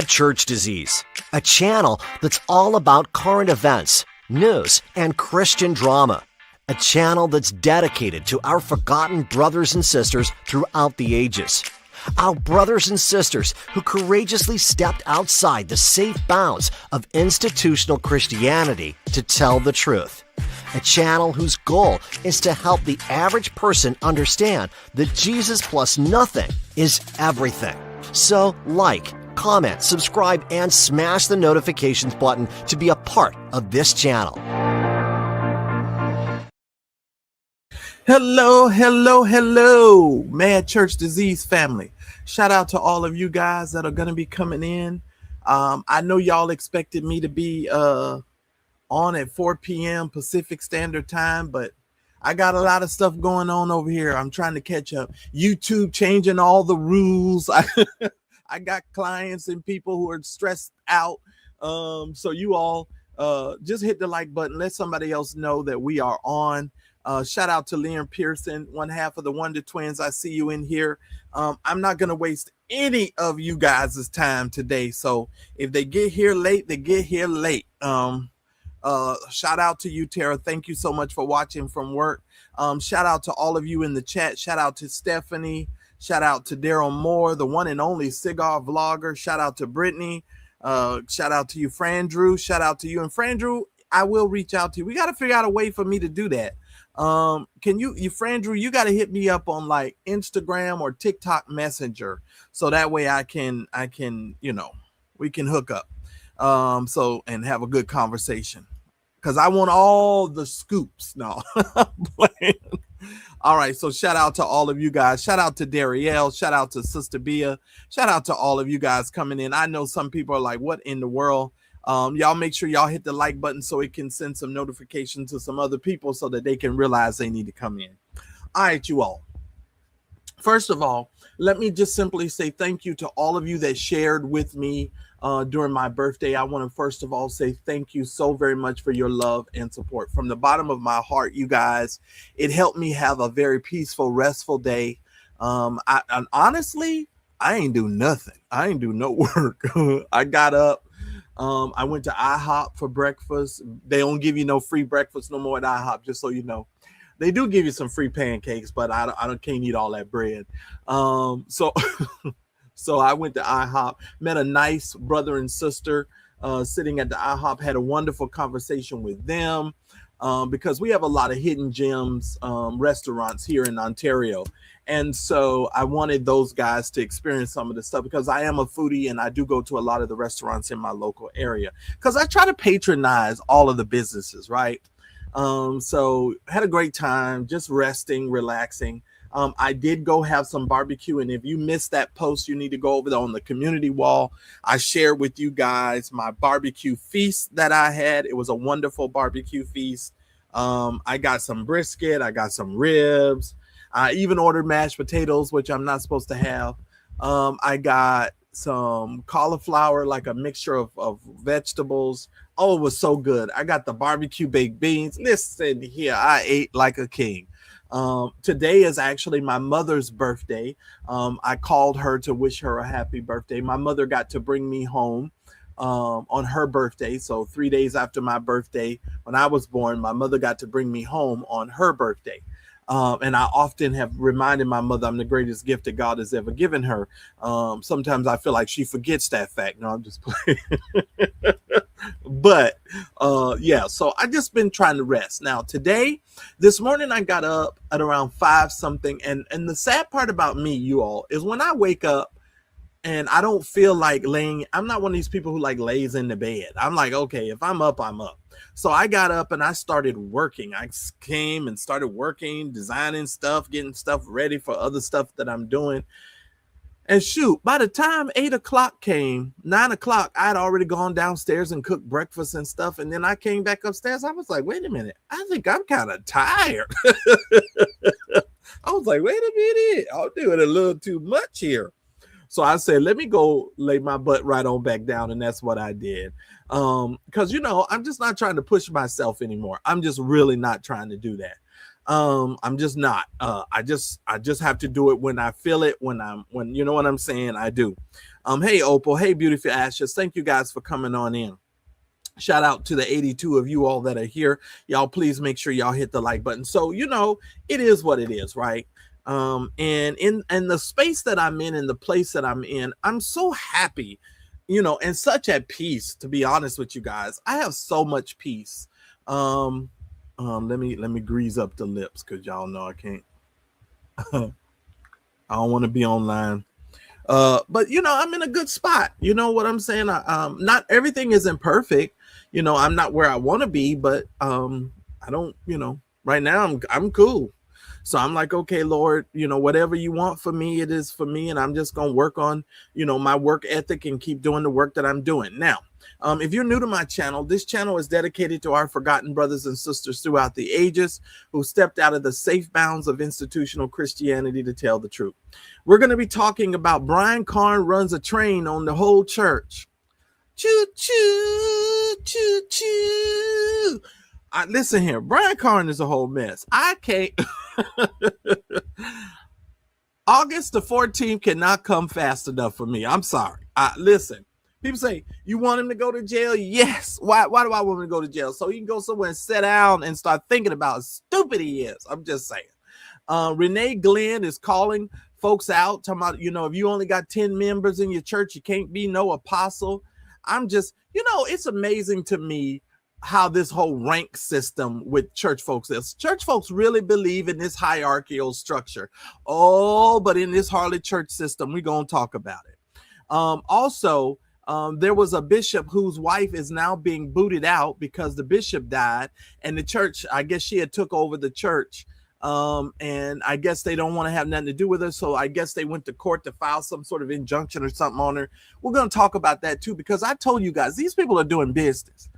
Madchurchdisease, a channel that's all about current events, news, and Christian drama. A channel that's dedicated to our forgotten brothers and sisters throughout the ages. Our brothers and sisters who courageously stepped outside the safe bounds of institutional Christianity to tell the truth. A channel whose goal is to help the average person understand that Jesus plus nothing is everything. So like, comment, subscribe, and smash the notifications button to be a part of this channel. Hello, Madchurchdisease family. Shout out to all of you guys that are going to be coming in. I know y'all expected me to be on at 4 p.m. Pacific Standard Time, but I got a lot of stuff going on over here. I'm trying to catch up. YouTube changing all the rules. I got clients and people who are stressed out. So you all just hit the like button. Let somebody else know that we are on. Shout out to Liam Pearson, one half of the Wonder Twins. I see you in here. I'm not going to waste any of you guys' time today. So if they get here late, they get here late. Shout out to you, Tara. Thank you so much for watching from work. Shout out to all of you in the chat. Shout out to Stephanie. Shout out to Daryl Moore, the one and only cigar vlogger. Shout out to Brittany. Shout out to you, Frandrew. Shout out to you. And Frandrew, I will reach out to you. We got to figure out a way for me to do that. Can you Frandrew, you got to hit me up on like Instagram or TikTok Messenger. So that way I can, you know, we can hook up. So, and have a good conversation. Cause I want all the scoops. No, all right. So shout out to all of you guys. Shout out to Darielle. Shout out to Sister Bia. Shout out to all of you guys coming in. I know some people are like, what in the world? Y'all make sure y'all hit the like button so it can send some notification to some other people so that they can realize they need to come in. All right, you all. First of all, let me just simply say thank you to all of you that shared with me during my birthday. I want to first of all say thank you so very much for your love and support. From the bottom of my heart, you guys, it helped me have a very peaceful, restful day. And honestly, I ain't do nothing. I ain't do no work. I got up. I went to IHOP for breakfast. They don't give you no free breakfast no more at IHOP, just so you know. They do give you some free pancakes, but I can't eat all that bread. So I went to IHOP, met a nice brother and sister sitting at the IHOP, had a wonderful conversation with them because we have a lot of hidden gems restaurants here in Ontario. And so I wanted those guys to experience some of the stuff because I am a foodie and I do go to a lot of the restaurants in my local area because I try to patronize all of the businesses, right? So had a great time, just resting, relaxing. I did go have some barbecue, and if you missed that post, you need to go over there on the community wall. I shared with you guys my barbecue feast that I had. It was a wonderful barbecue feast. I got some brisket, I got some ribs. I even ordered mashed potatoes, which I'm not supposed to have. I got some cauliflower, like a mixture of vegetables. Oh, it was so good. I got the barbecue baked beans. Listen here, I ate like a king. Today is actually my mother's birthday. I called her to wish her a happy birthday. My mother got to bring me home on her birthday. So 3 days after my birthday, when I was born, my mother got to bring me home on her birthday. And I often have reminded my mother I'm the greatest gift that God has ever given her. Sometimes I feel like she forgets that fact. No, I'm just playing. But yeah, so I just been trying to rest. Now this morning I got up at around 5 something. And the sad part about me, you all, is when I wake up and I don't feel like laying. I'm not one of these people who like lays in the bed. I'm like, okay, if I'm up, I'm up. So I got up and I started working. I came and started working, designing stuff, getting stuff ready for other stuff that I'm doing. And shoot, by the time 8 o'clock came, 9 o'clock, I'd already gone downstairs and cooked breakfast and stuff. And then I came back upstairs. I was like, wait a minute, I think I'm kind of tired. I was like, wait a minute, I'm doing a little too much here. So I said, let me go lay my butt right on back down. And that's what I did. Because, you know, I'm just not trying to push myself anymore. I'm just really not trying to do that. I'm just not. I just have to do it when I feel it, when you know what I'm saying, I do. Hey, Opal. Hey, Beautiful Ashes. Thank you guys for coming on in. Shout out to the 82 of you all that are here. Y'all, please make sure y'all hit the like button. So, it is what it is, right? And in the space that I'm in, the place that I'm in, I'm so happy, and such at peace, to be honest with you guys. I have so much peace. Let me grease up the lips, because y'all know I can't. I don't want to be online. But I'm in a good spot. You know what I'm saying? Not everything isn't perfect. I'm not where I want to be, but I don't, right now I'm cool. So I'm like, okay, Lord, whatever you want for me, it is for me. And I'm just going to work on, my work ethic and keep doing the work that I'm doing. Now, if you're new to my channel, this channel is dedicated to our forgotten brothers and sisters throughout the ages who stepped out of the safe bounds of institutional Christianity to tell the truth. We're going to be talking about Brian Carn runs a train on the whole church. Choo, choo, choo, choo. Listen here, Brian Carn is a whole mess. I can't. August the 14th cannot come fast enough for me. I'm sorry. Listen, people say, you want him to go to jail? Yes. Why do I want him to go to jail? So he can go somewhere and sit down and start thinking about how stupid he is. I'm just saying. Renee Glenn is calling folks out, talking about, if you only got 10 members in your church, you can't be no apostle. I'm just, it's amazing to me how this whole rank system with church folks is. Church folks really believe in this hierarchical structure. Oh, but in this Harley church system, we're going to talk about it. Also, there was a bishop whose wife is now being booted out because the bishop died, and the church, I guess she had took over the church. And I guess they don't want to have nothing to do with her. So I guess they went to court to file some sort of injunction or something on her. We're going to talk about that too, because I told you guys, these people are doing business.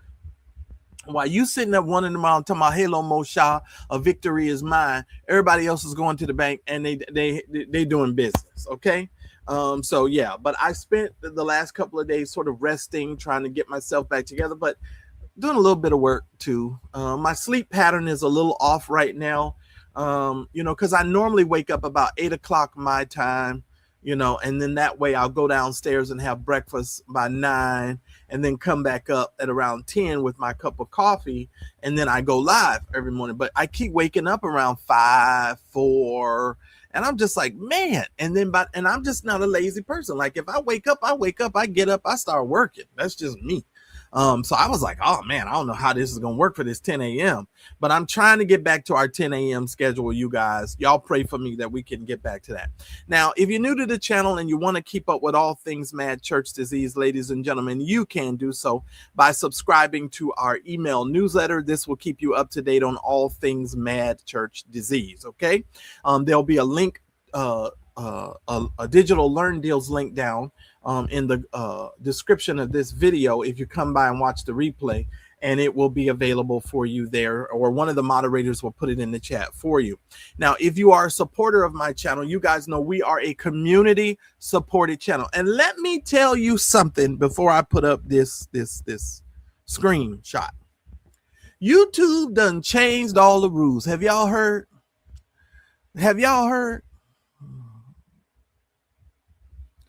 While you sitting there wondering around talking about Halo Mosha, a victory is mine, everybody else is going to the bank and they doing business. Okay. So yeah, but I spent the last couple of days sort of resting, trying to get myself back together, but doing a little bit of work too. My sleep pattern is a little off right now. Because I normally wake up about 8 o'clock my time, and then that way I'll go downstairs and have breakfast by 9 and then come back up at around 10 with my cup of coffee. And then I go live every morning, but I keep waking up around 5, 4, and I'm just like, man. And I'm just not a lazy person. Like if I wake up, I get up, I start working. That's just me. So I was like, oh man, I don't know how this is going to work for this 10 a.m. But I'm trying to get back to our 10 a.m. schedule, you guys. Y'all pray for me that we can get back to that. Now, if you're new to the channel and you want to keep up with all things Madchurchdisease, ladies and gentlemen, you can do so by subscribing to our email newsletter. This will keep you up to date on all things Madchurchdisease, okay? There'll be a link, a digital learn deals link down in the description of this video if you come by and watch the replay, and it will be available for you there, or one of the moderators will put it in the chat for you. Now, if you are a supporter of my channel, you guys know we are a community supported channel. And let me tell you something before I put up this screenshot. YouTube done changed all the rules. Have y'all heard? Have y'all heard?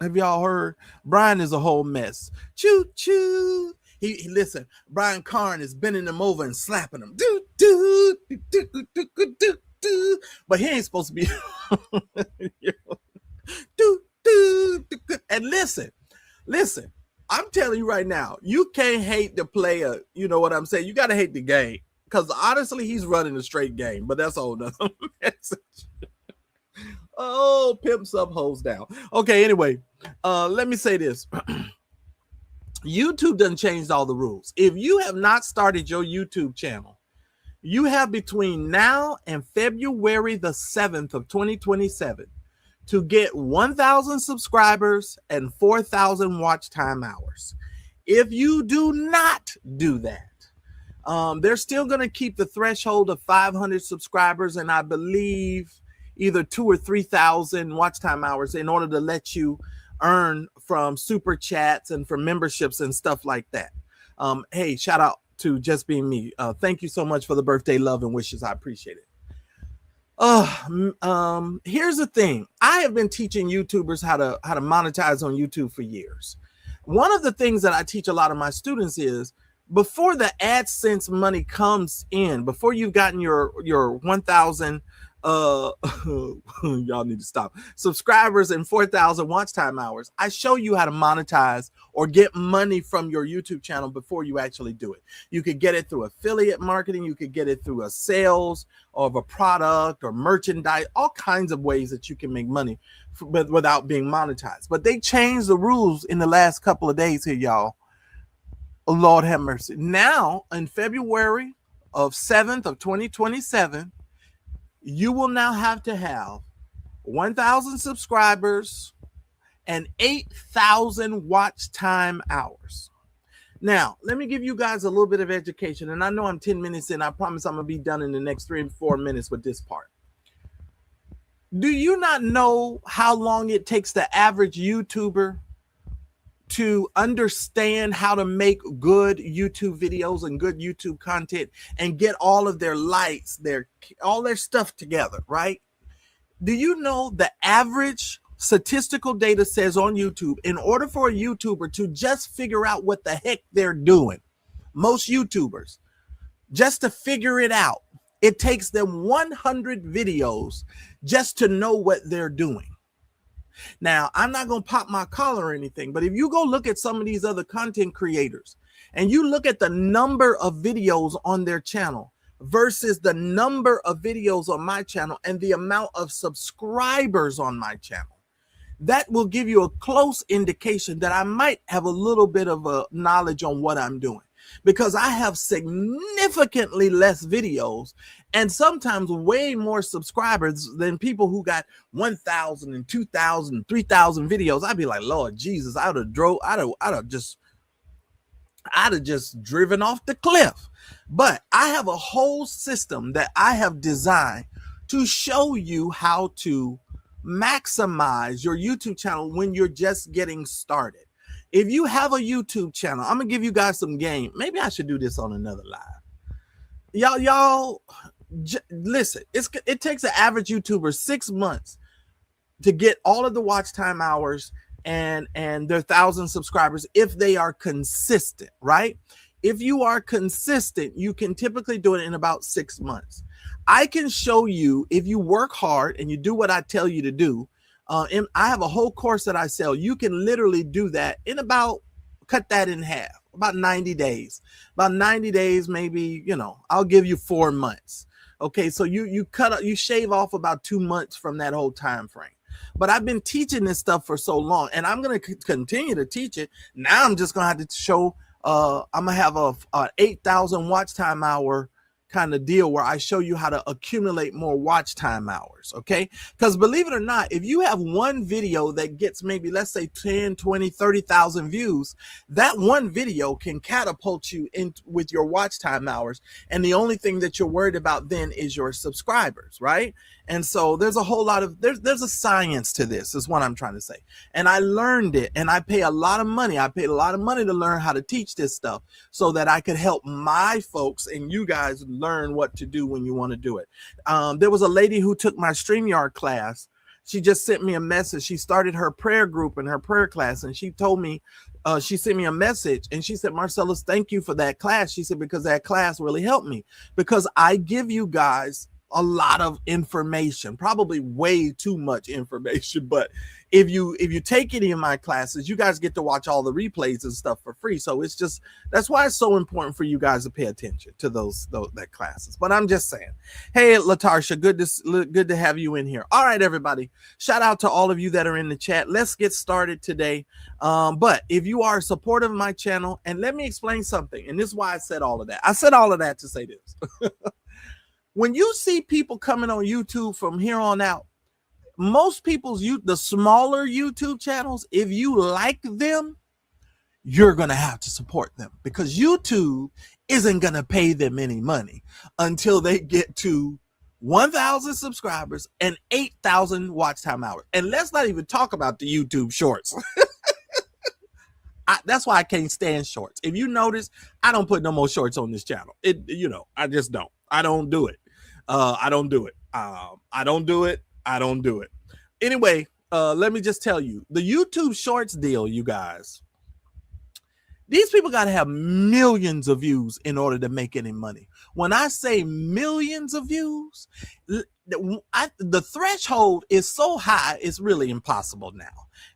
Have y'all heard? Brian is a whole mess. Choo choo. He listen. Brian Carn is bending him over and slapping him. Do do do do do do do. But he ain't supposed to be. do do do. And listen. I'm telling you right now, you can't hate the player. You know what I'm saying? You got to hate the game, because honestly, he's running a straight game. But that's a whole nother message. Oh, pimps up, hoes down. Okay, anyway, let me say this. YouTube done changed all the rules. If you have not started your YouTube channel, you have between now and February the 7th of 2027 to get 1,000 subscribers and 4,000 watch time hours. If you do not do that, they're still going to keep the threshold of 500 subscribers, and I believe either 2,000 or 3,000 watch time hours in order to let you earn from super chats and from memberships and stuff like that. Hey, shout out to Just Being Me. Thank you so much for the birthday love and wishes. I appreciate it. Here's the thing. I have been teaching YouTubers how to monetize on YouTube for years. One of the things that I teach a lot of my students is before the AdSense money comes in, before you've gotten your 1,000 y'all need to stop, subscribers and 4,000 watch time hours, I show you how to monetize or get money from your YouTube channel before you actually do it. You could get it through affiliate marketing, you could get it through a sales of a product or merchandise, all kinds of ways that you can make money but without being monetized. But they changed the rules in the last couple of days here, y'all. Lord have mercy. Now, in February of 7th of 2027, you will now have to have 1,000 subscribers and 8,000 watch time hours. Now, let me give you guys a little bit of education. And I know I'm 10 minutes in. I promise I'm going to be done in the next 3 and 4 minutes with this part. Do you not know how long it takes the average YouTuber to understand how to make good YouTube videos and good YouTube content and get all of their lights, all their stuff together, right? Do you know the average statistical data says on YouTube, in order for a YouTuber to just figure out what the heck they're doing, most YouTubers, just to figure it out, it takes them 100 videos just to know what they're doing. Now, I'm not going to pop my collar or anything, but if you go look at some of these other content creators and you look at the number of videos on their channel versus the number of videos on my channel and the amount of subscribers on my channel, that will give you a close indication that I might have a little bit of a knowledge on what I'm doing, because I have significantly less videos and sometimes way more subscribers than people who got 1,000 and 2,000, 3,000 videos. I'd be like, Lord Jesus, I'd have just driven off the cliff. But I have a whole system that I have designed to show you how to maximize your YouTube channel when you're just getting started. If you have a YouTube channel, I'm gonna give you guys some game. Maybe I should do this on another live. Y'all, listen. It takes an average YouTuber 6 months to get all of the watch time hours and their 1,000 subscribers if they are consistent, right? If you are consistent, you can typically do it in about 6 months. I can show you, if you work hard and you do what I tell you to do. I have a whole course that I sell. You can literally do that in cut that in half, about 90 days. About 90 days, maybe, I'll give you 4 months. Okay, so you shave off about 2 months from that whole time frame. But I've been teaching this stuff for so long, and I'm going to continue to teach it. Now I'm just going to have to show, I'm going to have a 8,000 watch time hour kind of deal where I show you how to accumulate more watch time hours. Okay, because believe it or not, if you have one video that gets maybe, let's say 10, 20, 30,000 views, that one video can catapult you in with your watch time hours, and the only thing that you're worried about then is your subscribers, right? And so there's a whole lot of there's a science to this, is what I'm trying to say. And I learned it, and I pay a lot of money. I paid a lot of money to learn how to teach this stuff so that I could help my folks and you guys learn what to do when you want to do it. There was a lady who took my StreamYard class. She just sent me a message. She started her prayer group in her prayer class, and she told me, she sent me a message, and she said, Marcellus, thank you for that class. She said, because that class really helped me, because I give you guys a lot of information, probably way too much information. But if you take any of my classes, you guys get to watch all the replays and stuff for free. So it's just, that's why it's so important for you guys to pay attention to that classes. But I'm just saying, hey, Latarsha, good to have you in here. All right, everybody, shout out to all of you that are in the chat. Let's get started today. But if you are supportive of my channel, and let me explain something, and this is why I said all of that. I said all of that to say this. When you see people coming on YouTube from here on out, most the smaller YouTube channels, if you like them, you're going to have to support them, because YouTube isn't going to pay them any money until they get to 1,000 subscribers and 8,000 watch time hours. And let's not even talk about the YouTube shorts. That's why I can't stand shorts. If you notice, I don't put no more shorts on this channel. I just don't. I don't do it. I don't do it. I don't do it. I don't do it. Anyway, let me just tell you, the YouTube Shorts deal, you guys. These people got to have millions of views in order to make any money. When I say millions of views, the threshold is so high, it's really impossible now.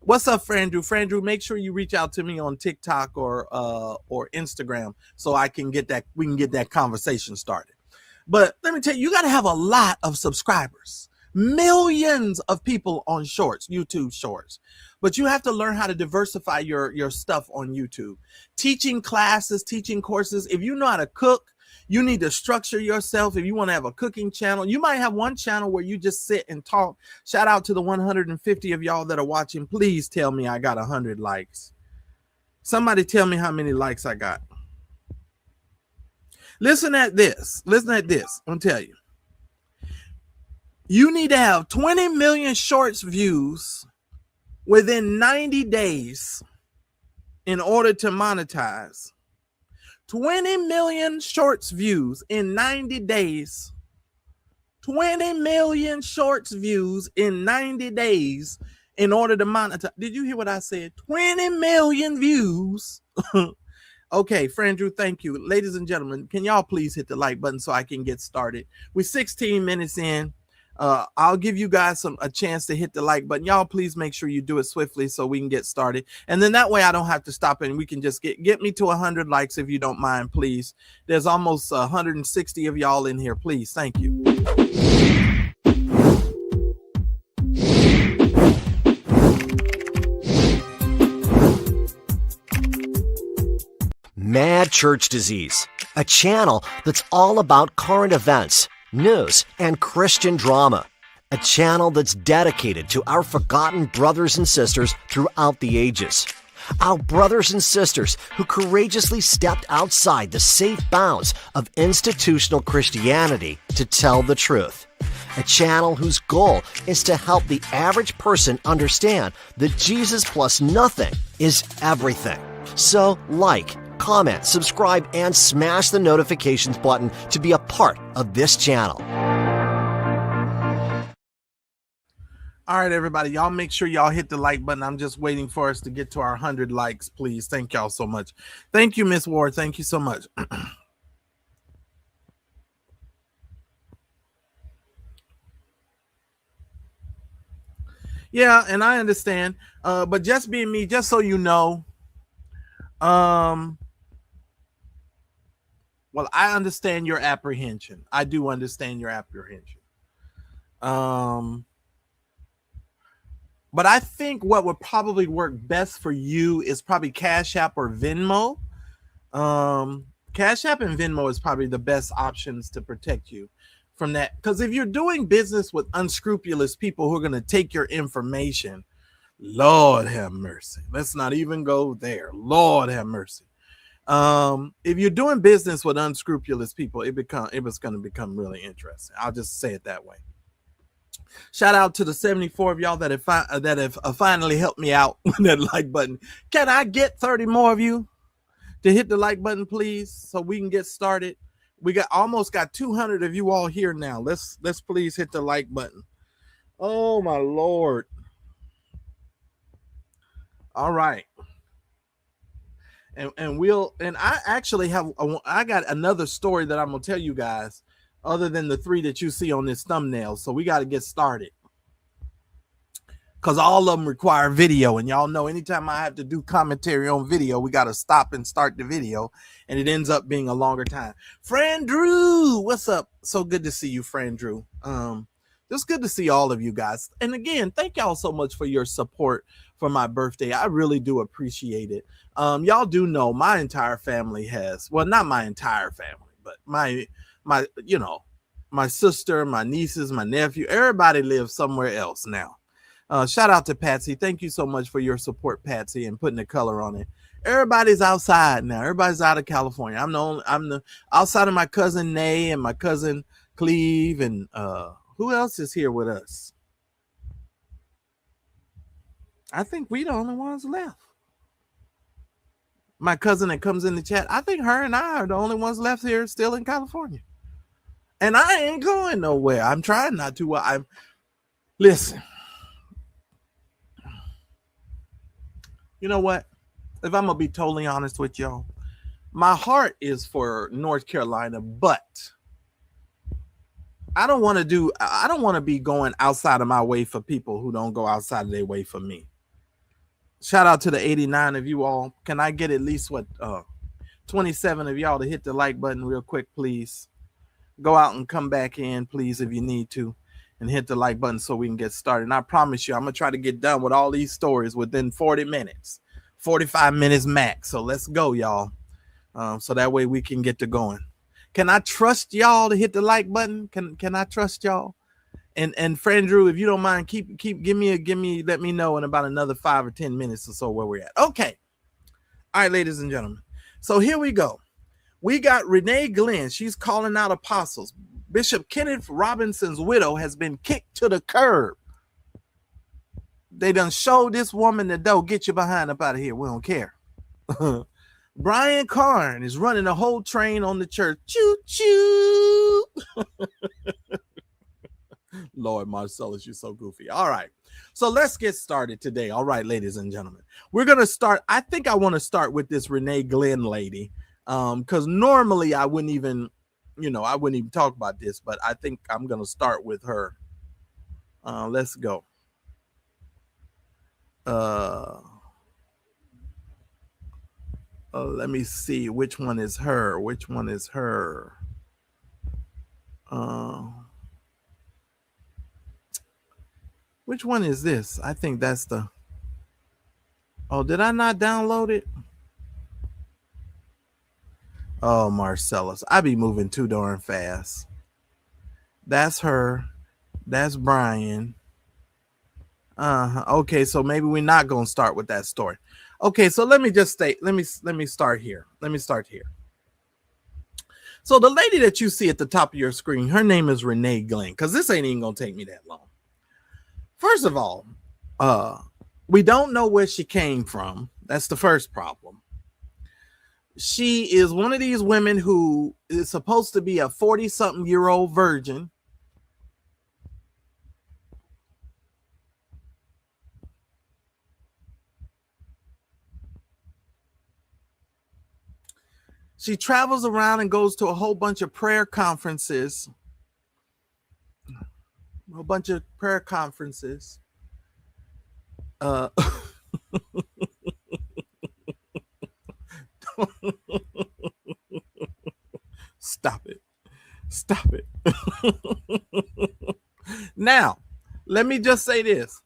What's up, Frandrew? Frandrew, make sure you reach out to me on TikTok or Instagram so we can get that conversation started. But let me tell you, you got to have a lot of subscribers. Millions of people on Shorts, YouTube Shorts. But you have to learn how to diversify your stuff on YouTube. Teaching classes, teaching courses. If you know how to cook, you need to structure yourself. If you want to have a cooking channel, you might have one channel where you just sit and talk. Shout out to the 150 of y'all that are watching. Please tell me I got 100 likes. Somebody tell me how many likes I got. Listen at this. Listen at this. I'm going to tell you. You need to have 20 million Shorts views within 90 days in order to monetize. 20 million Shorts views in 90 days. 20 million Shorts views in 90 days in order to monetize. Did you hear what I said? 20 million views. Okay, Frandrew, thank you. Ladies and gentlemen, can y'all please hit the like button so I can get started? We're 16 minutes in. I'll give you guys a chance to hit the like button. Y'all please make sure you do it swiftly so we can get started. And then that way I don't have to stop and we can just get me to 100 likes if you don't mind, please. There's almost 160 of y'all in here. Please. Thank you. Madchurchdisease, a channel that's all about current events, news, and Christian drama. A channel that's dedicated to our forgotten brothers and sisters throughout the ages. Our brothers and sisters who courageously stepped outside the safe bounds of institutional Christianity to tell the truth. A channel whose goal is to help the average person understand that Jesus plus nothing is everything. So, like, comment, subscribe, and smash the notifications button to be a part of this channel. All right, everybody, y'all make sure y'all hit the like button. I'm just waiting for us to get to our 100 likes, please. Thank y'all so much. Thank you, Miss Ward. Thank you so much. Yeah, and I understand. But just being me, just so you know, well, I understand your apprehension. I do understand your apprehension. But I think what would probably work best for you is probably Cash App or Venmo. Cash App and Venmo is probably the best options to protect you from that. Because if you're doing business with unscrupulous people who are going to take your information, Lord have mercy. Let's not even go there. Lord have mercy. If you're doing business with unscrupulous people, it was going to become really interesting. I'll just say it that way. Shout out to the 74 of y'all that have finally helped me out with that like button. Can I get 30 more of you to hit the like button, please, so we can get started? We almost got 200 of you all here now. Let's please hit the like button. Oh my Lord. All right. And I actually I got another story that I'm gonna tell you guys other than the 3 that you see on this thumbnail. So we got to get started because all of them require video, and y'all know anytime I have to do commentary on video, we got to stop and start the video, and it ends up being a longer time. Frandrew, what's up? So good to see you, Frandrew. Just good to see all of you guys. And again, thank y'all so much for your support for my birthday. I really do appreciate it. Y'all do know my entire family has, well, not my entire family, but my sister, my nieces, my nephew, everybody lives somewhere else now. Shout out to Patsy. Thank you so much for your support, Patsy, and putting the color on it. Everybody's outside now. Everybody's out of California. I'm the outside of my cousin Nay and my cousin Cleve, and who else is here with us? I think we the only ones left. My cousin that comes in the chat, I think her and I are the only ones left here still in California. And I ain't going nowhere. I'm trying not to. Listen. You know what? If I'm gonna be totally honest with y'all, my heart is for North Carolina, but I don't want to be going outside of my way for people who don't go outside of their way for me. Shout out to the 89 of you all. Can I get at least 27 of y'all to hit the like button real quick, please? Go out and come back in, please, if you need to, and hit the like button so we can get started. And I promise you, I'm gonna try to get done with all these stories within 40 minutes, 45 minutes max. So let's go, y'all. So that way we can get to going. Can I trust y'all to hit the like button? Can I trust y'all? And friend Drew, if you don't mind, give me let me know in about another 5 or 10 minutes or so where we're at. Okay. All right, ladies and gentlemen. So here we go. We got Renee Glenn. She's calling out apostles. Bishop Kenneth Robinson's widow has been kicked to the curb. They done showed this woman the door. Get your behind up out of here. We don't care. Brian Carn is running a whole train on the church. Choo-choo. Lord Marcellus, you're so goofy. All right. So let's get started today. All right, ladies and gentlemen. We're going to start. I think I want to start with this Renee Glenn lady. Because normally I wouldn't even talk about this, but I think I'm going to start with her. Let's go. Let me see which one is her. Which one is her? Which one is this? I think that's the. Oh, did I not download it? Oh, Marcellus. I be moving too darn fast. That's her. That's Brian. Okay, so maybe we're not going to start with that story. Okay, so let me start here. So the lady that you see at the top of your screen, her name is Renee Glenn, because this ain't even going to take me that long. First of all, we don't know where she came from. That's the first problem. She is one of these women who is supposed to be a 40-something-year-old virgin. She travels around and goes to a whole bunch of prayer conferences. Stop it. Now, let me just say this.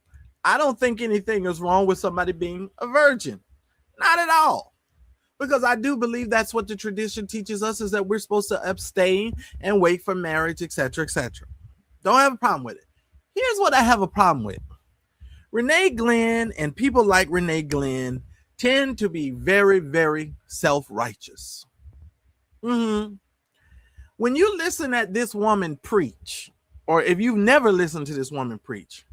I don't think anything is wrong with somebody being a virgin. Not at all. Because I do believe that's what the tradition teaches us, is that we're supposed to abstain and wait for marriage, etc., etc. Don't have a problem with it. Here's what I have a problem with. Renee Glenn and people like Renee Glenn tend to be very, very self-righteous. When you listen at this woman preach, or if you've never listened to this woman preach,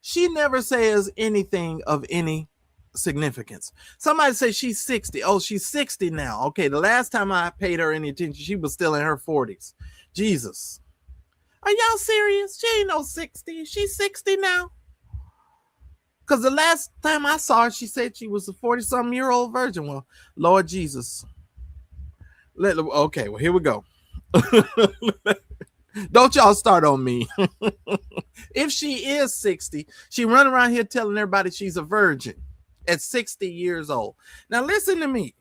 she never says anything of any significance. Somebody say she's 60. Oh, she's 60 now. Okay, the last time I paid her any attention, she was still in her 40s. Jesus. Are y'all serious? She ain't no 60. She's 60 now. Because the last time I saw her, she said she was a 40-something-year-old virgin. Well, Lord Jesus. Okay, well, here we go. Don't y'all start on me. If she is 60, she run around here telling everybody she's a virgin at 60 years old. Now, listen to me.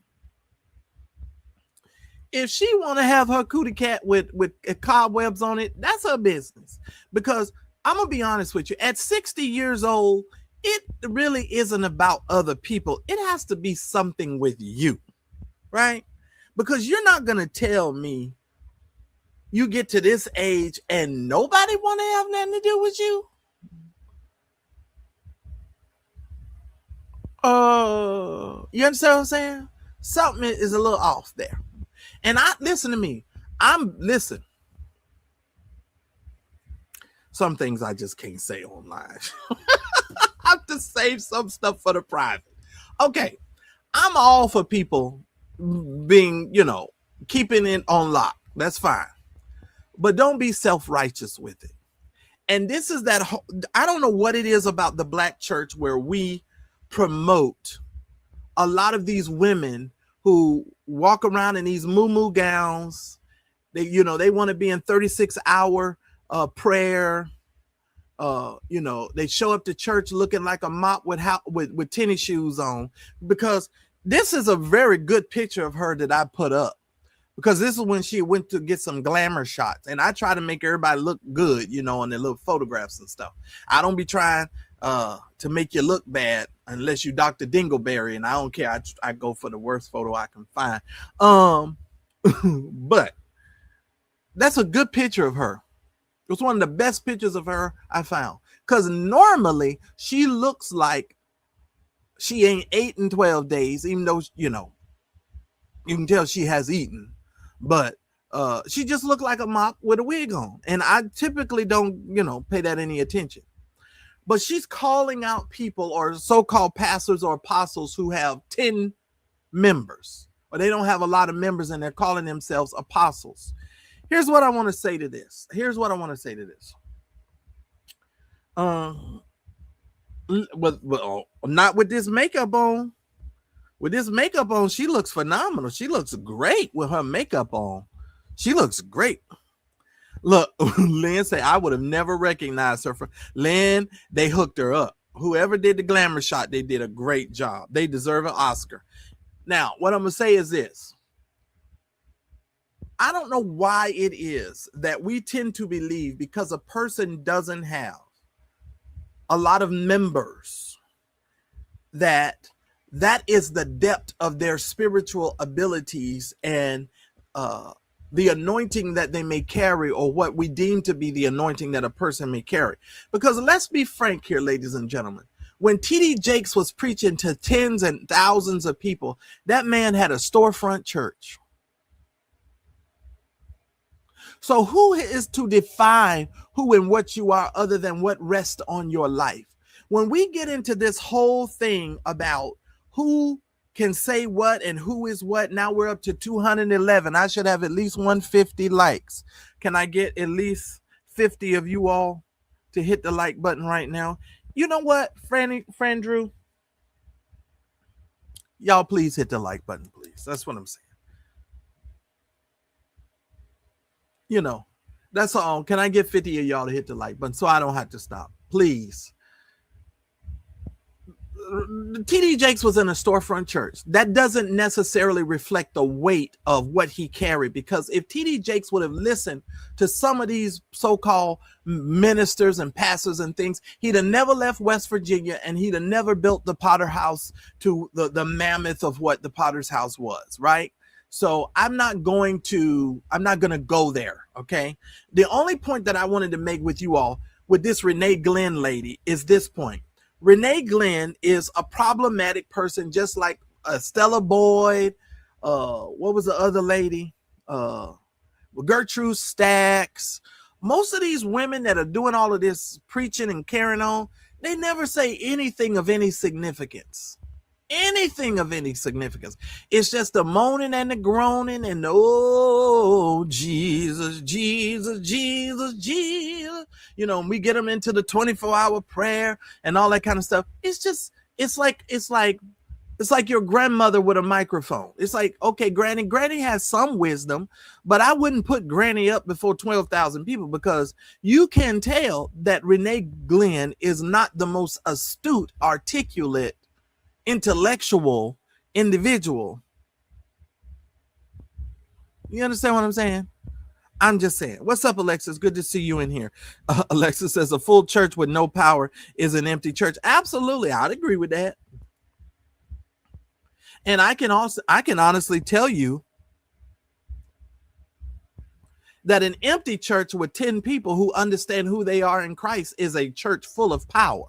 If she want to have her cootie cat with cobwebs on it, that's her business. Because I'm going to be honest with you. At 60 years old, it really isn't about other people. It has to be something with you, right? Because you're not going to tell me you get to this age and nobody want to have nothing to do with you. You understand what I'm saying? Something is a little off there. And listen to me. Some things I just can't say online. I have to save some stuff for the private. Okay. I'm all for people being, keeping it on lock. That's fine. but don't be self-righteous with it. And this is that I don't know what it is about the Black church where we promote a lot of these women who walk around in these moo gowns. They, they want to be in 36-hour prayer. They show up to church looking like a mop with tennis shoes on, because this is a very good picture of her that I put up, because this is when she went to get some glamour shots, and I try to make everybody look good, on their little photographs and stuff. I don't be trying to make you look bad unless you Dr. Dingleberry, and I don't care. I go for the worst photo I can find. But that's a good picture of her. It was one of the best pictures of her I found, because normally she looks like she ain't ate in 12 days, even though, you can tell she has eaten, but she just looked like a mop with a wig on. And I typically don't, pay that any attention. But she's calling out people or so-called pastors or apostles who have 10 members, or they don't have a lot of members and they're calling themselves apostles. Here's what I want to say to this. Not with this makeup on. With this makeup on, she looks phenomenal. She looks great with her makeup on. She looks great. Look, Lynn say, I would have never recognized her. Lynn, they hooked her up. Whoever did the glamour shot, they did a great job. They deserve an Oscar. Now, what I'm going to say is this. I don't know why it is that we tend to believe because a person doesn't have a lot of members that is the depth of their spiritual abilities and the anointing that they may carry, or what we deem to be the anointing that a person may carry. Because let's be frank here, ladies and gentlemen. When T.D. Jakes was preaching to tens and thousands of people, that man had a storefront church. So who is to define who and what you are other than what rests on your life? When we get into this whole thing about who can say what and who is what, now we're up to 211. I should have at least 150 likes. Can I get at least 50 of you all to hit the like button right now? You know what, friend Drew? Y'all please hit the like button, please. That's what I'm saying. That's all. Can I get 50 of y'all to hit the like button so I don't have to stop? Please. T.D. Jakes was in a storefront church. That doesn't necessarily reflect the weight of what he carried, because if T.D. Jakes would have listened to some of these so-called ministers and pastors and things, he'd have never left West Virginia, and he'd have never built the Potter House to the mammoth of what the Potter's House was, right? So I'm not going to go there, okay? The only point that I wanted to make with you all with this Renee Glenn lady is this point. Renee Glenn is a problematic person, just like Stella Boyd. What was the other lady? Gertrude Stacks. Most of these women that are doing all of this preaching and carrying on, they never say anything of any significance. It's just the moaning and the groaning and oh, Jesus, Jesus, Jesus, Jesus. We get them into the 24-hour prayer and all that kind of stuff. It's like your grandmother with a microphone. It's like, okay, Granny has some wisdom, but I wouldn't put Granny up before 12,000 people, because you can tell that Renee Glenn is not the most astute, articulate, intellectual individual. You understand what I'm saying? I'm just saying. What's up, Alexis? Good to see you in here. Alexis says a full church with no power is an empty church. Absolutely. I'd agree with that. And I can honestly tell you that an empty church with 10 people who understand who they are in Christ is a church full of power.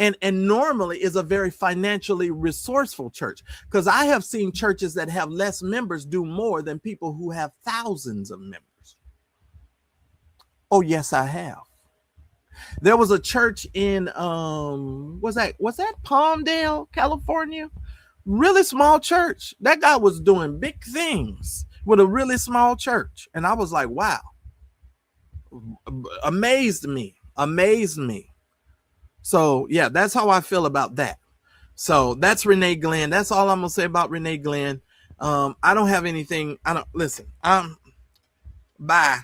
And normally is a very financially resourceful church, because I have seen churches that have less members do more than people who have thousands of members. Oh, yes, I have. There was a church in was that Palmdale, California? Really small church. That guy was doing big things with a really small church. And I was like, wow, amazed me. So yeah, that's how I feel about that. So that's Renee Glenn. That's all I'm gonna say about Renee Glenn. I don't have anything. I don't listen. Bye.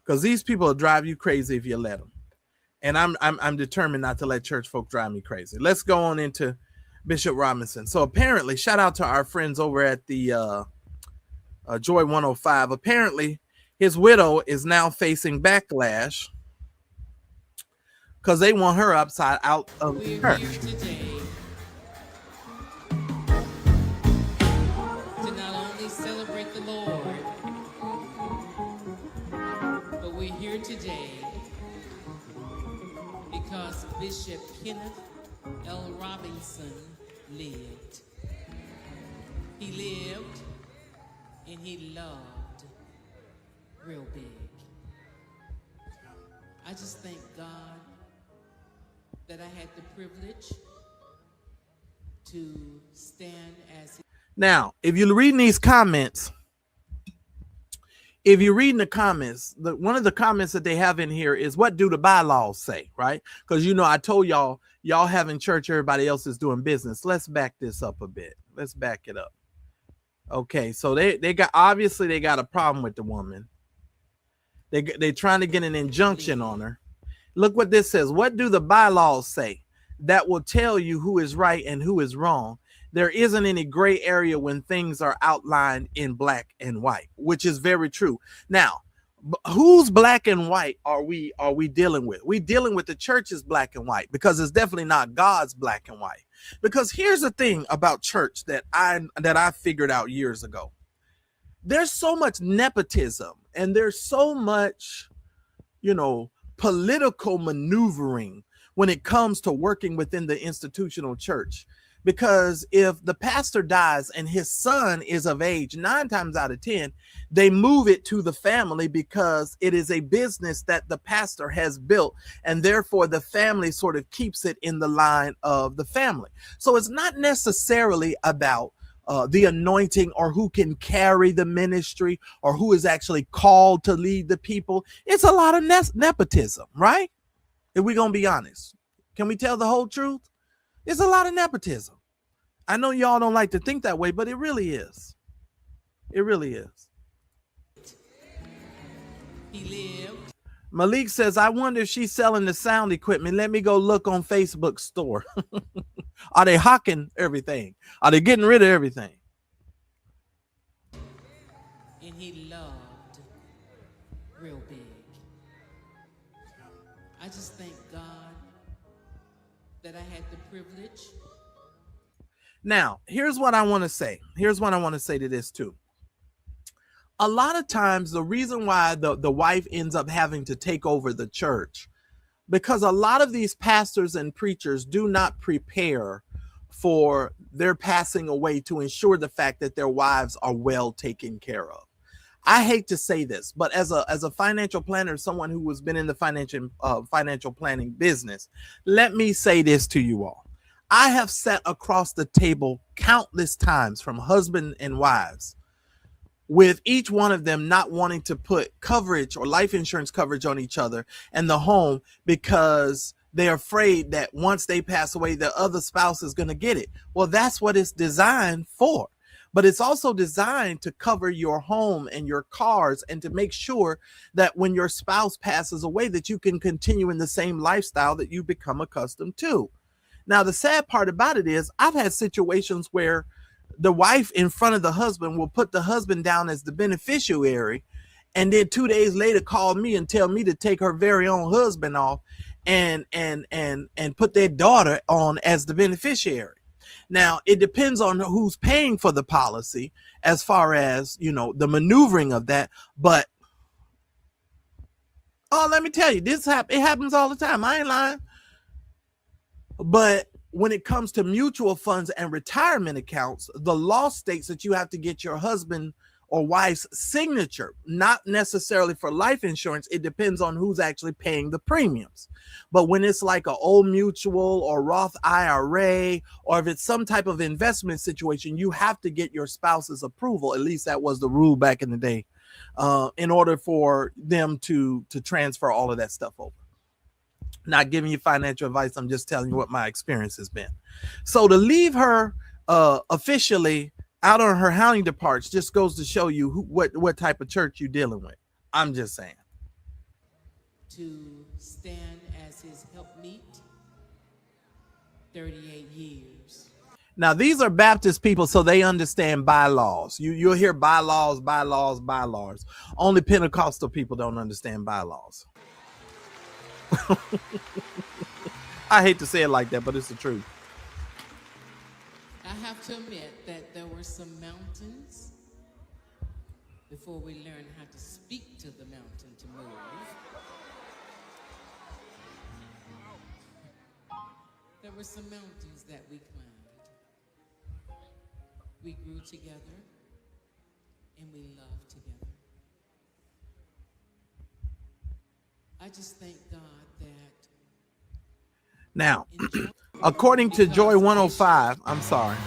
Because these people will drive you crazy if you let them. And I'm determined not to let church folk drive me crazy. Let's go on into Bishop Robinson. So apparently, shout out to our friends over at the Joy 105. Apparently, his widow is now facing backlash because they want her upside out of the church. To not only celebrate the Lord, but we're here today because Bishop Kenneth L. Robinson lived. He lived and he loved real big. I just thank God that I had the privilege to stand as. Now, if you're reading these comments, one of the comments that they have in here is, what do the bylaws say, right? Because, I told y'all having church, everybody else is doing business. Let's back this up a bit. Let's back it up. Okay, so they got a problem with the woman. They're trying to get an injunction on her. Look what this says. What do the bylaws say that will tell you who is right and who is wrong? There isn't any gray area when things are outlined in black and white, which is very true. Now, whose black and white are we dealing with? We dealing with the church's black and white, because it's definitely not God's black and white. Because here's the thing about church that I figured out years ago. There's so much nepotism and there's so much, political maneuvering when it comes to working within the institutional church. Because if the pastor dies and his son is of age, 9 times out of 10, they move it to the family because it is a business that the pastor has built. And therefore, the family sort of keeps it in the line of the family. So it's not necessarily about the anointing or who can carry the ministry or who is actually called to lead the people. It's a lot of nepotism, right? If we're going to be honest, can we tell the whole truth? It's a lot of nepotism. I know y'all don't like to think that way, but it really is. It really is. He lived. Malik says, I wonder if she's selling the sound equipment. Let me go look on Facebook store. Are they hawking everything? Are they getting rid of everything? And he loved real big. I just thank God that I had the privilege. Now, here's what I want to say. Here's what I want to say to this too. A lot of times the reason why the wife ends up having to take over the church, because a lot of these pastors and preachers do not prepare for their passing away to ensure the fact that their wives are well taken care of. I hate to say this, but as a financial planner, someone who has been in the financial planning business, let me say this to you all. I have sat across the table countless times from husband and wives with each one of them not wanting to put coverage or life insurance coverage on each other and the home because they're afraid that once they pass away, the other spouse is going to get it. Well, that's what it's designed for. But it's also designed to cover your home and your cars and to make sure that when your spouse passes away, that you can continue in the same lifestyle that you become accustomed to. Now, the sad part about it is I've had situations where the wife in front of the husband will put the husband down as the beneficiary, and then 2 days later call me and tell me to take her very own husband off and put their daughter on as the beneficiary. Now, it depends on who's paying for the policy as far as, the maneuvering of that. But, let me tell you, it happens all the time. I ain't lying. But when it comes to mutual funds and retirement accounts, the law states that you have to get your husband or wife's signature, not necessarily for life insurance. It depends on who's actually paying the premiums. But when it's like an Old Mutual or Roth IRA, or if it's some type of investment situation, you have to get your spouse's approval. At least that was the rule back in the day, in order for them to transfer all of that stuff over. Not giving you financial advice. I'm just telling you what my experience has been. So to leave her officially out on her hounding departs just goes to show you what type of church you're dealing with. I'm just saying. To stand as his helpmeet, 38 years. Now, these are Baptist people, so they understand bylaws. You'll hear bylaws. Only Pentecostal people don't understand bylaws. I hate to say it like that, but it's the truth. I have to admit that there were some mountains before we learned how to speak to the mountain to move. There were some mountains that we climbed. We grew together and we loved together. I just thank God that now, according to Joy 105, I'm sorry.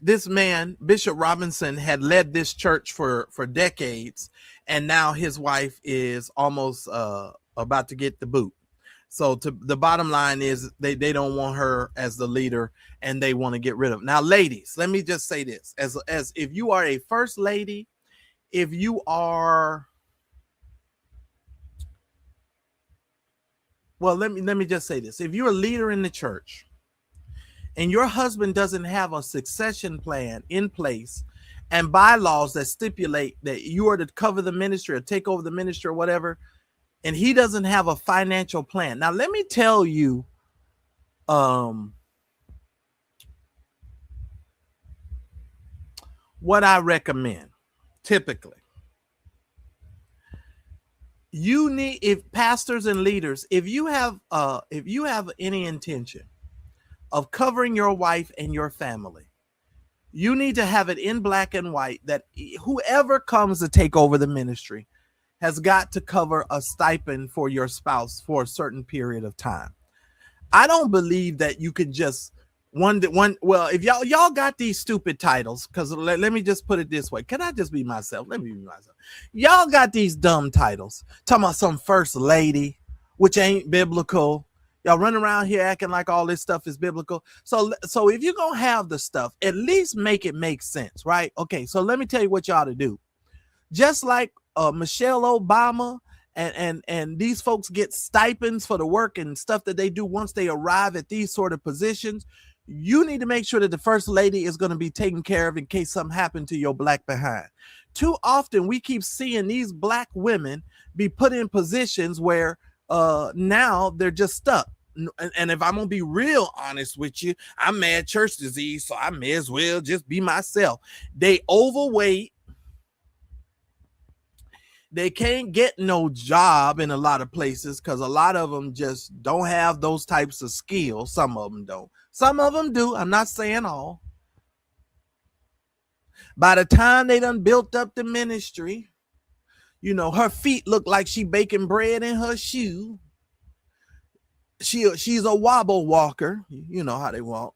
This man, Bishop Robinson, had led this church for decades, and now his wife is almost about to get the boot. So the bottom line is they don't want her as the leader, and they want to get rid of her. Now, ladies, let me just say this: as if you are a first lady, if you are, well, let me just say this: if you're a leader in the church, and your husband doesn't have a succession plan in place and bylaws that stipulate that you are to cover the ministry or take over the ministry or whatever, and he doesn't have a financial plan. Now, let me tell you, what I recommend typically. You need, if pastors and leaders, if you have any intention of covering your wife and your family, you need to have it in black and white that whoever comes to take over the ministry has got to cover a stipend for your spouse for a certain period of time. I don't believe that you could just well, if y'all got these stupid titles, because let me just put it this way. Can I just be myself? Let me be myself. Y'all got these dumb titles. Talking about some first lady, which ain't biblical. Y'all run around here acting like all this stuff is biblical. So if you're going to have the stuff, at least make it make sense, right? Okay, so let me tell you what y'all to do. Just like Michelle Obama and these folks get stipends for the work and stuff that they do once they arrive at these sort of positions, you need to make sure that the first lady is going to be taken care of in case something happened to your black behind. Too often we keep seeing these black women be put in positions where now they're just stuck. And if I'm gonna be real honest with you, I'm Madchurchdisease, so I may as well just be myself. They overweight. They can't get no job in a lot of places because a lot of them just don't have those types of skills. Some of them don't. Some of them do. I'm not saying all. By the time they done built up the ministry, you know, her feet look like she baking bread in her shoe. She's a wobble walker. You know how they walk.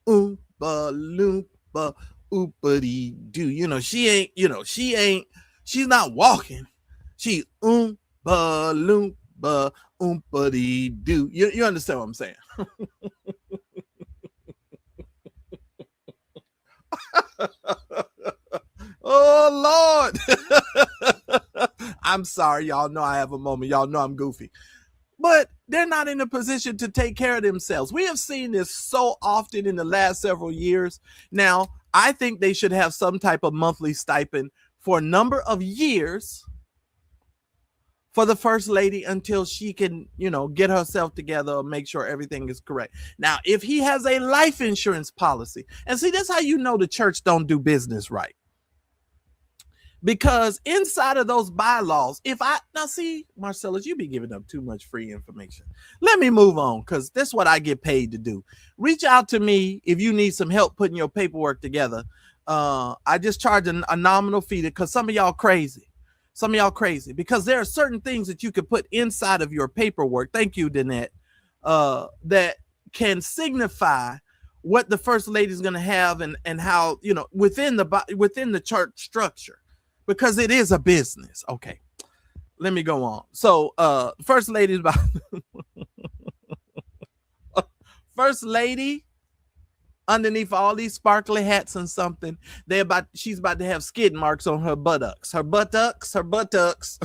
Oompa loompa oopity doo. You know, she's not walking. She oompa loompa oompity doo. You understand what I'm saying? Oh Lord. I'm sorry, y'all know I have a moment. Y'all know I'm goofy. But they're not in a position to take care of themselves. We have seen this so often in the last several years. Now, I think they should have some type of monthly stipend for a number of years for the first lady until she can, you know, get herself together or make sure everything is correct. Now, if he has a life insurance policy, and see, that's how you know the church don't do business right. Because inside of those bylaws, now see, Marcellus, you be giving up too much free information. Let me move on, because that's what I get paid to do. Reach out to me if you need some help putting your paperwork together. I just charge a nominal fee because some of y'all crazy. Some of y'all crazy because there are certain things that you could put inside of your paperwork. Thank you, Danette. That can signify what the first lady is going to have and how, you know, within the church structure, because it is a business. Okay, let me go on. So first lady is about first lady underneath all these sparkly hats and something, she's about to have skid marks on her buttocks. Her buttocks. Her buttocks.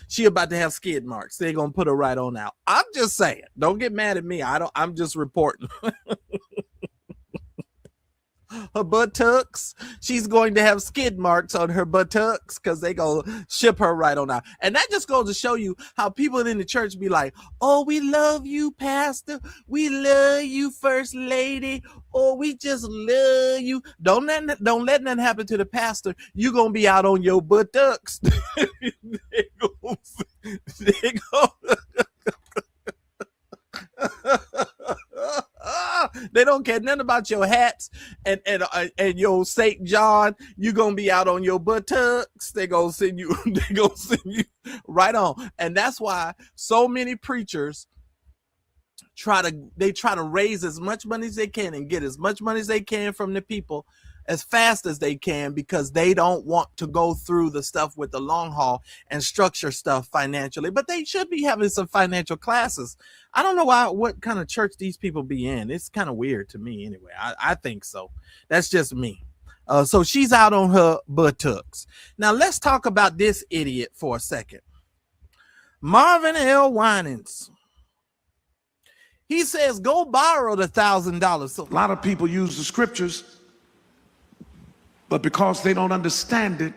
She about to have skid marks. They're gonna put her right on out. I'm just saying. Don't get mad at me. I'm just reporting. Her buttocks. She's going to have skid marks on her buttocks because they gonna ship her right on out. And that just goes to show you how people in the church be like, oh, we love you, pastor. We love you, first lady. Oh, we just love you. Don't let nothing happen to the pastor. You gonna be out on your buttocks. they go. They don't care nothing about your hats and your St. John. You're gonna be out on your buttocks. They gonna send you right on. And that's why so many preachers try to raise as much money as they can and get as much money as they can from the people as fast as they can, because they don't want to go through the stuff with the long haul and structure stuff financially. But they should be having some financial classes. I don't know what kind of church these people be in. It's kind of weird to me anyway. I think so. That's just me. So she's out on her buttocks. Now let's talk about this idiot for a second. Marvin L. Winans. He says, go borrow the $1,000. So a lot of people use the scriptures, but because they don't understand it,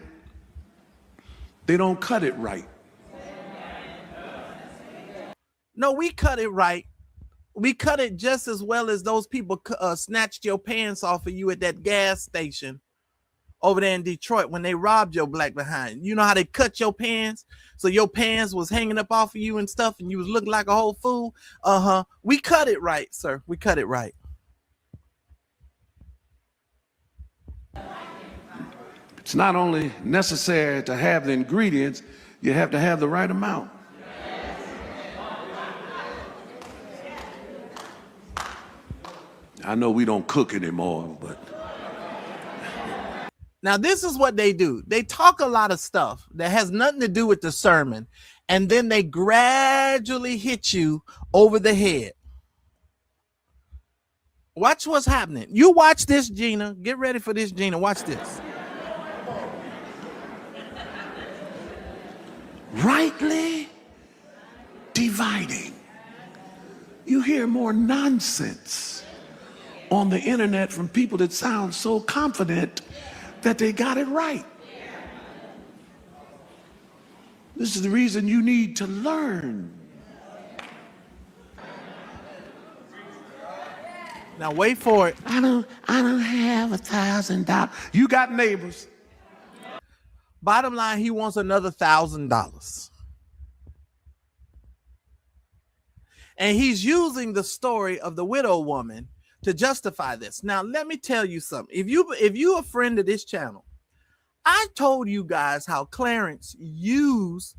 they don't cut it right. No, we cut it right. We cut it just as well as those people snatched your pants off of you at that gas station over there in Detroit when they robbed your black behind. You know how they cut your pants? So your pants was hanging up off of you and stuff, and you was looking like a whole fool. We cut it right, sir. We cut it right. It's not only necessary to have the ingredients, you have to have the right amount. I know we don't cook anymore, but now this is what they do. They talk a lot of stuff that has nothing to do with the sermon, and then they gradually hit you over the head. Watch what's happening. You watch this, Gina. Get ready for this, Gina. Watch this. Rightly dividing. You hear more nonsense on the internet from people that sound so confident that they got it right. This is the reason you need to learn. Now wait for it. I don't have $1,000. You got neighbors. Bottom line, he wants another $1,000. And he's using the story of the widow woman to justify this. Now, let me tell you something. If you a friend of this channel, I told you guys how Clarence used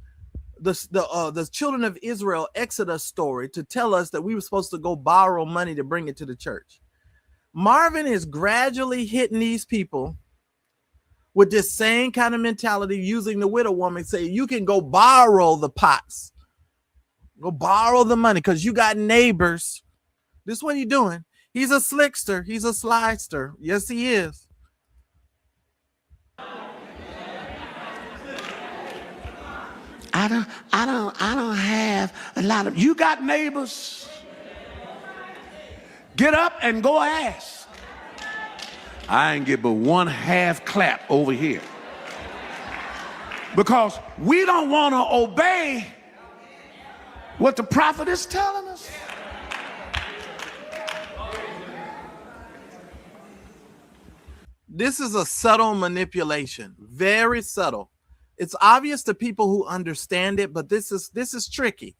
the children of Israel Exodus story to tell us that we were supposed to go borrow money to bring it to the church. Marvin is gradually hitting these people with this same kind of mentality, using the widow woman, say you can go borrow the pots, go borrow the money because you got neighbors. This is what he's doing. He's a slickster. He's a slyster. Yes, he is. I don't have a lot of. You got neighbors. Get up and go ask. I ain't get but one half clap over here. Because we don't want to obey what the prophet is telling us. This is a subtle manipulation, very subtle. It's obvious to people who understand it, but this is tricky.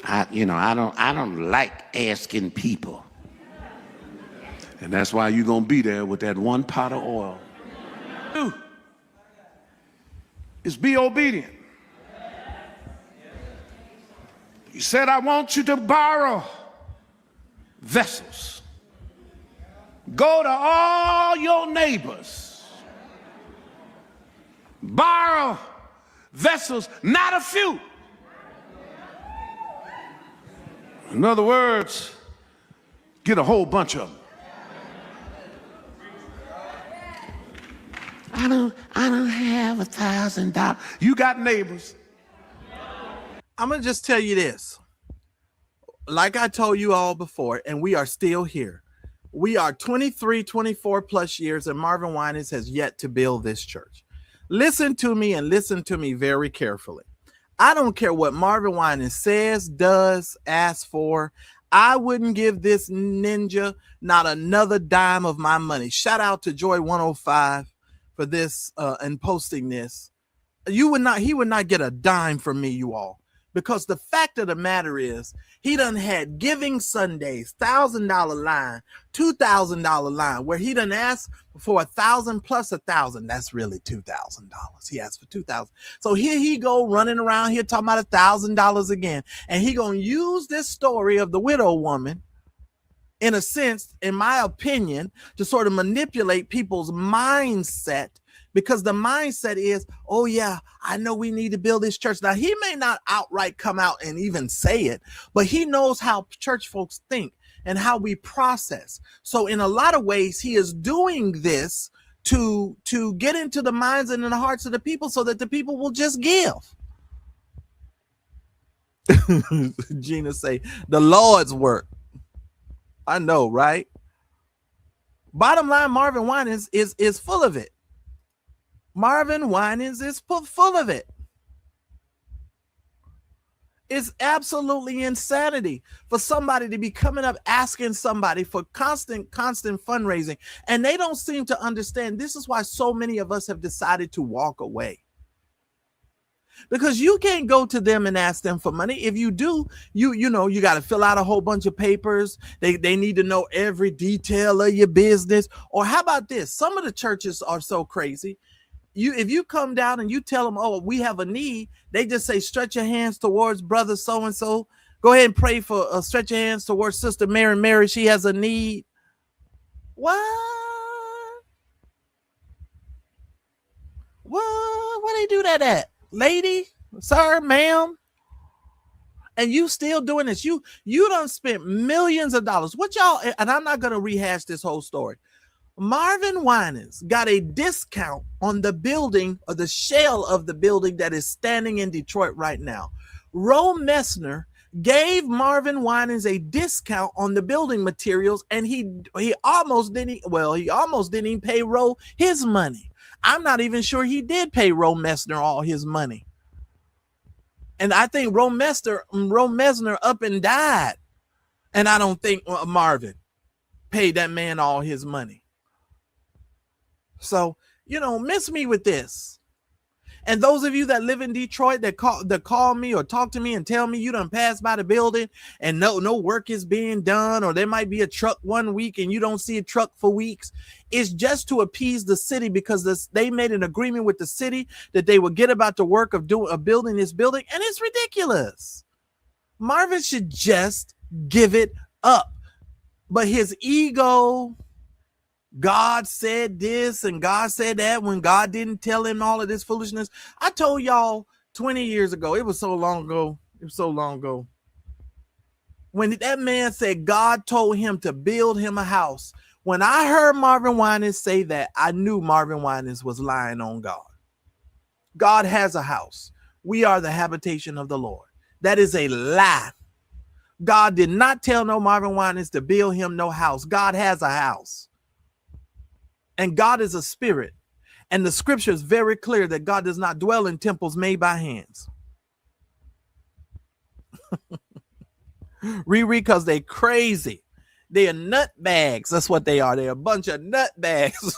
I don't like asking people. And that's why you're going to be there with that one pot of oil. Two is be obedient. He said, I want you to borrow vessels. Go to all your neighbors. Borrow vessels, not a few. In other words, get a whole bunch of them. I don't have $1,000. You got neighbors. I'm going to just tell you this. Like I told you all before, and we are still here. We are 23, 24 plus years, and Marvin Winans has yet to build this church. Listen to me and listen to me very carefully. I don't care what Marvin Winans says, does, asks for. I wouldn't give this ninja not another dime of my money. Shout out to Joy 105 for this and posting this. He would not get a dime from me, you all. Because the fact of the matter is, he done had Giving Sundays, $1,000 line, $2,000 line, where he done asked for 1,000 plus 1,000. That's really $2,000. He asked for 2,000. So here he go running around here talking about $1,000 again, and he gonna use this story of the widow woman, in a sense, in my opinion, to sort of manipulate people's mindset. Because the mindset is, oh yeah, I know we need to build this church. Now, he may not outright come out and even say it, but he knows how church folks think and how we process. So in a lot of ways, he is doing this to get into the minds and in the hearts of the people so that the people will just give. Gina say, the Lord's work. I know, right? Bottom line, Marvin Winans is full of it. Marvin Winans is full of it. It's absolutely insanity for somebody to be coming up asking somebody for constant fundraising, and they don't seem to understand. This is why so many of us have decided to walk away. Because you can't go to them and ask them for money. If you do, you got to fill out a whole bunch of papers. They need to know every detail of your business. Or how about this? Some of the churches are so crazy. If you come down and you tell them, oh, we have a need, they just say, stretch your hands towards brother so-and-so. Go ahead and pray for, stretch your hands towards Sister Mary. Mary, she has a need. What? Where they do that at? Lady, sir, ma'am? And you still doing this. You done spent millions of dollars. What y'all, and I'm not going to rehash this whole story. Marvin Winans got a discount on the building, or the shell of the building that is standing in Detroit right now. Roe Messner gave Marvin Winans a discount on the building materials, and he almost didn't even pay Roe his money. I'm not even sure he did pay Roe Messner all his money. And I think Roe Messner up and died. And I don't think Marvin paid that man all his money. So, miss me with this. And those of you that live in Detroit that call me or talk to me and tell me you done passed by the building and no work is being done, or there might be a truck one week and you don't see a truck for weeks, it's just to appease the city, because they made an agreement with the city that they would get about the work of building this building, and it's ridiculous. Marvin should just give it up. But his ego, God said this and God said that, when God didn't tell him all of this foolishness. I told y'all 20 years ago, it was so long ago, when that man said God told him to build him a house. When I heard Marvin Winans say that, I knew Marvin Winans was lying on God. God has a house. We are the habitation of the Lord. That is a lie. God did not tell no Marvin Winans to build him no house. God has a house. And God is a spirit. And the scripture is very clear that God does not dwell in temples made by hands. Because they crazy. They are nut bags. That's what they are. They're a bunch of nut bags.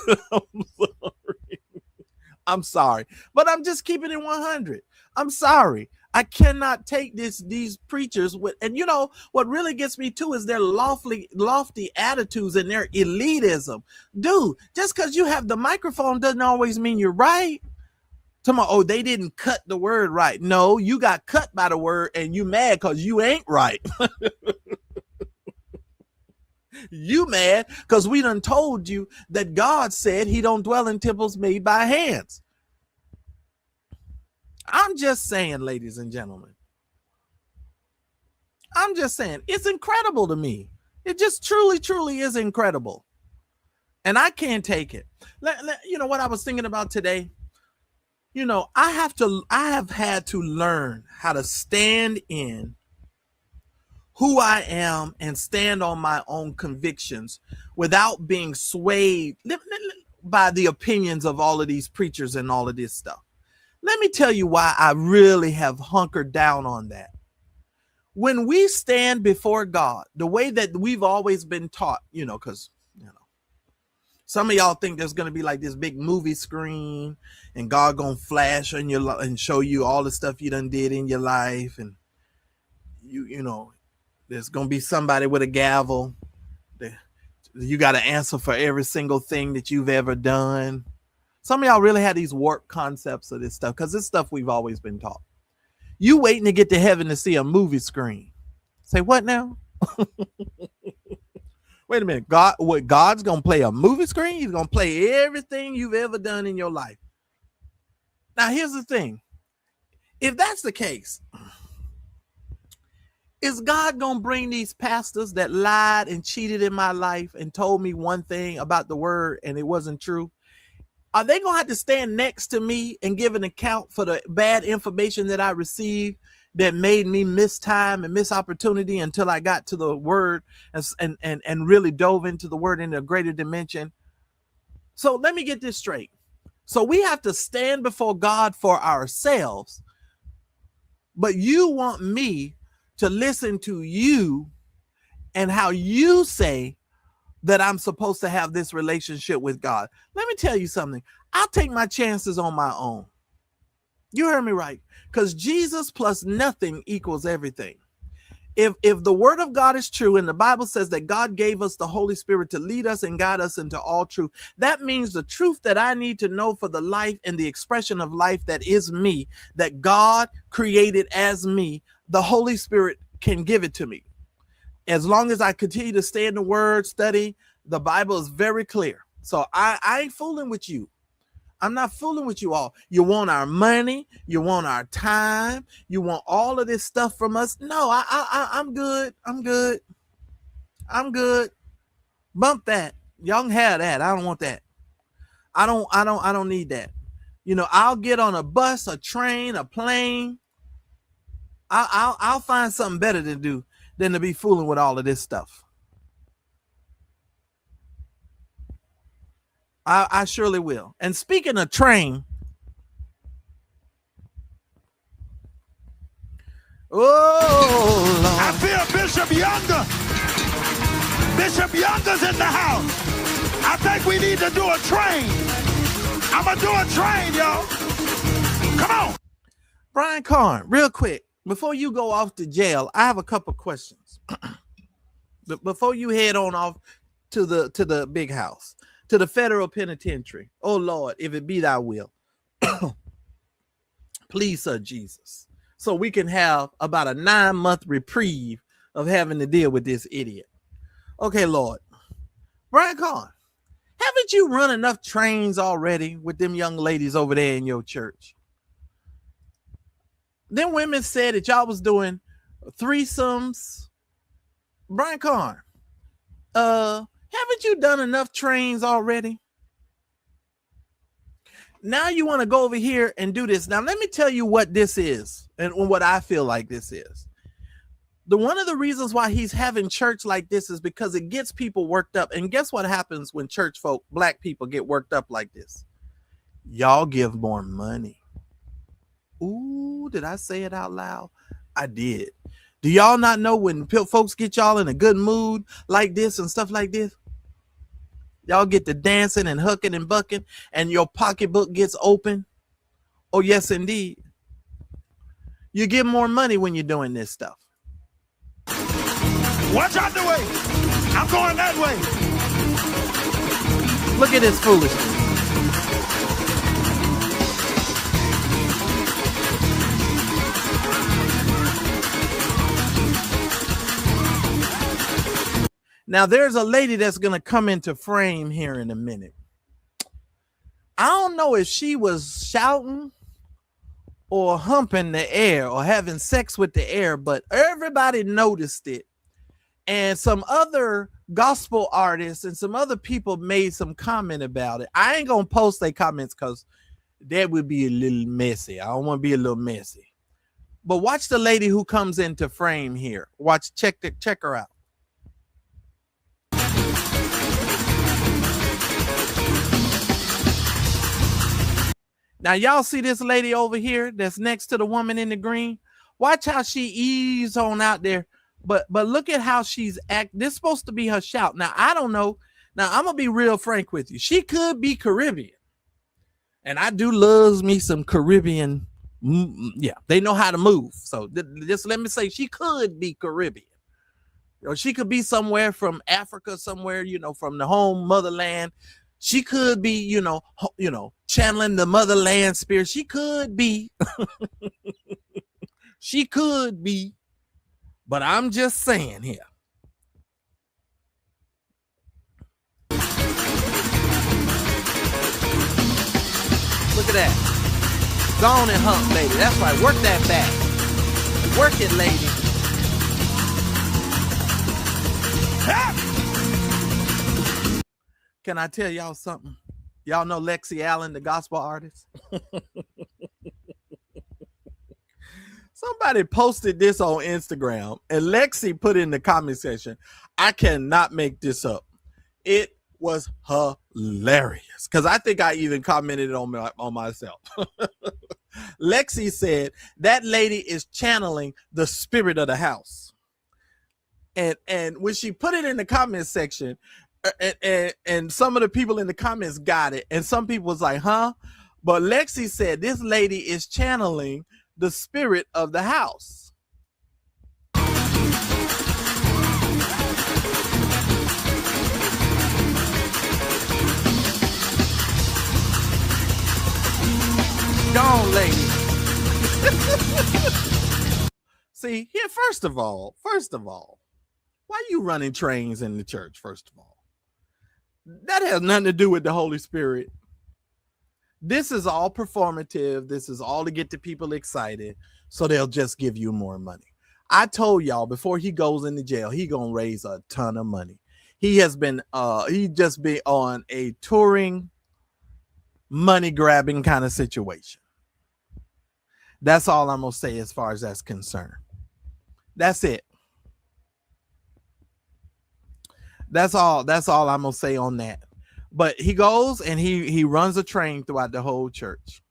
I'm sorry. But I'm just keeping it 100. I'm sorry. I cannot take these preachers with, and you know what really gets me too is their lofty attitudes and their elitism. Dude, just because you have the microphone doesn't always mean you're right. Tomorrow, oh, they didn't cut the word right. No, you got cut by the word and you mad because you ain't right. You mad because we done told you that God said he don't dwell in temples made by hands. I'm just saying, ladies and gentlemen. I'm just saying, it's incredible to me. It just truly is incredible. And I can't take it. You know what I was thinking about today? You know, I have had to learn how to stand in who I am and stand on my own convictions without being swayed by the opinions of all of these preachers and all of this stuff. Let me tell you why I really have hunkered down on that. When we stand before God, the way that we've always been taught, you know, because, you know, some of y'all think there's going to be like this big movie screen and God going to flash on your and show you all the stuff you done did in your life. And you know, there's going to be somebody with a gavel. You got to answer for every single thing that you've ever done. Some of y'all really had these warped concepts of this stuff because it's stuff we've always been taught. You waiting to get to heaven to see a movie screen. Say what now? Wait a minute. God's going to play a movie screen? He's going to play everything you've ever done in your life. Now, here's the thing. If that's the case, is God going to bring these pastors that lied and cheated in my life and told me one thing about the word and it wasn't true? Are they going to have to stand next to me and give an account for the bad information that I received that made me miss time and miss opportunity until I got to the word and really dove into the word in a greater dimension? So let me get this straight. So we have to stand before God for ourselves, but you want me to listen to you and how you say that I'm supposed to have this relationship with God. Let me tell you something. I'll take my chances on my own. You heard me right. Because Jesus plus nothing equals everything. If the word of God is true and the Bible says that God gave us the Holy Spirit to lead us and guide us into all truth, that means the truth that I need to know for the life and the expression of life that is me, that God created as me, the Holy Spirit can give it to me. As long as I continue to stay in the word, study, the Bible is very clear. So I ain't fooling with you. I'm not fooling with you all. You want our money. You want our time. You want all of this stuff from us. No, I'm good. I'm good. I'm good. Bump that. Y'all can have that. I don't want that. I don't need that. You know, I'll get on a bus, a train, a plane. I'll find something better to do than to be fooling with all of this stuff. I surely will. And speaking of train, oh Lord. I feel Bishop Younger. Bishop Younger's in the house. I think we need to do a train. I'm going to do a train, y'all. Come on. Brian Carn, real quick, before you go off to jail, I have a couple questions. Before you head on off to the big house, to the federal penitentiary. Oh Lord, if it be thy will. Please, Sir Jesus. So we can have about a 9-month reprieve of having to deal with this idiot. Okay, Lord. Brian Carn, haven't you run enough trains already with them young ladies over there in your church? Them women said that y'all was doing threesomes. Brian Carn, haven't you done enough trains already? Now you want to go over here and do this. Now, let me tell you what this is and what I feel like this is. One of the reasons why he's having church like this is because it gets people worked up. And guess what happens when church folk, black people, get worked up like this? Y'all give more money. Ooh, did I say it out loud? I did. Do y'all not know when folks get y'all in a good mood like this and stuff like this? Y'all get to dancing and hooking and bucking and your pocketbook gets open? Oh, yes, indeed. You get more money when you're doing this stuff. Watch out the way. I'm going that way. Look at this foolishness. Now, there's a lady that's going to come into frame here in a minute. I don't know if she was shouting or humping the air or having sex with the air, but everybody noticed it. And some other gospel artists and some other people made some comment about it. I ain't going to post their comments because that would be a little messy. I don't want to be a little messy. But watch the lady who comes into frame here. Watch, check her out. Now, y'all see this lady over here that's next to the woman in the green? Watch how she ease on out there. But look at how she's acting. This is supposed to be her shout. Now, I don't know. Now, I'm going to be real frank with you. She could be Caribbean. And I do love me some Caribbean. Yeah, they know how to move. So just let me say she could be Caribbean. Or she could be somewhere from Africa, somewhere, from the home motherland. She could be, channeling the motherland spirit. She could be. She could be. But I'm just saying here. Look at that. Go on and hump, lady. That's right. Work that back. Work it, lady. Can I tell y'all something? Y'all know Lexi Allen, the gospel artist? Somebody posted this on Instagram, and Lexi put in the comment section, I cannot make this up. It was hilarious, because I think I even commented on myself. Lexi said, that lady is channeling the spirit of the house. And when she put it in the comment section, and some of the people in the comments got it, and some people was like, huh? But Lexi said this lady is channeling the spirit of the house. Gone, lady. See, here, first of all, why you running trains in the church, first of all? That has nothing to do with the Holy Spirit. This is all performative. This is all to get the people excited so they'll just give you more money. I told y'all before he goes into jail, he gonna raise a ton of money. He has been he just been on a touring money grabbing kind of situation. That's all I'm gonna say as far as that's concerned. That's it. That's all I'm gonna say on that. But he goes and he runs a train throughout the whole church.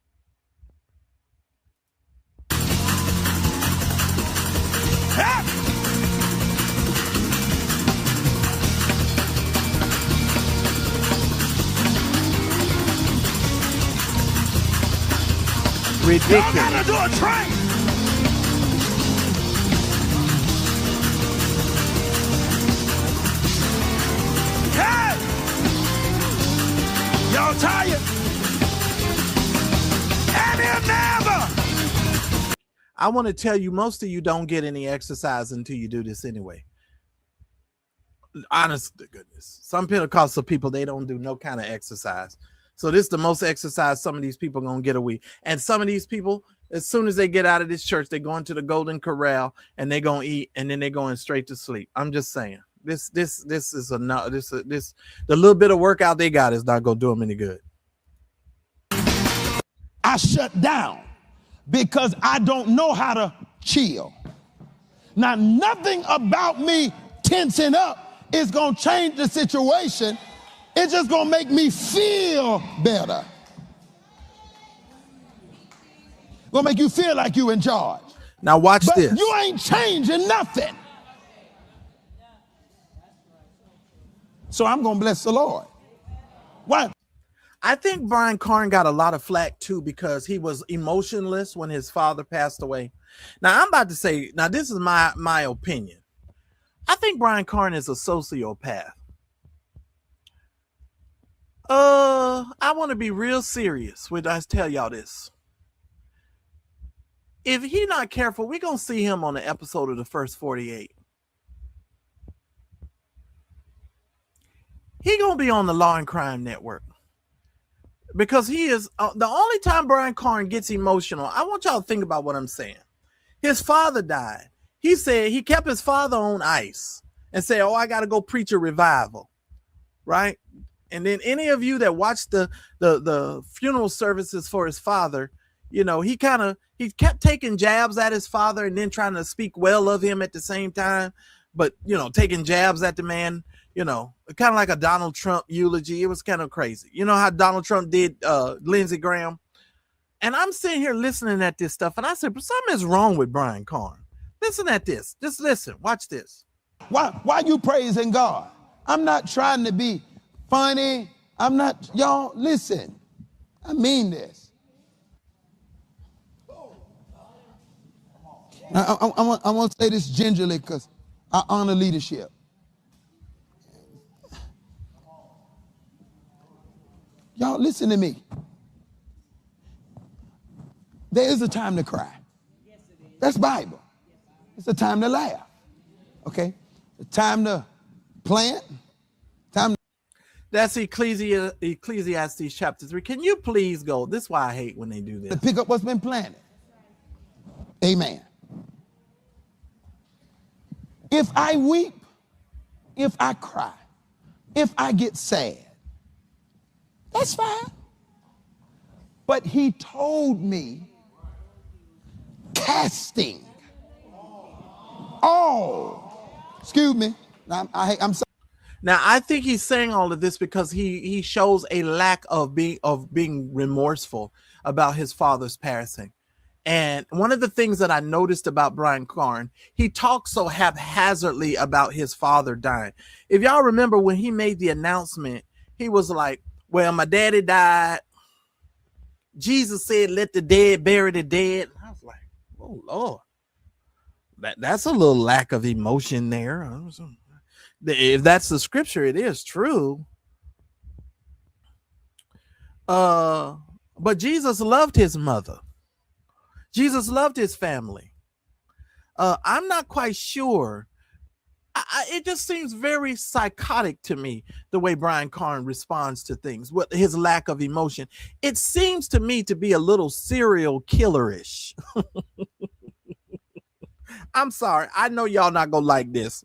Ridiculous. Y'all gotta do a train. Hey! Y'all tired? And he'll never. I want to tell you, most of you don't get any exercise until you do this anyway. Honest to goodness. Some Pentecostal people, they don't do no kind of exercise. So this is the most exercise some of these people are going to get a week. And some of these people, as soon as they get out of this church, they go into the Golden Corral and they're going to eat and then they're going straight to sleep. I'm just saying. This is the little bit of workout they got is not going to do them any good. I shut down because I don't know how to chill. Now, nothing about me tensing up is going to change the situation. It's just going to make me feel better. Going to make you feel like you in charge. Now watch but this. You ain't changing nothing. So I'm going to bless the Lord. Why? I think Brian Carn got a lot of flack too because he was emotionless when his father passed away. Now I'm about to say, now this is my opinion. I think Brian Carn is a sociopath. I want to be real serious when I tell y'all this. If he not careful, we're going to see him on the episode of the First 48. He going to be on the Law and Crime Network. Because he is, the only time Brian Carn gets emotional, I want y'all to think about what I'm saying. His father died. He said he kept his father on ice and said, oh, I got to go preach a revival. Right? And then any of you that watched the funeral services for his father, you know, he kept taking jabs at his father and then trying to speak well of him at the same time. But, you know, taking jabs at the man, you know, kind of like a Donald Trump eulogy. It was kind of crazy. You know how Donald Trump did Lindsey Graham? And I'm sitting here listening at this stuff. And I said, but something is wrong with Brian Carn. Listen at this. Just listen. Watch this. Why you praising God? I'm not trying to be funny. I'm not, y'all, listen. I mean this. I want to say this gingerly because I honor leadership. Y'all, listen to me. There is a time to cry. That's Bible. It's a time to laugh. Okay? A time to plant. Time to... That's Ecclesiastes chapter 3. Can you please go? This is why I hate when they do this. To pick up what's been planted. Amen. If I weep, if I cry, if I get sad, that's fine. But he told me, casting all, excuse me, I'm sorry. Now, I think he's saying all of this because he shows a lack of being remorseful about his father's passing. And one of the things that I noticed about Brian Carn, he talks so haphazardly about his father dying. If y'all remember when he made the announcement, he was like, well, my daddy died. Jesus said, let the dead bury the dead. I was like, oh, Lord. That's a little lack of emotion there. If that's the scripture, it is true. But Jesus loved his mother. Jesus loved his family. I'm not quite sure. It just seems very psychotic to me, the way Brian Carn responds to things, with his lack of emotion. It seems to me to be a little serial killerish. I'm sorry. I know y'all not going to like this.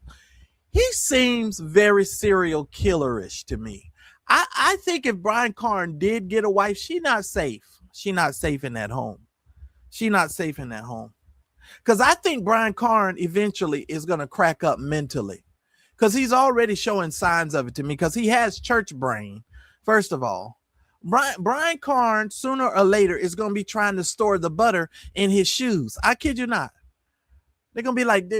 He seems very serial killerish to me. I think if Brian Carn did get a wife, she's not safe. She's not safe in that home. She's not safe in that home. Because I think Brian Carn eventually is going to crack up mentally. Because he's already showing signs of it to me. Because he has church brain, first of all. Brian Carn, sooner or later, is going to be trying to store the butter in his shoes. I kid you not. They're going to be like,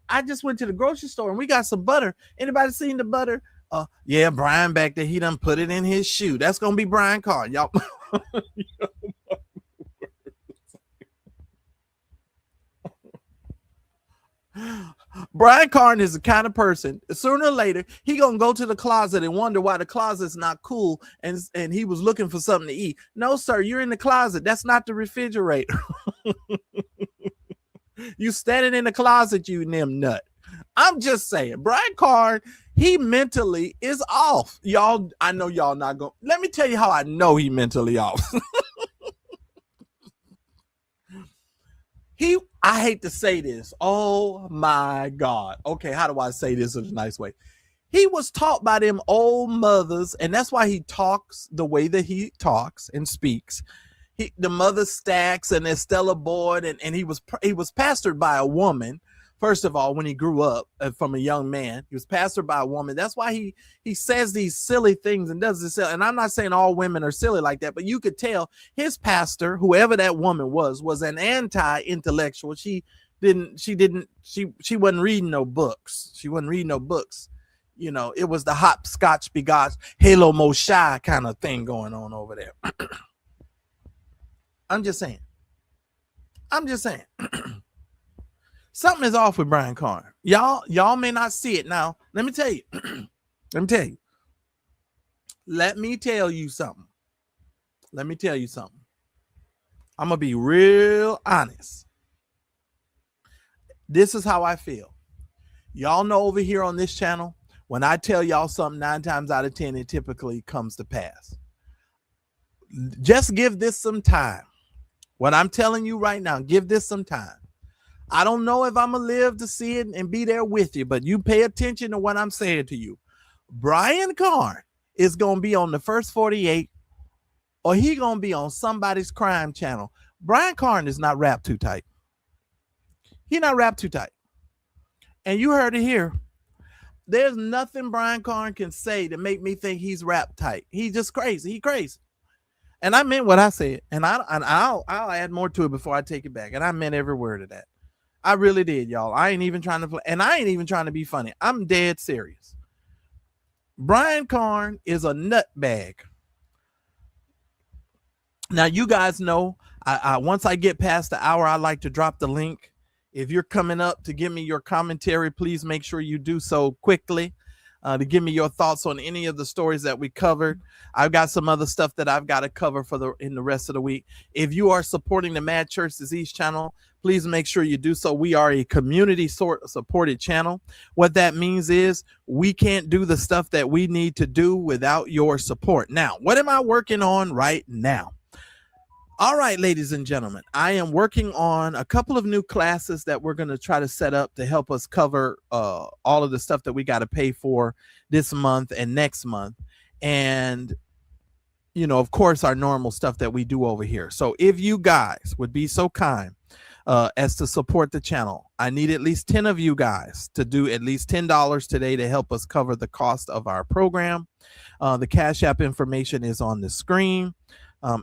I just went to the grocery store and we got some butter. Anybody seen the butter? Yeah, Brian back there, he done put it in his shoe. That's going to be Brian Carn. Y'all. Brian Carn is the kind of person, sooner or later, he gonna go to the closet and wonder why the closet's not cool, and he was looking for something to eat. No, sir, you're in the closet. That's not the refrigerator. You standing in the closet, you nimb nut. I'm just saying, Brian Carn, he mentally is off. Y'all, I know y'all not going. Let me tell you how I know he mentally off. I hate to say this. Oh my God. Okay, how do I say this in a nice way? He was taught by them old mothers, and that's why he talks the way that he talks and speaks. The mother Stacks and Estella Boyd, and he was pastored by a woman. First of all, when he grew up from a young man, he was pastored by a woman. That's why he says these silly things and does this. And I'm not saying all women are silly like that, but you could tell his pastor, whoever that woman was an anti-intellectual. She wasn't reading no books. She wasn't reading no books. You know, it was the hopscotch begosh Halo Mo Shy kind of thing going on over there. I'm just saying. Something is off with Brian Carn. Y'all may not see it now. Let me tell you. Let me tell you something. I'm gonna be real honest. This is how I feel. Y'all know over here on this channel, when I tell y'all something 9 times out of 10, it typically comes to pass. Just give this some time. What I'm telling you right now, give this some time. I don't know if I'm going to live to see it and be there with you, but you pay attention to what I'm saying to you. Brian Carn is going to be on the First 48, or he going to be on somebody's crime channel. Brian Carn is not wrapped too tight. He's not wrapped too tight. And you heard it here. There's nothing Brian Carn can say to make me think he's wrapped tight. He's just crazy. He crazy. And I meant what I said. And I'll add more to it before I take it back. And I meant every word of that. I really did, y'all. I ain't even trying to play. And I ain't even trying to be funny. I'm dead serious. Brian Carn is a nutbag. Now, you guys know, once I get past the hour, I like to drop the link. If you're coming up to give me your commentary, please make sure you do so quickly to give me your thoughts on any of the stories that we covered. I've got some other stuff that I've got to cover in the rest of the week. If you are supporting the Madchurchdisease channel, please make sure you do so. We are a community supported channel. What that means is we can't do the stuff that we need to do without your support. Now, what am I working on right now? All right, ladies and gentlemen, I am working on a couple of new classes that we're going to try to set up to help us cover all of the stuff that we got to pay for this month and next month. And, you know, of course, our normal stuff that we do over here. So if you guys would be so kind as to support the channel, I need at least 10 of you guys to do at least $10 today to help us cover the cost of our program. The Cash App information is on the screen.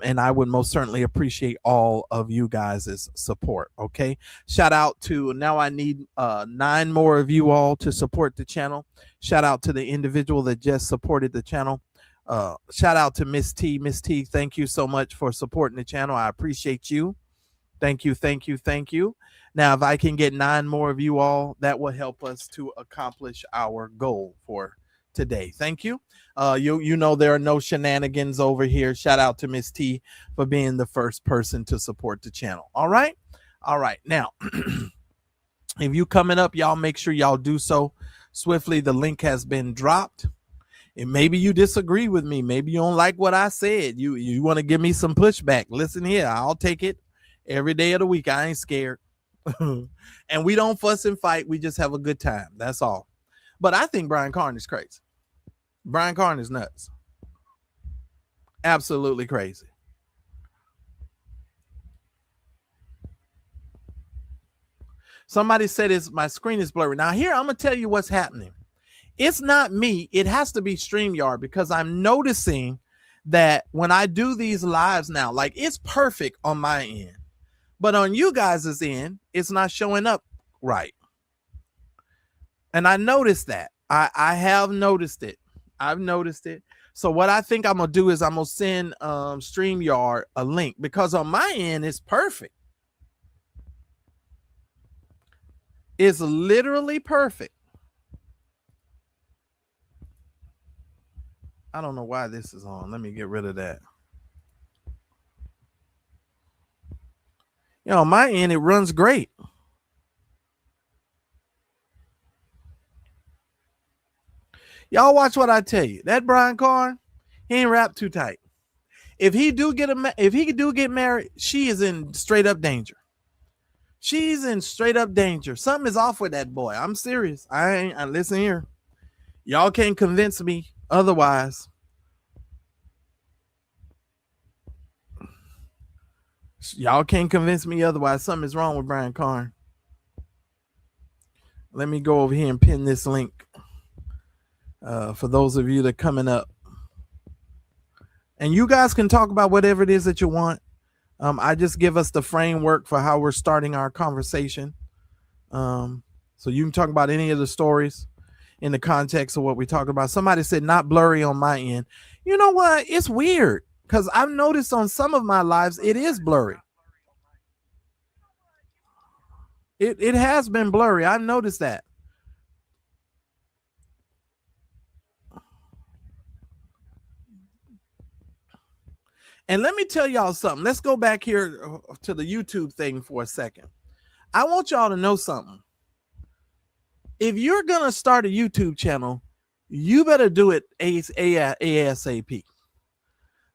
And I would most certainly appreciate all of you guys' support. Okay. Shout out to, now I need 9 more of you all to support the channel. Shout out to the individual that just supported the channel. Shout out to Miss T. Miss T, thank you so much for supporting the channel. I appreciate you. Thank you. Now, if I can get 9 more of you all, that will help us to accomplish our goal for today. Thank you. You know there are no shenanigans over here. Shout out to Miss T for being the first person to support the channel. All right. Now, if you coming up, y'all make sure y'all do so swiftly. The link has been dropped. And maybe you disagree with me. Maybe you don't like what I said. You want to give me some pushback. Listen here. I'll take it every day of the week. I ain't scared. And we don't fuss and fight. We just have a good time. That's all. But I think Brian Carn is crazy. Brian Carn is nuts. Absolutely crazy. Somebody said my screen is blurry. Now here, I'm going to tell you what's happening. It's not me. It has to be StreamYard, because I'm noticing that when I do these lives now, like, it's perfect on my end, but on you guys' end, it's not showing up right. And I noticed that. I have noticed it. I've noticed it. So what I think I'm going to do is I'm going to send StreamYard a link, because on my end, it's perfect. It's literally perfect. I don't know why this is on. Let me get rid of that. You know, on my end, it runs great. Y'all watch what I tell you. That Brian Carn, he ain't wrapped too tight. If he do get married, she is in straight up danger. She's in straight up danger. Something is off with that boy. I'm serious. I listen here. Y'all can't convince me otherwise. Y'all can't convince me otherwise. Something is wrong with Brian Carn. Let me go over here and pin this link. For those of you that are coming up, and you guys can talk about whatever it is that you want. I just give us the framework for how we're starting our conversation. So you can talk about any of the stories. in the context of what we're talking about. Somebody said not blurry on my end. You know what? It's weird because I've noticed on some of my lives it is blurry. It has been blurry. I've noticed that. And let me tell y'all something. Let's go back here to the YouTube thing for a second. I want y'all to know something. If you're going to start a YouTube channel, you better do it ASAP.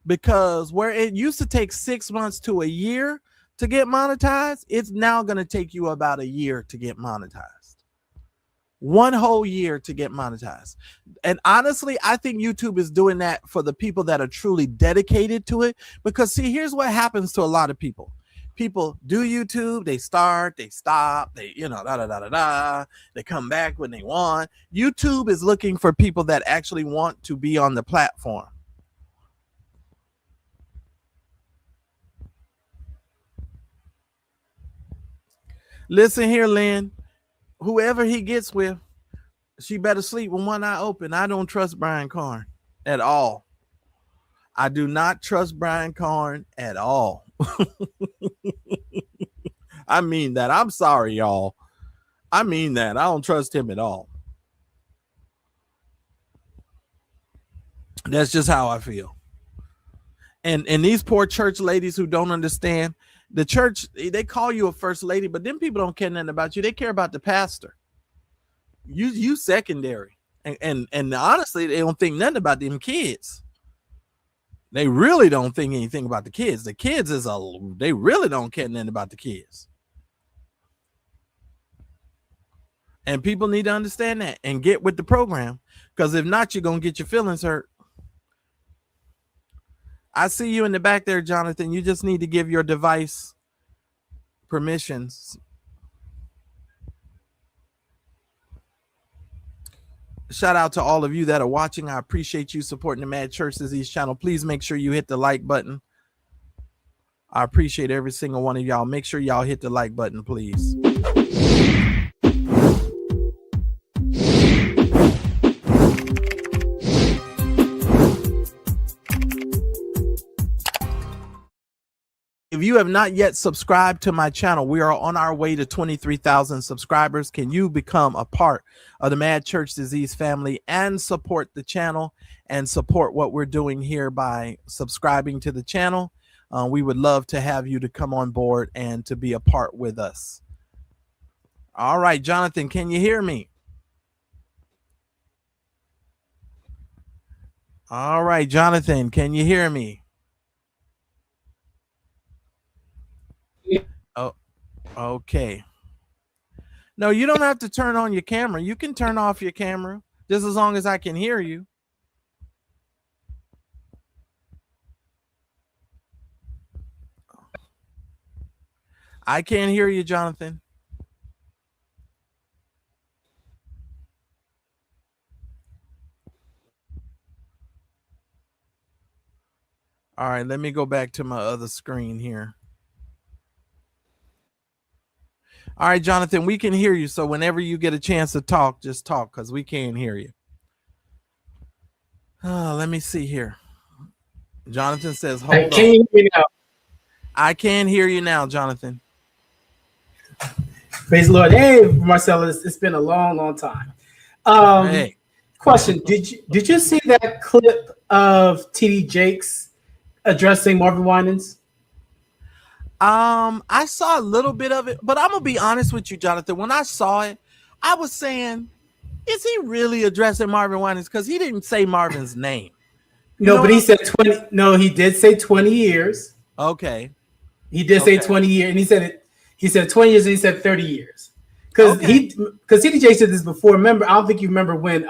Because where it used to take 6 months to a year to get monetized, it's now going to take you about a year to get monetized. 1 whole year to get monetized. And honestly, I think YouTube is doing that for the people that are truly dedicated to it. Because see, here's what happens to a lot of people. People do YouTube, they start, they stop, they, they come back when they want. YouTube is looking for people that actually want to be on the platform. Listen here, Lynn. Whoever he gets with, she better sleep with one eye open. I don't trust Brian Carn at all. I do not trust Brian Carn at all. I mean that. I'm sorry, y'all. I mean that. I don't trust him at all. That's just how I feel. And these poor church ladies who don't understand, the church, they call you a first lady, but then people don't care nothing about you. They care about the pastor. You secondary. And honestly, they don't think nothing about them kids. They really don't think anything about the kids. The kids they really don't care nothing about the kids. And people need to understand that and get with the program. Because if not, you're going to get your feelings hurt. I see you in the back there, Jonathan. You just need to give your device permissions. Shout out to all of you that are watching. I appreciate you supporting the Madchurchdisease channel. Please make sure you hit the like button. I appreciate every single one of y'all. Make sure y'all hit the like button, please. If you have not yet subscribed to my channel, we are on our way to 23,000 subscribers. Can you become a part of the Madchurchdisease family and support the channel and support what we're doing here by subscribing to the channel? We would love to have you to come on board and to be a part with us. All right, Jonathan, can you hear me? All right, Jonathan, can you hear me? Oh, okay. No, you don't have to turn on your camera. You can turn off your camera just as long as I can hear you. I can't hear you, Jonathan. All right, let me go back to my other screen here. All right, Jonathan, we can hear you. So whenever you get a chance to talk, just talk because we can't hear you. Let me see here. Jonathan says, hold on. Can you hear me now? I can hear you now, Jonathan. Praise the Lord. Hey, Marcellus, it's been a long, long time. Hey. Question: Did you see that clip of TD Jakes addressing Marvin Winans? I saw a little bit of it, but I'm gonna be honest with you, Jonathan. When I saw it, I was saying, is he really addressing Marvin Winans? Because he didn't say Marvin's name. No, but he said 20. No, he did say 20 years. Okay. He did say 20 years, and he said 20 years, and he said 30 years. Because TD Jakes did this before. Remember, I don't think you remember when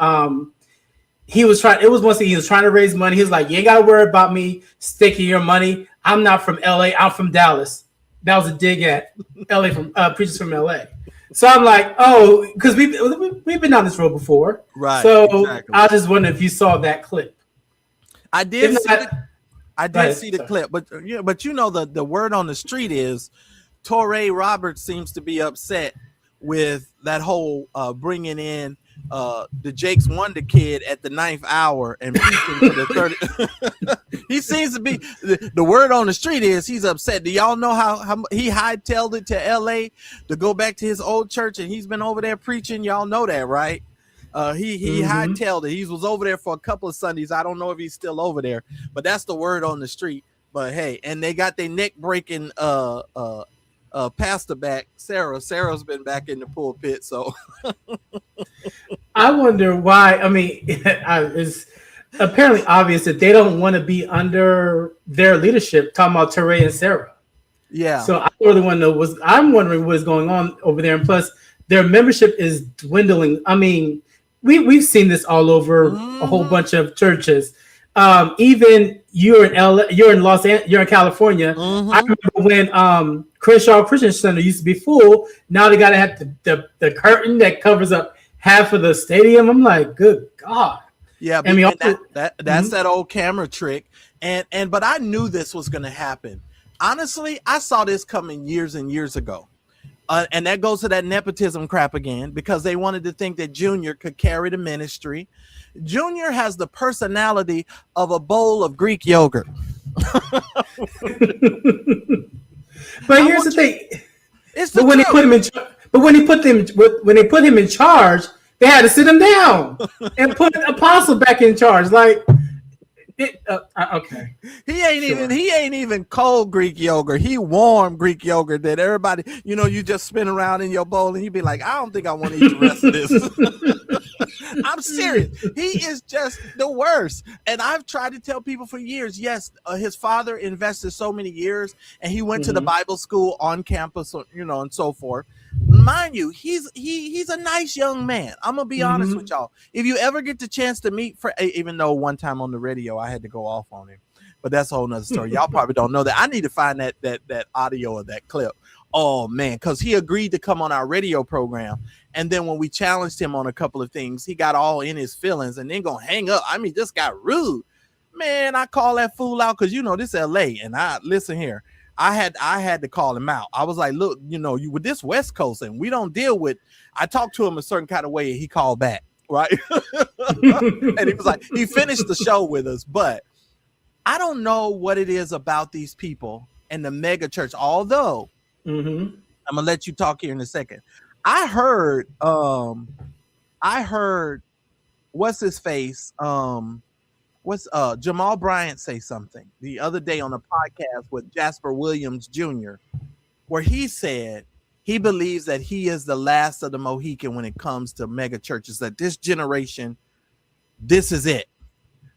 he was trying. It was once he was trying to raise money. He was like, "You ain't got to worry about me staking your money. I'm not from LA. I'm from Dallas." That was a dig at LA from preachers from LA. So I'm like, oh, because we've been down this road before, right? So exactly. I just wonder if you saw that clip. I did. See the clip, but you know the word on the street is Torrey Roberts seems to be upset with that whole bringing in the Jake's Wonder Kid at the 9th hour and preaching to the 30. He seems to be the word on the street is he's upset. Do y'all know how he hightailed it to LA to go back to his old church, and he's been over there preaching? Y'all know that, right? He hightailed it. He was over there for a couple of Sundays. I don't know if he's still over there, but that's the word on the street. But hey, and they got their neck breaking pastor back, Sarah. Sarah's been back in the pulpit, so I wonder why. I mean, it's apparently obvious that they don't want to be under their leadership. Talking about Teray and Sarah. Yeah. So I really want to know I'm wondering what is going on over there, and plus their membership is dwindling. I mean, we've seen this all over a whole bunch of churches. Even you're in LA, you're in California. I remember when Crenshaw Christian Center used to be full. Now they got to have the curtain that covers up half of the stadium. I'm like, good God. Yeah, I mean, that's that old camera trick. But I knew this was going to happen. Honestly, I saw this coming years and years ago. And that goes to that nepotism crap again, because they wanted to think that Junior could carry the ministry. Junior has the personality of a bowl of Greek yogurt. But here's the thing. When they put him in charge, they had to sit him down and put Apostle back in charge. Like, okay, he ain't even cold Greek yogurt. He warm Greek yogurt that everybody, you just spin around in your bowl and you be like, I don't think I want to eat the rest of this. I'm serious. He is just the worst. And I've tried to tell people for years, yes, his father invested so many years and he went to the Bible school on campus, and so forth. Mind you, he's a nice young man. I'm gonna be honest with y'all. If you ever get the chance to meet, even though one time on the radio I had to go off on him, but that's a whole nother story. Y'all probably don't know that. I need to find that audio of that clip. Oh man, because he agreed to come on our radio program, and then when we challenged him on a couple of things, he got all in his feelings and then gonna hang up. I mean, just got rude. Man, I call that fool out because this LA, and listen here. I had to call him out. I was like, look, you with this West Coast, and we don't deal with. I talked to him a certain kind of way, and he called back, right? And he was like, he finished the show with us, but I don't know what it is about these people and the mega church. Although I'm gonna let you talk here in a second. I heard what's his face? Jamal Bryant say something the other day on a podcast with Jasper Williams Jr., where he said he believes that he is the last of the Mohican when it comes to mega churches, that this generation, this is it.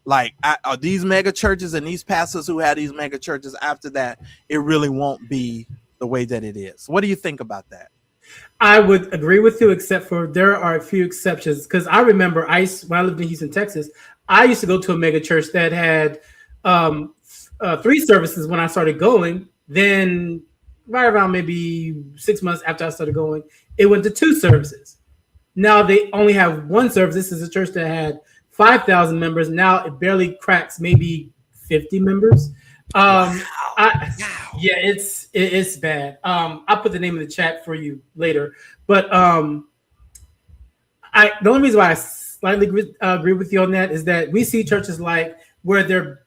Like these mega churches and these pastors who had these mega churches after that, it really won't be the way that it is. What do you think about that? I would agree with you, except for there are a few exceptions. Because I remember when I lived in Houston, Texas, I used to go to a mega church that had 3 services when I started going. Then right around maybe 6 months after I started going, it went to 2 services. Now they only have 1 service. This is a church that had 5,000 members. Now it barely cracks maybe 50 members. Yeah, it's bad. I'll put the name in the chat for you later. But the only reason why I slightly agree with you on that is that we see churches like where the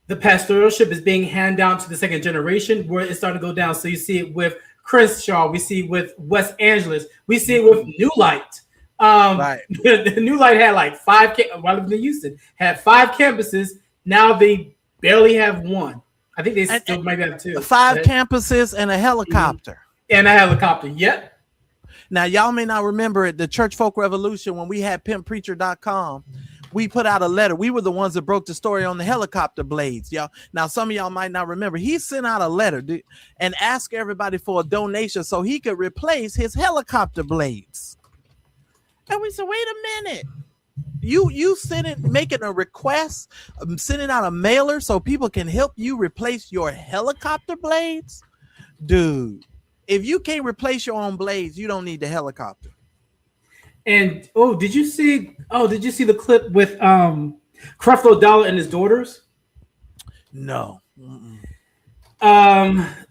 pastoralship is being handed down to the second generation, where it's starting to go down. So you see it with Crenshaw, we see it with West Angeles, we see it with New Light. Right. The New Light had like 5. While I lived in Houston, had 5 campuses. Now they barely have 1. I think they still might have 2. 5 campuses and a helicopter. And a helicopter. Yep. Now, y'all may not remember it. The Church Folk Revolution, when we had pimppreacher.com, we put out a letter. We were the ones that broke the story on the helicopter blades, y'all. Now, some of y'all might not remember. He sent out a letter and asked everybody for a donation so he could replace his helicopter blades. And we said, wait a minute. You making a request, sending out a mailer so people can help you replace your helicopter blades? Dude, if you can't replace your own blades, you don't need the helicopter. And did you see the clip with Creflo Dollar and his daughters? No.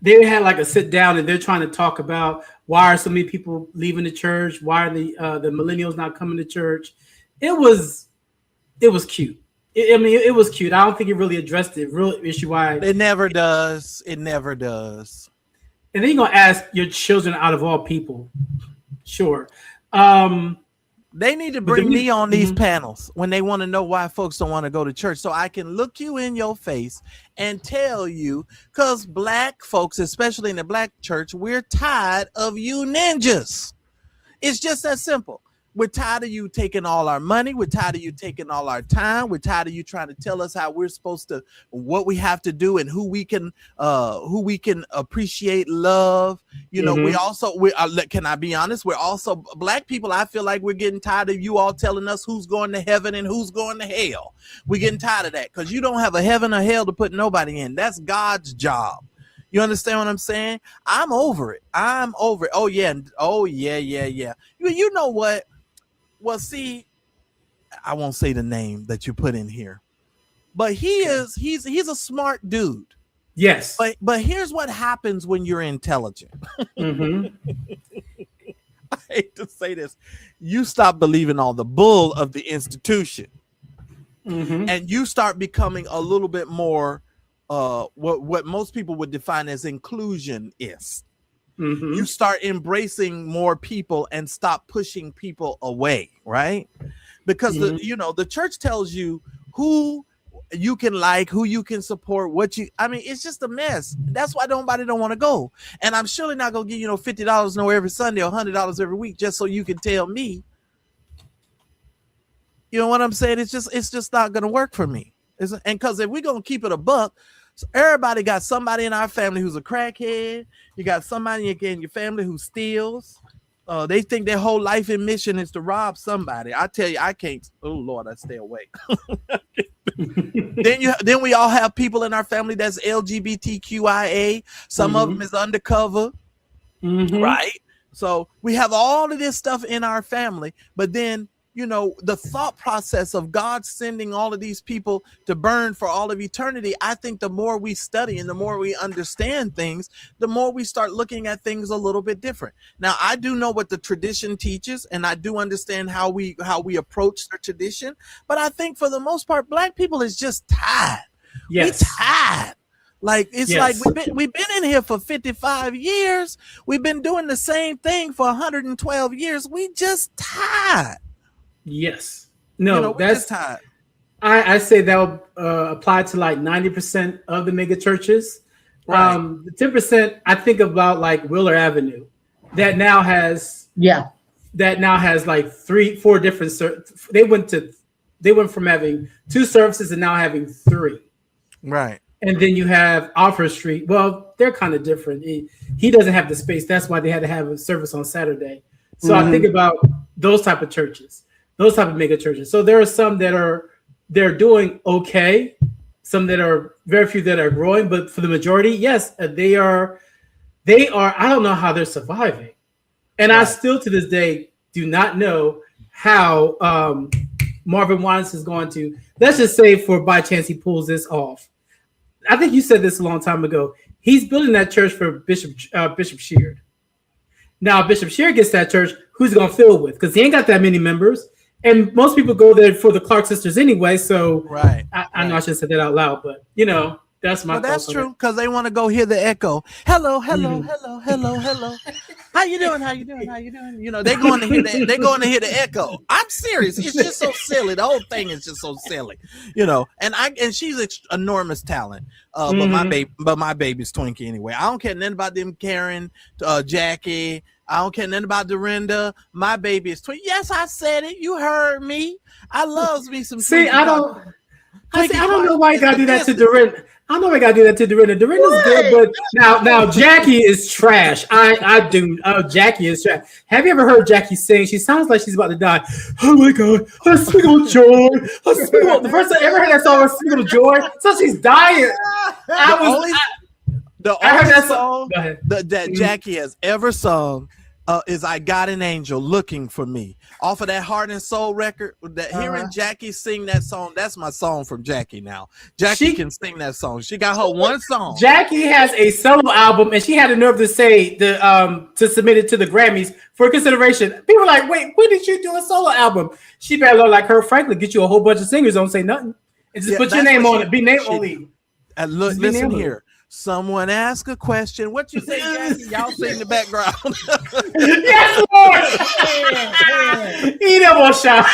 They had like a sit down, and they're trying to talk about why are so many people leaving the church? Why are the millennials not coming to church? It was cute. It was cute. I don't think it really addressed the real issue why it never does. It never does. And then you're gonna ask your children out of all people. Sure. They need to bring me on these panels when they want to know why folks don't want to go to church, so I can look you in your face and tell you, because black folks, especially in the black church, we're tired of you ninjas. It's just that simple. We're tired of you taking all our money. We're tired of you taking all our time. We're tired of you trying to tell us how we're supposed to, what we have to do, and who we can appreciate, love. You know, can I be honest? We're also black people. I feel like we're getting tired of you all telling us who's going to heaven and who's going to hell. We're getting tired of that because you don't have a heaven or hell to put nobody in. That's God's job. You understand what I'm saying? I'm over it. Oh yeah. You know what? Well, see, I won't say the name that you put in here, but he's a smart dude. Yes. But here's what happens when you're intelligent. I hate to say this. You stop believing all the bull of the institution, and you start becoming a little bit more what most people would define as inclusionist. You start embracing more people and stop pushing people away, right? Because the church tells you who you can like, who you can support, it's just a mess. That's why nobody don't want to go. And I'm surely not gonna give $50 every Sunday or $100 every week just so you can tell me. You know what I'm saying? It's just not gonna work for me. And because if we're gonna keep it a buck, so everybody got somebody in our family who's a crackhead. You got somebody in your family who steals. They think their whole life and mission is to rob somebody. I tell you, I can't. Oh Lord, I stay away. Then we all have people in our family that's LGBTQIA. Some of them is undercover, right? So we have all of this stuff in our family, but then the thought process of God sending all of these people to burn for all of eternity, I think the more we study and the more we understand things, the more we start looking at things a little bit different. Now, I do know what the tradition teaches, and I do understand how we approach the tradition, but I think for the most part, black people is just tired. Yes. We're tired. Like like we've been in here for 55 years. We've been doing the same thing for 112 years. We just tired. Yes. No, that's time. I say that will apply to like 90% of the mega churches. Right. The 10%, I think about like Wheeler Avenue, that now has like 3-4 different. They went from having 2 services and now having 3. Right. And then you have Offer Street. Well, they're kind of different. He doesn't have the space. That's why they had to have a service on Saturday. So I think about those type of churches. Those type of mega churches. So there are some they're doing okay, some that are very few that are growing, but for the majority, yes, they are. I don't know how they're surviving, and I still to this day do not know how Marvin Winans is going to. Let's just say, for by chance he pulls this off. I think you said this a long time ago. He's building that church for Bishop Sheard. Now, Bishop Sheard gets that church. Who's he gonna fill with? Because he ain't got that many members. And most people go there for the Clark sisters anyway. So I know I should say that out loud, but that's my. Well, that's true because they want to go hear the echo. Hello. How you doing? They're going to hear that. They're going to hear the echo. I'm serious. It's just so silly. The whole thing is just so silly. And she's enormous talent. But my baby's Twinkie anyway. I don't care nothing about them Karen, Jackie. I don't care nothing about Dorinda. My baby is Twinkie. Yes, I said it. You heard me. I loves me some. See, I don't know why you gotta do that to Dorinda. I know I gotta do that to Dorinda. Dorinda's good, but now Jackie is trash. I do. Jackie is trash. Have you ever heard Jackie sing? She sounds like she's about to die. Oh my God! I speak of joy. The first time I ever heard that song was "Speak of Joy." So she's dying. The only song that Jackie has ever sung is I Got an Angel Looking for Me. Off of that Heart and Soul record, hearing Jackie sing that song, that's my song from Jackie now. Jackie can sing that song. She got her one song. Jackie has a solo album, and she had the nerve to say to submit it to the Grammys for consideration. People are like, wait, when did you do a solo album? She better, like Kurt Franklin, get you a whole bunch of singers, don't say nothing. And just put your name on it. Be name only. Look, listen here. Someone ask a question. What you say, Jackie? Y'all sing in the background. Yes, Lord. He never shot.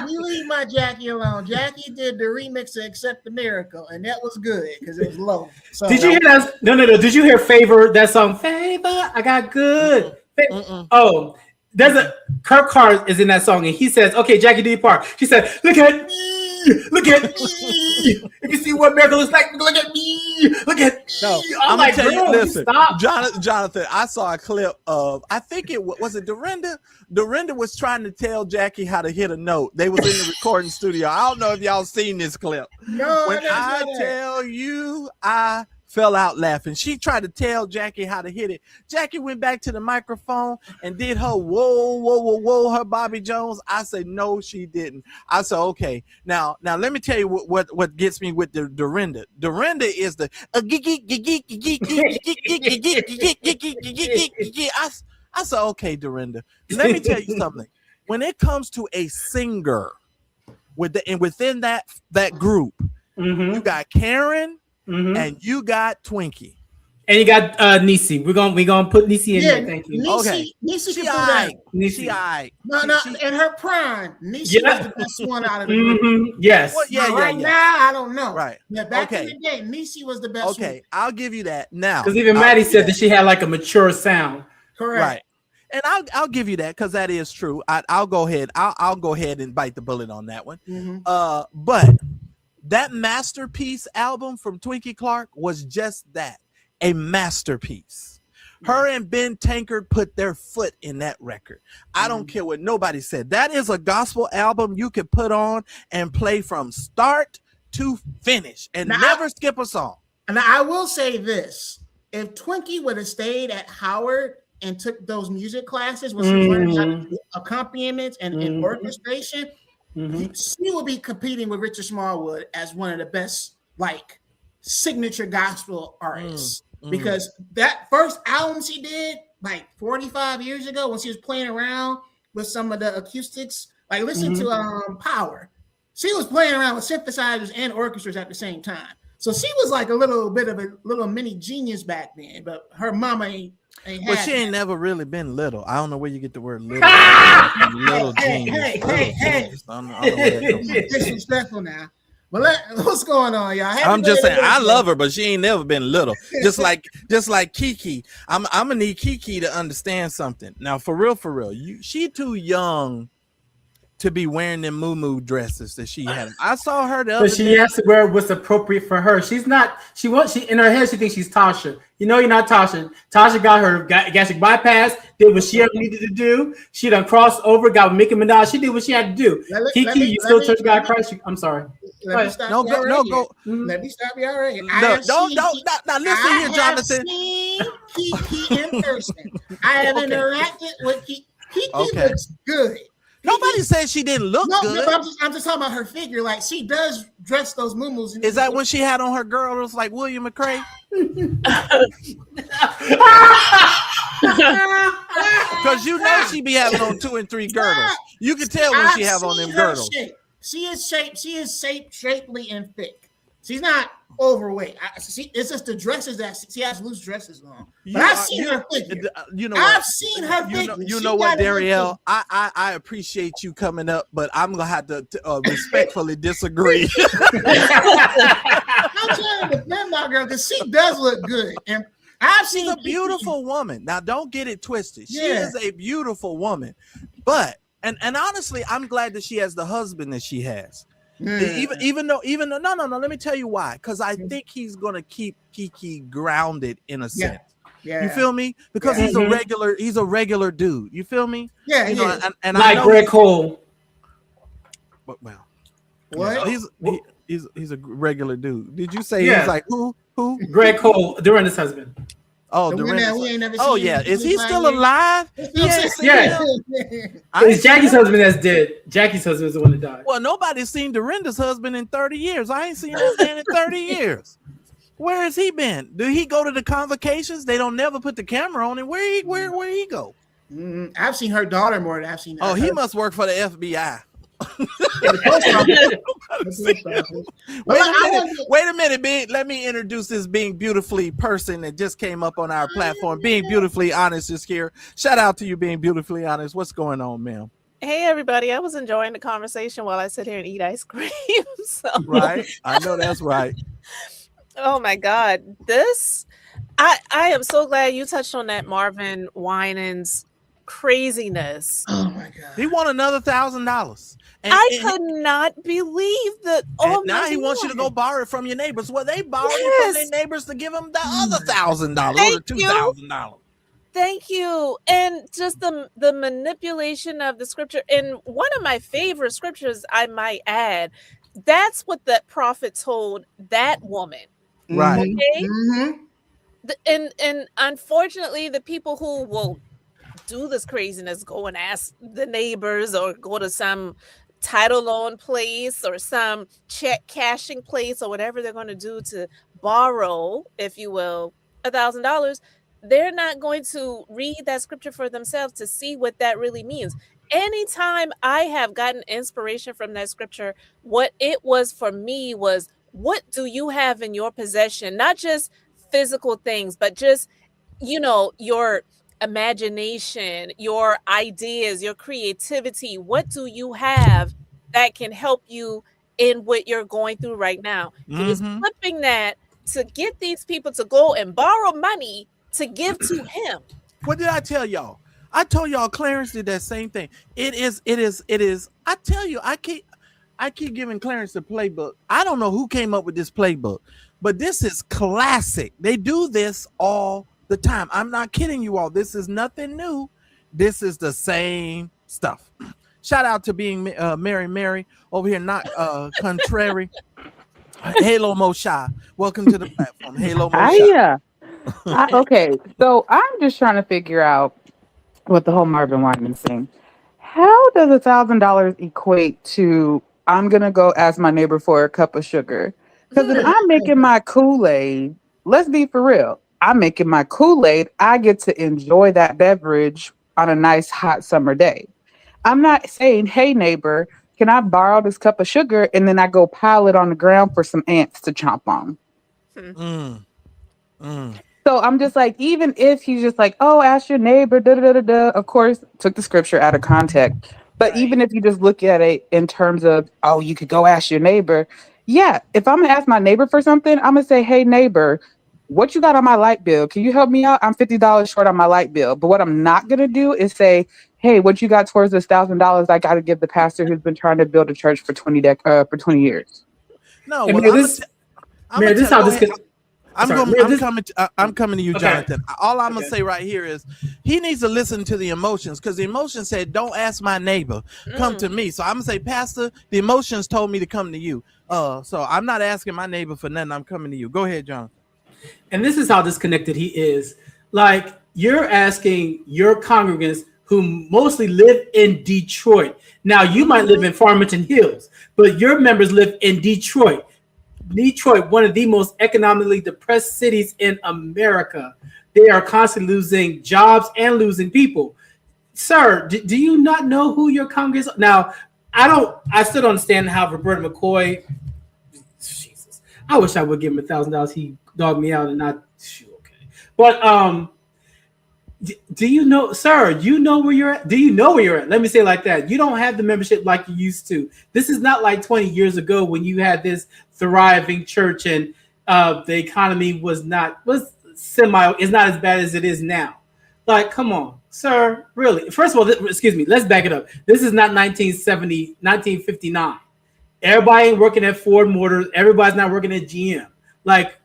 You leave my Jackie alone. Jackie did the remix of Accept the Miracle, and that was good because it was low. So, did you hear that? No. Did you hear Favor? That song, Favor? I got good. Oh, there's a Kirk Carr is in that song, and he says, "Okay, Jackie, do your part." She said, "Look at me. Look at me. If you see what miracle is like, look at me. Look at me." No, I'm like, gonna tell you, listen, Jonathan, I saw a clip of, I think it was it Dorinda? Dorinda was trying to tell Jackie how to hit a note. They was in the recording studio. I don't know if y'all seen this clip. No, when I tell you, I fell out laughing. She tried to tell Jackie how to hit it. Jackie went back to the microphone and did her whoa, her Bobby Jones. I said, no, she didn't. I said, okay. Now let me tell you what gets me with the Dorinda. Dorinda is the I said, okay, Dorinda. Let me tell you something. When it comes to a singer within that group, you got Karen. And you got Twinkie. And you got Nisi. We're gonna put Nisi in there. Thank you. Nisi she can Nisi. No, in her prime, Nisi was the best one out of the group. Yes. Well, now I don't know. Right. Yeah, back in the day, Nisi was the best one. Okay, I'll give you that now. Because even Maddie said that she had like a mature sound. Correct. Right. And I'll give you that because that is true. I'll go ahead. I'll go ahead and bite the bullet on that one. But that Masterpiece album from Twinkie Clark was just that, a masterpiece. Her and Ben Tankard put their foot in that record. I don't care what nobody said. That is a gospel album you can put on and play from start to finish and never skip a song. And I will say this. If Twinkie would have stayed at Howard and took those music classes with some accompaniments and orchestration, she will be competing with Richard Smallwood as one of the best, like, signature gospel artists. Because that first album she did, like 45 years ago, when she was playing around with some of the acoustics, like listen to Power. She was playing around with synthesizers and orchestras at the same time. So she was like a little bit of a little mini genius back then. But her mama ain't. Well, she ain't never really been little. I don't know where you get the word little. Little genius. Hey. Disrespectful now. But what's going on, y'all? I'm just saying, I love her, but she ain't never been little. Just like Kiki. I'm gonna need Kiki to understand something. Now, for real, she too young to be wearing them moo dresses that she had. I saw her the other day. But she has to wear what's appropriate for her. She's not. She in her head. She thinks she's Tasha. You know, you're not Tasha. Tasha got her gastric bypass. Did what she ever needed to do. She done crossed over. Got Nicki Minaj. She did what she had to do. Kiki, you still Church of God Christ? I'm sorry. Let me stop you already. Now listen here, Jonathan. Seen Kiki in person. I have interacted with Kiki. Kiki looks good. Nobody said she didn't look good. No, I'm just talking about her figure. Like, she does dress those muumuus. Is that what she had on her girdles, like William McRae? Because you know she be having on 2 and 3 girdles. You can tell when she have on them girdles. She is shapely and thick. She's not overweight. It's just the dresses that she has loose dresses on. But I've seen her figure. I've seen her figure. You know what, Darielle? I appreciate you coming up, but I'm gonna have to respectfully disagree. I'm trying to defend my girl because she does look good, and She's a beautiful woman. Now, don't get it twisted. She is a beautiful woman, but and honestly, I'm glad that she has the husband that she has. Even though, no, let me tell you why. Because I think he's gonna keep Kiki grounded in a sense. Yeah. You feel me? Because he's a regular dude. You feel me? Yeah, and like Greg Cole. Well, what? He's a regular dude. Did you say he's like who? Greg Cole, Dorinda's husband. Oh, The one that we ain't never seen. Oh yeah, is he still alive? Yeah. It's Jackie's husband that's dead. Jackie's husband is the one that died. Well, nobody's seen Dorinda's husband in 30 years. I ain't seen that man in 30 years. Where has he been? Do he go to the convocations? They don't never put the camera on him. Where he go? I've seen her daughter more than I've seen. Oh, he must work for the FBI. Wait a minute, Big. Let me introduce this Being Beautifully person that just came up on our platform. Being Beautifully Honest is here. Shout out to you, Being Beautifully Honest. What's going on, ma'am? Hey everybody, I was enjoying the conversation while I sit here and eat ice cream. So. Right, I know that's right. Oh my God, I am so glad you touched on that Marvin Winans craziness. Oh my God, he won another $1,000. I could not believe that. Oh, now he wants you to go borrow it from your neighbors. Well, they borrowed it from their neighbors to give them the other $1,000 or $2,000. Thank you. And just the manipulation of the scripture. And one of my favorite scriptures, I might add, that's what that prophet told that woman. Right. Okay? Mm-hmm. And unfortunately, the people who will do this craziness, go and ask the neighbors or go to some title loan place or some check cashing place or whatever they're going to do to borrow, if you will, $1,000. They're not going to read that scripture for themselves to see what that really means. Anytime I have gotten inspiration from that scripture, what it was for me was, what do you have in your possession? Not just physical things, but just, your imagination, your ideas, your creativity. What do you have that can help you in what you're going through right now? He's flipping that to get these people to go and borrow money to give to him. What did I tell y'all? I told y'all Clarence did that same thing. It is. I tell you, I keep giving Clarence the playbook. I don't know who came up with this playbook, but this is classic. They do this all the time. I'm not kidding you all. This is nothing new. This is the same stuff. Shout out to Being Mary over here, not contrary. Halo Mosha, welcome to the platform. Halo Mosha. Okay, so I'm just trying to figure out what the whole Marvin Winans thing. How does $1,000 equate to I'm gonna go ask my neighbor for a cup of sugar? Because if I'm making my Kool-Aid, let's be for real. I'm making my Kool-Aid. I get to enjoy that beverage on a nice hot summer day. I'm not saying, hey neighbor, can I borrow this cup of sugar? And then I go pile it on the ground for some ants to chomp on. So I'm just like, even if he's just like, oh, ask your neighbor, of course, took the scripture out of context. But even if you just look at it in terms of, oh, you could go ask your neighbor. Yeah, if I'm going to ask my neighbor for something, I'm going to say, hey, neighbor, what you got on my light bill? Can you help me out? I'm $50 short on my light bill. But what I'm not going to do is say, hey, what you got towards this $1,000 I got to give the pastor who's been trying to build a church for 20 years. No, well, I'm coming to you, Jonathan. All I'm gonna say right here is he needs to listen to the emotions, because the emotions said, "Don't ask my neighbor, come to me." So I'm gonna say, Pastor, the emotions told me to come to you. So I'm not asking my neighbor for nothing. I'm coming to you. Go ahead, Jonathan. And this is how disconnected he is. Like, you're asking your congregants who mostly live in Detroit. Now, you might live in Farmington Hills, but your members live in Detroit. Detroit, one of the most economically depressed cities in America. They are constantly losing jobs and losing people. Sir, do you not know who your congregants are? Now, I still don't understand how Roberta McCoy, Jesus, I wish I would give him $1,000. He dogged me out and not, okay. But do you know, sir, you know where you're at? Do you know where you're at? Let me say it like that. You don't have the membership like you used to. This is not like 20 years ago when you had this thriving church and the economy is not as bad as it is now. Like, come on, sir, really? First of all, excuse me, let's back it up. This is not 1959. Everybody ain't working at Ford Motors. Everybody's not working at GM. Like,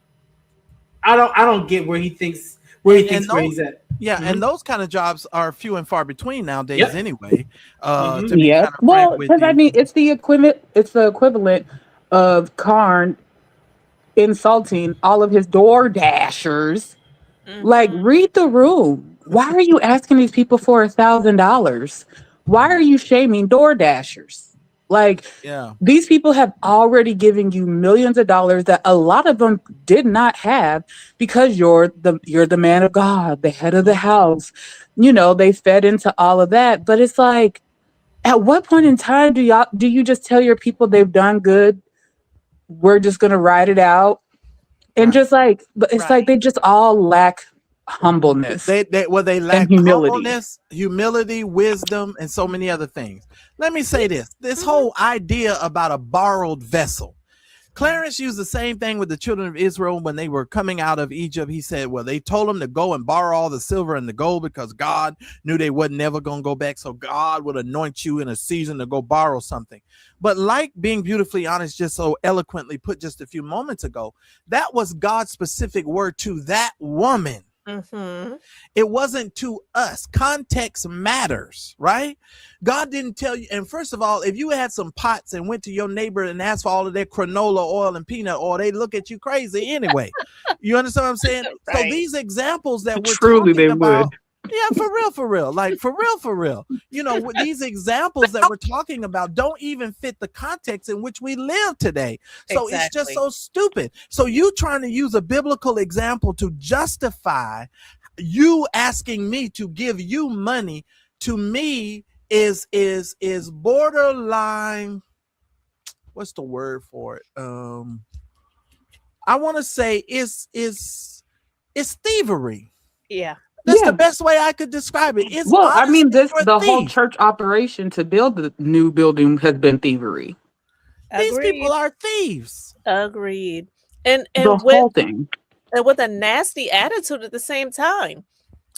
I don't get where he thinks where he's at. Yeah, and those kind of jobs are few and far between nowadays anyway. Well, because I mean, it's the equivalent of Carn insulting all of his door dashers Like, read the room. Why are you asking these people for $1,000? Why are you shaming door dashers? Like, these people have already given you millions of dollars that a lot of them did not have because you're the man of God, the head of the house. You know, they fed into all of that. But it's like, at what point in time do you just tell your people they've done good? We're just gonna ride it out. And just like, but it's like they just all lack humbleness. They lack humility, wisdom, and so many other things. Let me say this whole idea about a borrowed vessel. Clarence used the same thing with the children of Israel when they were coming out of Egypt. He said, well, they told them to go and borrow all the silver and the gold because God knew they wasn't never going to go back. So God would anoint you in a season to go borrow something. But like Being Beautifully Honest just so eloquently put just a few moments ago, that was God's specific word to that woman. It wasn't to us. Context matters, right? God didn't tell you. And first of all, if you had some pots and went to your neighbor and asked for all of their granola oil and peanut oil, they look at you crazy anyway. You understand what I'm saying? So these examples that we're talking about, for real, like for real. You know, these examples that we're talking about don't even fit the context in which we live today. So it's just so stupid. So you trying to use a biblical example to justify you asking me to give you money, to me is borderline. What's the word for it? I want to say it's thievery. Yeah. That's the best way I could describe it. It's the whole church operation to build the new building has been thievery. These people are thieves. Agreed. And the whole thing. And with a nasty attitude at the same time.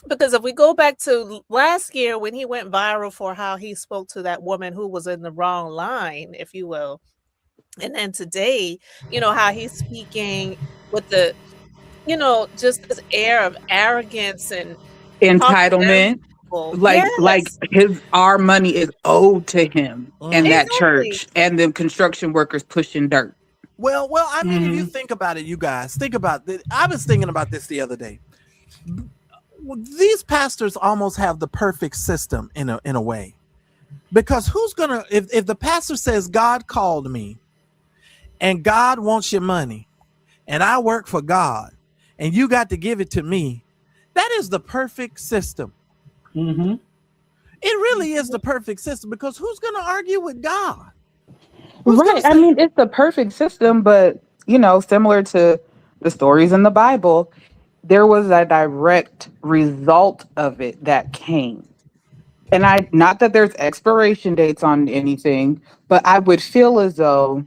Because if we go back to last year when he went viral for how he spoke to that woman who was in the wrong line, if you will. And then today, you know, how he's speaking with the, you know, just this air of arrogance and entitlement. Like our money is owed to him and that church and the construction workers pushing dirt. Well, I mean, if you think about it, you guys think about it. I was thinking about this the other day. These pastors almost have the perfect system in a way, because who's gonna, if the pastor says God called me and God wants your money and I work for God and you got to give it to me, that is the perfect system. It really is the perfect system, because who's going to argue with God? I mean, it's the perfect system, but, you know, similar to the stories in the Bible, there was a direct result of it that came. And not that there's expiration dates on anything, but I would feel as though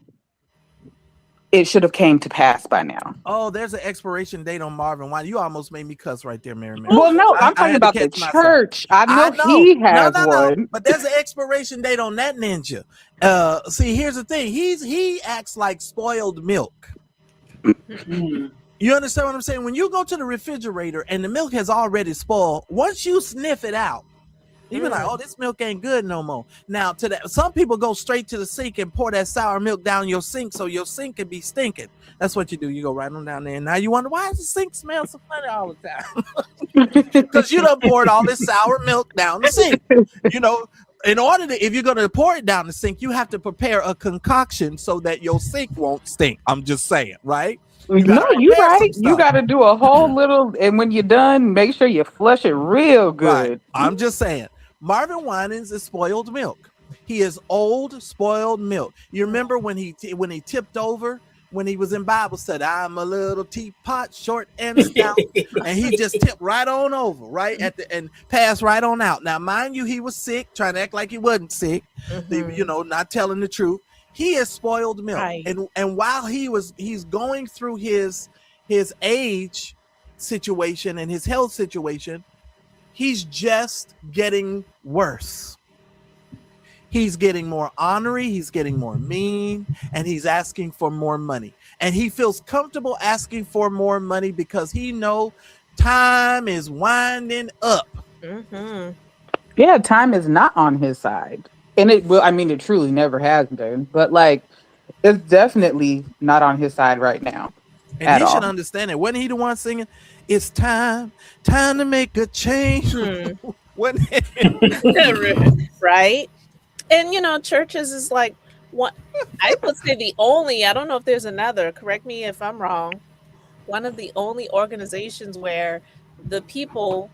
it should have came to pass by now. Oh, there's an expiration date on Marvin Wine. You almost made me cuss right there, Mary. Well, no, I'm talking about the church. I know he has one. But there's an expiration date on that ninja. See, here's the thing. He acts like spoiled milk. You understand what I'm saying? When you go to the refrigerator and the milk has already spoiled, once you sniff it out, you be like, oh, this milk ain't good no more. Now, to that, some people go straight to the sink and pour that sour milk down your sink so your sink can be stinking. That's what you do. You go right on down there. And now you wonder, why does the sink smell so funny all the time? Because you done poured all this sour milk down the sink. You know, in order to, if you're going to pour it down the sink, you have to prepare a concoction so that your sink won't stink. I'm just saying, right? You're right. You got to do a whole little, and when you're done, make sure you flush it real good. Right. I'm just saying. Marvin Winans is spoiled milk. He is old, spoiled milk. You remember when he tipped over, when he was in Bible study, I'm a little teapot, short and stout, and he just tipped right on over, right at the and passed right on out. Now, mind you, he was sick, trying to act like he wasn't sick, you know, not telling the truth. He is spoiled milk, and while he's going through his age situation and his health situation, he's just getting worse. He's getting more ornery, he's getting more mean, and he's asking for more money. And he feels comfortable asking for more money because he knows time is winding up. Yeah, time is not on his side. And it will, I mean, it truly never has been. But like, it's definitely not on his side right now. And he should understand it. Wasn't he the one singing, "It's time to make a change"? Right? And churches is like what I would say the only, I don't know if there's another, correct me if I'm wrong, one of the only organizations where the people,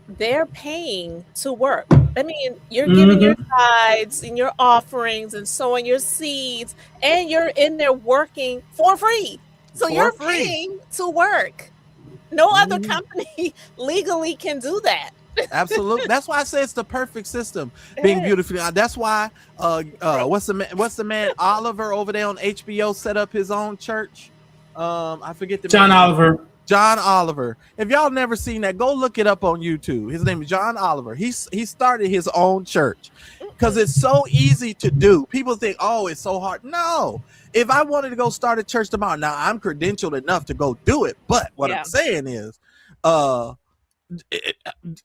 they're paying to work. I mean, you're giving your tithes and your offerings and sowing your seeds, and you're in there working for free. So you're paying to work. No other company legally can do that. Absolutely. That's why I say it's the perfect system. Being beautifully. That's why what's the man Oliver over there on HBO set up his own church. I forget the John Oliver. John Oliver. If y'all never seen that, go look it up on YouTube. His name is John Oliver. He started his own church because it's so easy to do. People think, oh, it's so hard. No. If I wanted to go start a church tomorrow, now I'm credentialed enough to go do it. But what I'm saying is,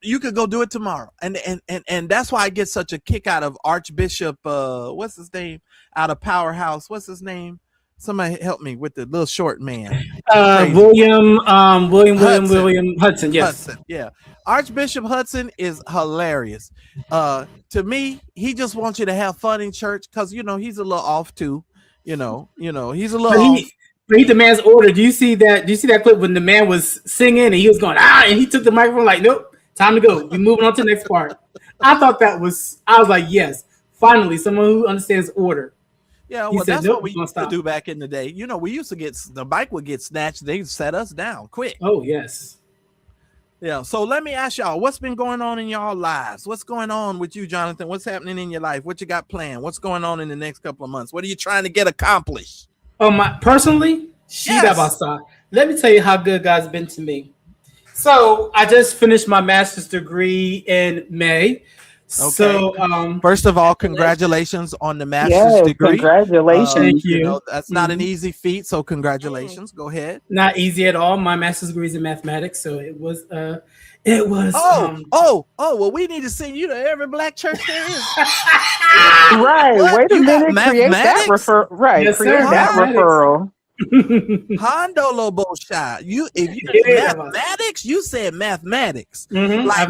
you could go do it tomorrow. And that's why I get such a kick out of Archbishop, what's his name? Out of Powerhouse. What's his name? Somebody help me with the little short man. William Hudson. Yes. Hudson, yeah. Archbishop Hudson is hilarious. To me, he just wants you to have fun in church because he's a little off too. He's a little off. He demands order. Do you see that? Do you see that clip when the man was singing and he was going and he took the microphone like, nope, time to go. We're moving on to the next part. I was like, yes, finally, someone who understands order. Yeah, well, that's what we used to do back in the day. We used to the bike would get snatched. They set us down quick. Oh, yes. Yeah. So let me ask y'all, what's been going on in y'all lives? What's going on with you, Jonathan? What's happening in your life? What you got planned? What's going on in the next couple of months? What are you trying to get accomplished? Personally, let me tell you how good God's been to me. So I just finished my master's degree in May. Okay. So, first of all, congratulations on the master's degree. Congratulations. Thank you. That's not an easy feat, so congratulations. Go ahead. Not easy at all. My master's degree is in mathematics, so it was. Well, we need to send you to every black church there is. Right. What? Wait a minute. Create that Yes, create that referral. Hondo Lobo Shy. If you mathematics, you said mathematics. Like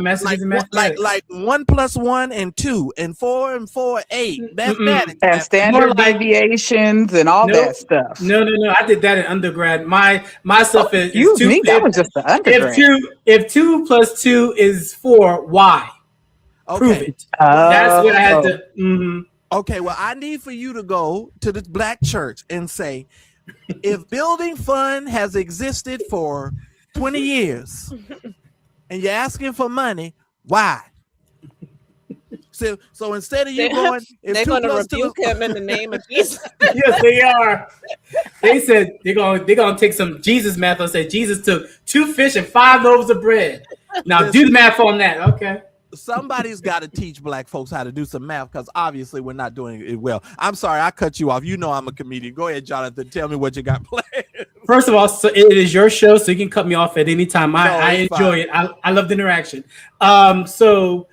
1 + 1 and 2 and 4 and 4 8. Mathematics. And standard deviations and all that stuff. No. I did that in undergrad. My stuff is 2. That was just the undergrad. If 2 + 2 is 4, why? Okay. Prove it. That's what I had to. Okay, well, I need for you to go to the black church and say, if building fund has existed for 20 years and you're asking for money, why? So instead of you going, they're going to rebuke him in the name of Jesus. Yes, they are. They said they're gonna take some Jesus math and say Jesus took 2 fish and 5 loaves of bread. Now do the math on that. Okay. Somebody's got to teach black folks how to do some math because obviously we're not doing it well. I'm sorry, I cut you off. I'm a comedian. Go ahead, Jonathan. Tell me what you got planned. First of all, so it is your show, so you can cut me off at any time. I enjoy it. I love the interaction. So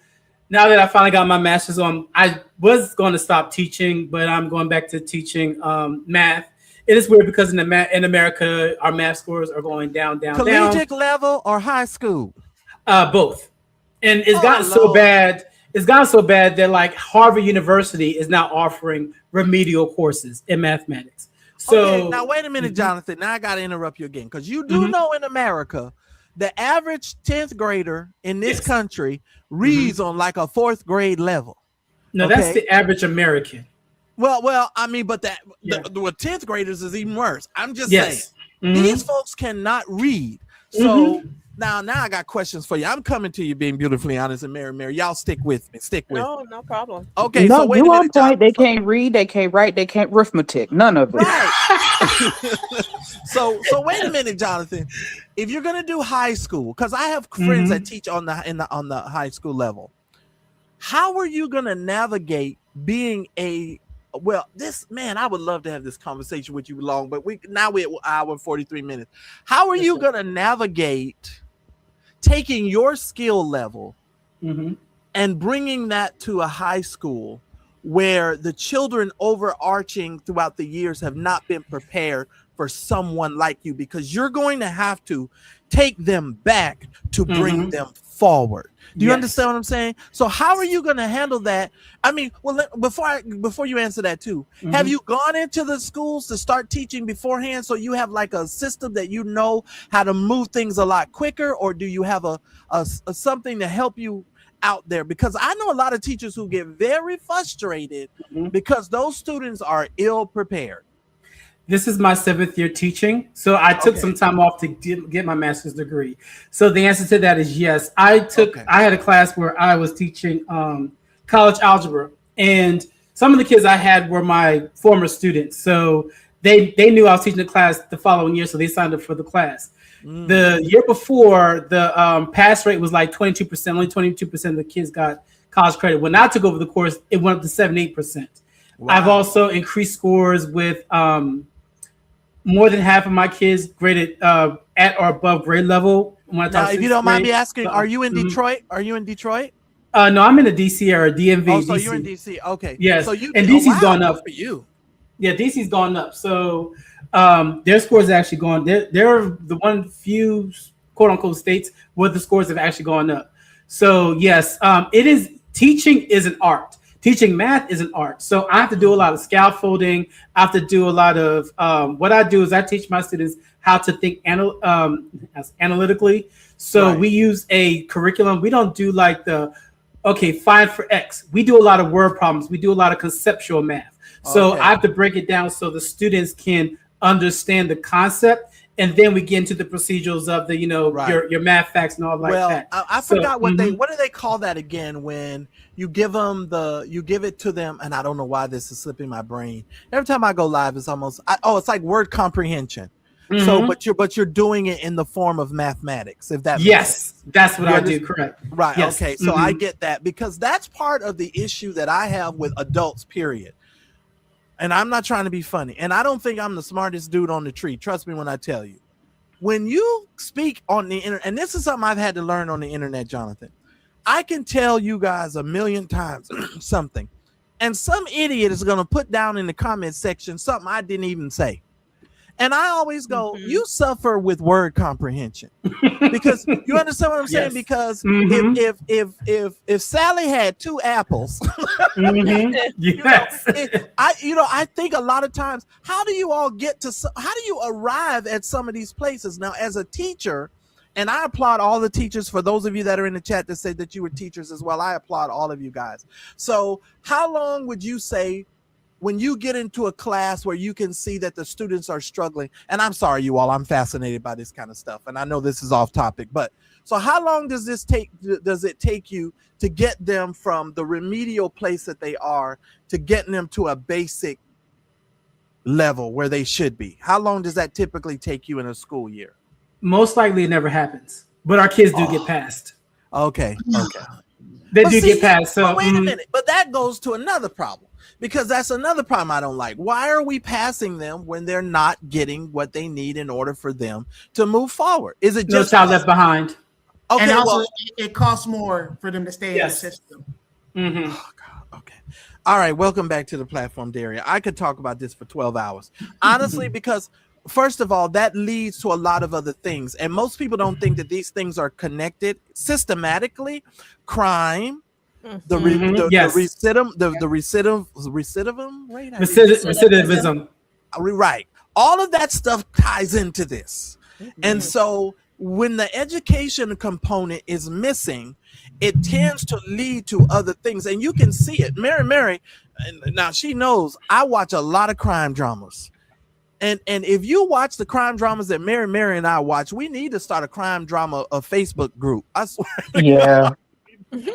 now that I finally got my master's on, I was going to stop teaching, but I'm going back to teaching math. It is weird because in America, our math scores are going down. Collegiate level or high school? Both. And it's gotten so bad. It's gotten so bad that like Harvard University is now offering remedial courses in mathematics. So okay, now wait a minute, Jonathan. Now I got to interrupt you again because you do know in America, the average 10th grader in this country reads on like a 4th grade level. No, that's the average American. Well, I mean, but the 10th graders is even worse. I'm just saying these folks cannot read. So. Now I got questions for you. I'm coming to you being beautifully honest and Mary. Y'all stick with me. No problem. Okay, no, so wait a minute. Point. They can't read, they can't write, they can't arithmetic. None of it. Right. So wait a minute, Jonathan. If you're gonna do high school, because I have friends that teach on the high school level, how are you gonna navigate being I would love to have this conversation with you long, but we're at 1 hour and 43 minutes. How are you gonna navigate taking your skill level and bringing that to a high school where the children overarching throughout the years have not been prepared for someone like you, because you're going to have to take them back to bring them forward. Do you understand what I'm saying? So how are you going to handle that? I mean, well, before you answer that too, have you gone into the schools to start teaching beforehand, so you have like a system that you know how to move things a lot quicker, or do you have a something to help you out there? Because I know a lot of teachers who get very frustrated because those students are ill prepared. This is my 7th year teaching, so I took some time off to get my master's degree. So the answer to that is yes. I had a class where I was teaching college algebra, and some of the kids I had were my former students. So they knew I was teaching the class the following year, so they signed up for the class. The year before, the pass rate was like 22%. Only 22% of the kids got college credit. When I took over the course, it went up to 78%. Wow. I've also increased scores with more than half of my kids graded at or above grade level. Now, if you don't mind me asking, are you in Detroit? Are you in Detroit? No, I'm in the DC area, DMV. Oh, so DC. you're in DC. Okay. Yes. So you, and DC's gone up for you. Yeah, DC's gone up. So their scores are actually gone. They're the one few quote unquote states where the scores have actually gone up. So yes, it is. Teaching is an art. Teaching math is an art. So I have to do a lot of scaffolding. I have to do a lot of what I do is I teach my students how to think analytically. So we use a curriculum. We don't do like find for X. We do a lot of word problems. We do a lot of conceptual math. So I have to break it down so the students can understand the concept, and then we get into the procedurals of the, your math facts and all that. I forgot what do they call that again when you give them you give it to them, and I don't know why this is slipping my brain. Every time I go live, it's almost it's like word comprehension. So, but you're doing it in the form of mathematics, if that makes sense. That's what I do. Correct. Right. Yes. Okay. So I get that, because that's part of the issue that I have with adults, period. And I'm not trying to be funny. And I don't think I'm the smartest dude on the tree. Trust me when I tell you. When you speak on the internet, and this is something I've had to learn on the internet, Jonathan, I can tell you guys a million times something, and some idiot is going to put down in the comment section something I didn't even say. And I always go, you suffer with word comprehension, because you understand what I'm saying? Because if Sally had 2 apples, I think a lot of times, how do you arrive at some of these places? Now, as a teacher, and I applaud all the teachers, for those of you that are in the chat that said that you were teachers as well, I applaud all of you guys. So how long would you say, when you get into a class where you can see that the students are struggling, and I'm sorry, you all, I'm fascinated by this kind of stuff, and I know this is off topic, but so how long does it take you to get them from the remedial place that they are to getting them to a basic level where they should be? How long does that typically take you in a school year? Most likely it never happens, but our kids do get passed. Okay. They do get passed. So wait a minute, but that goes to another problem. Because that's another problem I don't like. Why are we passing them when they're not getting what they need in order for them to move forward? Is it just no child left behind? Okay, and also it costs more for them to stay in the system. Oh, God. Okay. All right. Welcome back to the platform, Daria. I could talk about this for 12 hours. Honestly, because first of all, that leads to a lot of other things. And most people don't think that these things are connected systematically. Crime. Recidivism. Right. All of that stuff ties into this. And so when the education component is missing, it tends to lead to other things. And you can see it. Mary, now she knows I watch a lot of crime dramas. And if you watch the crime dramas that Mary and I watch, we need to start a crime drama Facebook group. I swear. Yeah.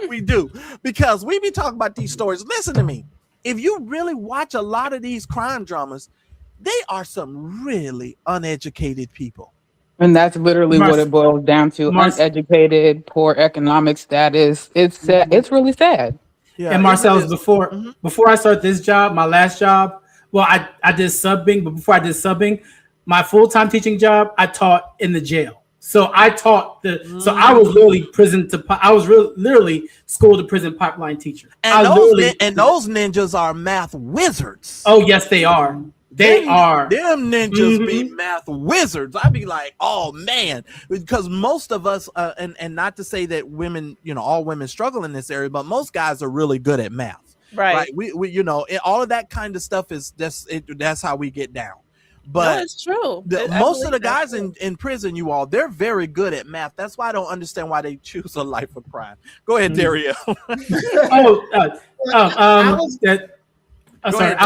We do, because we be talking about these stories. Listen to me. If you really watch a lot of these crime dramas, they are some really uneducated people. And that's literally what it boils down to. Uneducated, poor economic status. It's sad. It's really sad. Yeah, and Marcellus, before I start this job, my last job, well, I did subbing, but before I did subbing, my full-time teaching job, I taught in the jail. So I taught so I was literally literally school to prison pipeline teacher. And those ninjas are math wizards. Oh yes, they are. They are. Them ninjas be math wizards. I'd be like, oh man, because most of us, and not to say that women, all women struggle in this area, but most guys are really good at math. Right. We all of that kind of stuff that's how we get down. But no, it's true. Most of the guys in prison, they're very good at math. That's why I don't understand why they choose a life of crime. Go ahead, Dario. I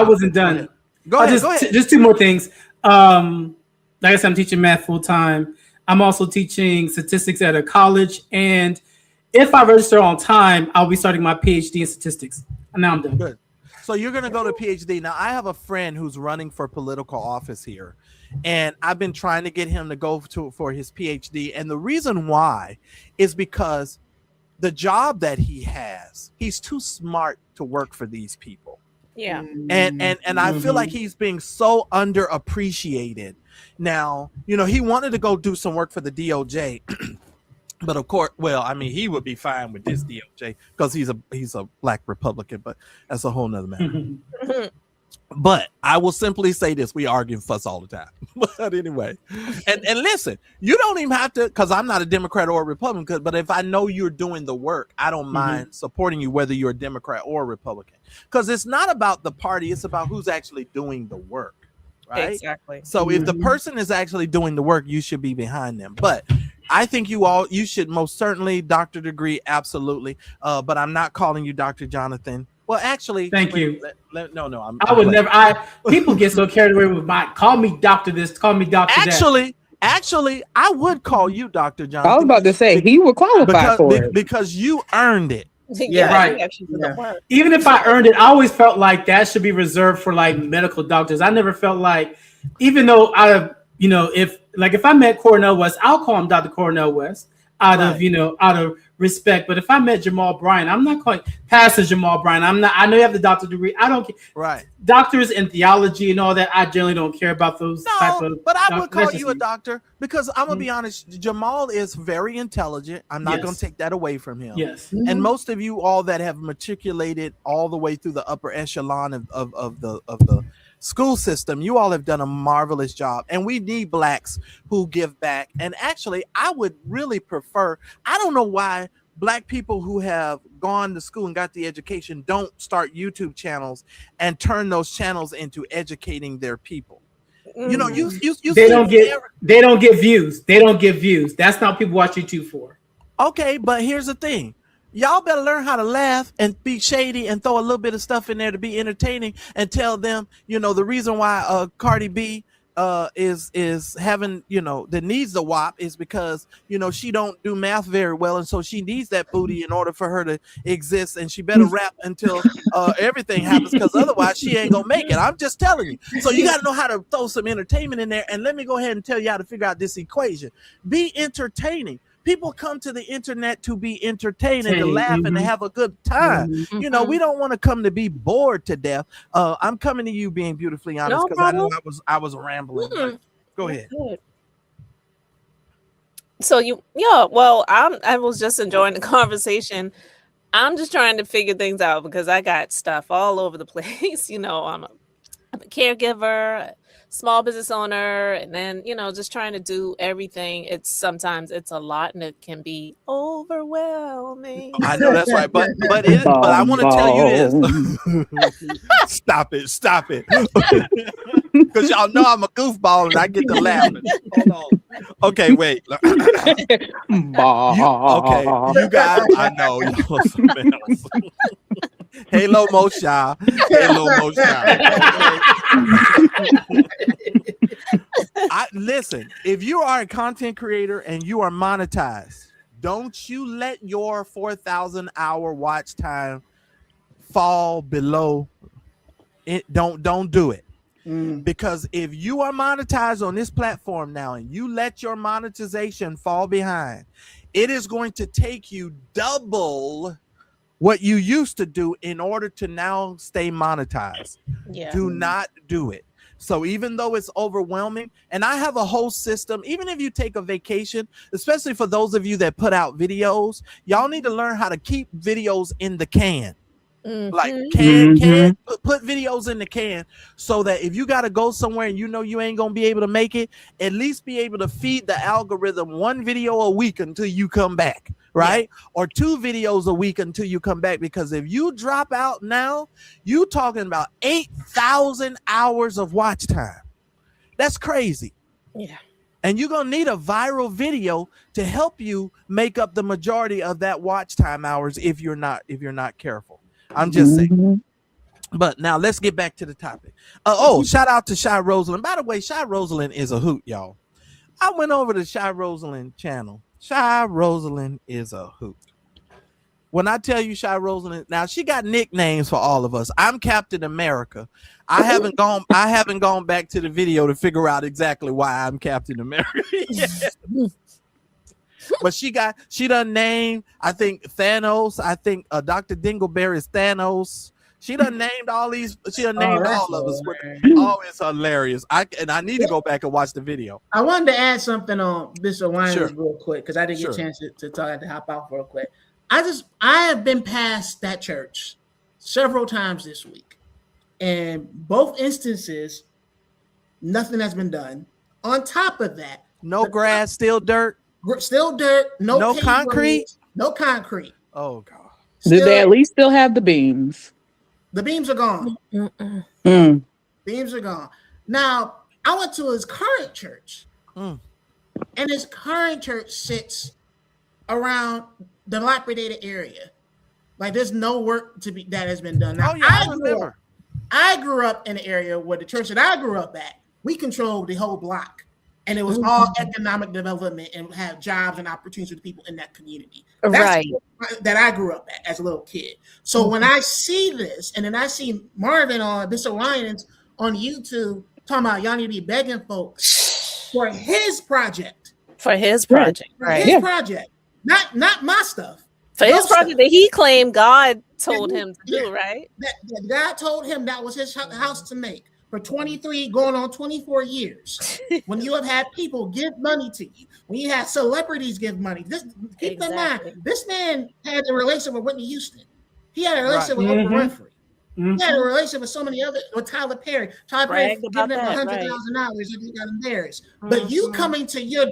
wasn't done. Go ahead. Just two more things. Like I said, I'm teaching math full time. I'm also teaching statistics at a college, and if I register on time, I'll be starting my PhD in statistics. And now I'm done. Good. So you're going to go to PhD. Now, I have a friend who's running for political office here, and I've been trying to get him to go for his PhD. And the reason why is because the job that he has, he's too smart to work for these people. Yeah. And I feel like he's being so underappreciated. Now, he wanted to go do some work for the DOJ. But of course, he would be fine with this DOJ because he's a black Republican, but that's a whole nother matter. But I will simply say this: we argue and fuss all the time. But anyway, and listen, you don't even have to, because I'm not a Democrat or a Republican. But if I know you're doing the work, I don't mind supporting you, whether you're a Democrat or a Republican, because it's not about the party; it's about who's actually doing the work. Right? Exactly. So if the person is actually doing the work, you should be behind them. But I think you should most certainly, Dr. Degree, absolutely. But I'm not calling you Dr. Jonathan. Well, actually, thank you. No, I would never. People get so carried away with call me Doctor this, call me Doctor that. Actually, I would call you Dr. Jonathan. I was about to say he would qualify for it because you earned it. Yeah, right. Even if I earned it, I always felt like that should be reserved for like medical doctors. I never felt like, even though if I met Cornell West, I'll call him Dr. Cornell West out of respect. But if I met Jamal Bryant, I'm not calling Pastor Jamal Bryant. I know you have the doctorate degree. I don't care. Right. Doctors in theology and all that, I generally don't care about those type of. But I would call you a doctor because I'm gonna be honest. Jamal is very intelligent. I'm not gonna take that away from him. Yes. And most of you all that have matriculated all the way through the upper echelon of the school system, you all have done a marvelous job, and we need blacks who give back. And actually, I would really prefer, I don't know why black people who have gone to school and got the education don't start YouTube channels and turn those channels into educating their people. They don't get views. They don't get views. That's not what people watch YouTube for. Okay, but here's the thing. Y'all better learn how to laugh and be shady and throw a little bit of stuff in there to be entertaining and tell them, the reason why Cardi B is having, that needs the WAP is because, she don't do math very well. And so she needs that booty in order for her to exist. And she better rap until everything happens, because otherwise she ain't gonna make it. I'm just telling you. So you got to know how to throw some entertainment in there. And let me go ahead and tell you how to figure out this equation. Be entertaining. People come to the internet to be entertained and to laugh and to have a good time. We don't want to come to be bored to death. I'm coming to you being beautifully honest, because I know I was rambling. Go ahead. So I was just enjoying the conversation. I'm just trying to figure things out because I got stuff all over the place. I'm a caregiver, small business owner, and then just trying to do everything. Sometimes it's a lot and it can be overwhelming. I know that's right, but I want to tell you this. Stop it because y'all know I'm a goofball and I get to laughing. Hold on. Okay, wait. Okay, you guys, I know y'all are something else. Halo Mo Shy. Listen, if you are a content creator and you are monetized, don't you let your 4,000 hour watch time fall below it. Don't do it. Because if you are monetized on this platform now and you let your monetization fall behind, it is going to take you double what you used to do in order to now stay monetized. Yeah. Do not do it. So even though it's overwhelming, and I have a whole system, even if you take a vacation, especially for those of you that put out videos, y'all need to learn how to keep videos in the can. Like can put videos in the can so that if you got to go somewhere and you know you ain't gonna be able to make it, at least be able to feed the algorithm 1 video a week until you come back, right? Or 2 videos a week until you come back. Because if you drop out now, you talking about 8,000 hours of watch time. That's crazy. Yeah. And you're gonna need a viral video to help you make up the majority of that watch time hours if you're not careful. I'm just saying. But now let's get back to the topic. Shout out to Shy Rosalind. By the way, Shy Rosalind is a hoot, y'all. I went over to Shy Rosalind channel. Shy Rosalind is a hoot. When I tell you Shy Rosalind, now she got nicknames for all of us. I'm Captain America. I haven't gone back to the video to figure out exactly why I'm Captain America. But she done named, I think, Thanos. I think Dr. Dingleberry is Thanos. She done named all these. She done named all of us. Oh, it's hilarious. I need to go back and watch the video. I wanted to add something on Bishop Winans real quick because I didn't get a chance to talk to hop out real quick. I have been past that church several times this week, and both instances, nothing has been done. On top of that, no grass, still dirt. Still dirt, no concrete, no concrete. Oh God! Do they at least still have the beams? The beams are gone. Beams are gone. Now I went to his current church, and his current church sits around the dilapidated area. Like there's no work that has been done. Now, I grew up in an area where the church that I grew up at, we controlled the whole block. And it was all economic development and have jobs and opportunities for the people in that community. That's that I grew up at as a little kid. So when I see this, and then I see Marvin on Bishop Winans on YouTube talking about y'all need to be begging folks for his project. For his project, his project, not my stuff. For his project that he claimed God told him to do, right? That God told him that was his house to make. For 23 going on 24 years, when you have had people give money to you, when you have celebrities give money, keep in mind, this man had a relationship with Whitney Houston. He had a relationship with Oprah Winfrey. He had a relationship with so many other, with Tyler Perry. Tyler Perry giving him $100,000 if he got embarrassed. But you coming to your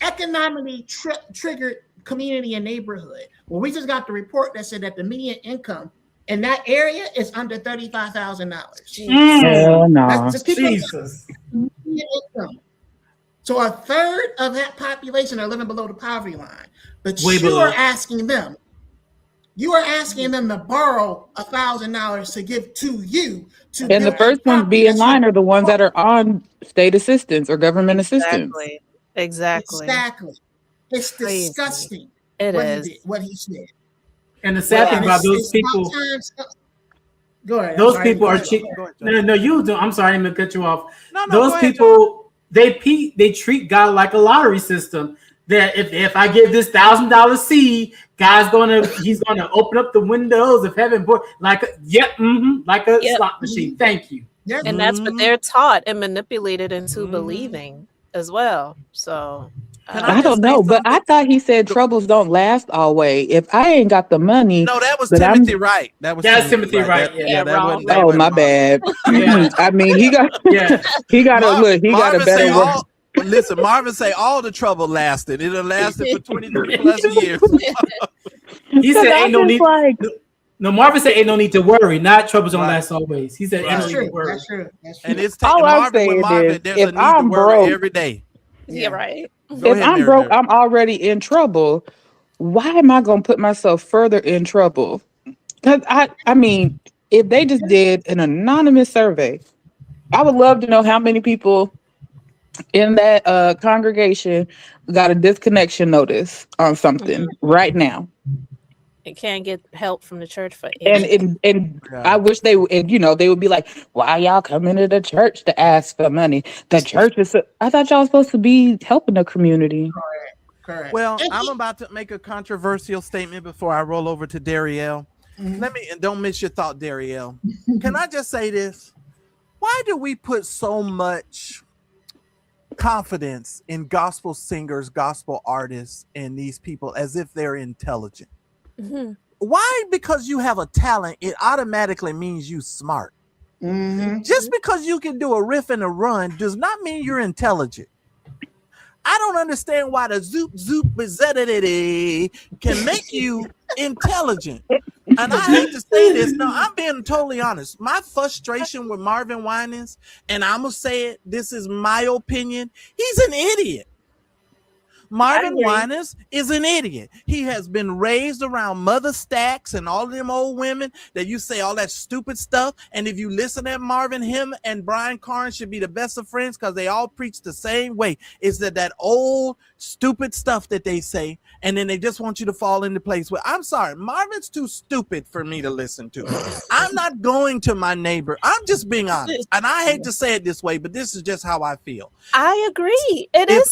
economically triggered community and neighborhood. Well, we just got the report that said that the median income in that area is under $35,000. No. Jesus. So a third of that population are living below the poverty line. But you are asking them to borrow $1,000 to give to you. And the first ones be in line are the ones that are on state assistance or government assistance. Exactly. It's disgusting. What he said. And the sad thing about those people, go ahead. Those people are cheap. No, you do. I'm sorry, I didn't cut you off. Those people, they treat God like a lottery system. That if I give this $1,000 seed, he's gonna open up the windows of heaven, like a slot machine. Thank you. And that's what they're taught and manipulated into believing as well. So. I don't know, but I thought he said troubles don't last always. If I ain't got the money, no, that was Timothy Wright. That's Timothy Wright. My bad. I mean, he got a better work. Listen, Marvin say all the trouble lasted. It lasted for 23 plus years. He said, "Ain't no need." No, Marvin said, "Ain't no need to worry. Not troubles don't last always." He said, "Ain't no need to worry." That's true. And it's taking Marvin. There's a need to worry every day. Yeah, right. If I'm broke, I'm already in trouble. Why am I going to put myself further in trouble? Because I mean, if they just did an anonymous survey, I would love to know how many people in that congregation got a disconnection notice on something right now. It can't get help from the church for and I wish they would be like, why y'all coming to the church to ask for money? The church is I thought y'all was supposed to be helping the community. Correct. Well, I'm about to make a controversial statement before I roll over to Darielle. And don't miss your thought, Darielle. Can I just say this? Why do we put so much confidence in gospel singers, gospel artists, and these people as if they're intelligent? why because you have a talent, it automatically means you smart. Just because you can do a riff and a run does not mean you're intelligent. I don't understand why the zoop can make you intelligent. And I hate to say this. No, I'm being totally honest. My frustration with Marvin Winans, and I'm going to say it, this is my opinion, he's an idiot. Marvin Winans is an idiot. He has been raised around Mother Stacks and all of them old women that you say all that stupid stuff. And if you listen to Marvin, him and Brian Carn should be the best of friends because they all preach the same way. Is that old stupid stuff that they say, and then they just want you to fall into place. Well, I'm sorry, Marvin's too stupid for me to listen to. I'm not going to my neighbor. I'm just being honest. And I hate to say it this way, but this is just how I feel. I agree. It is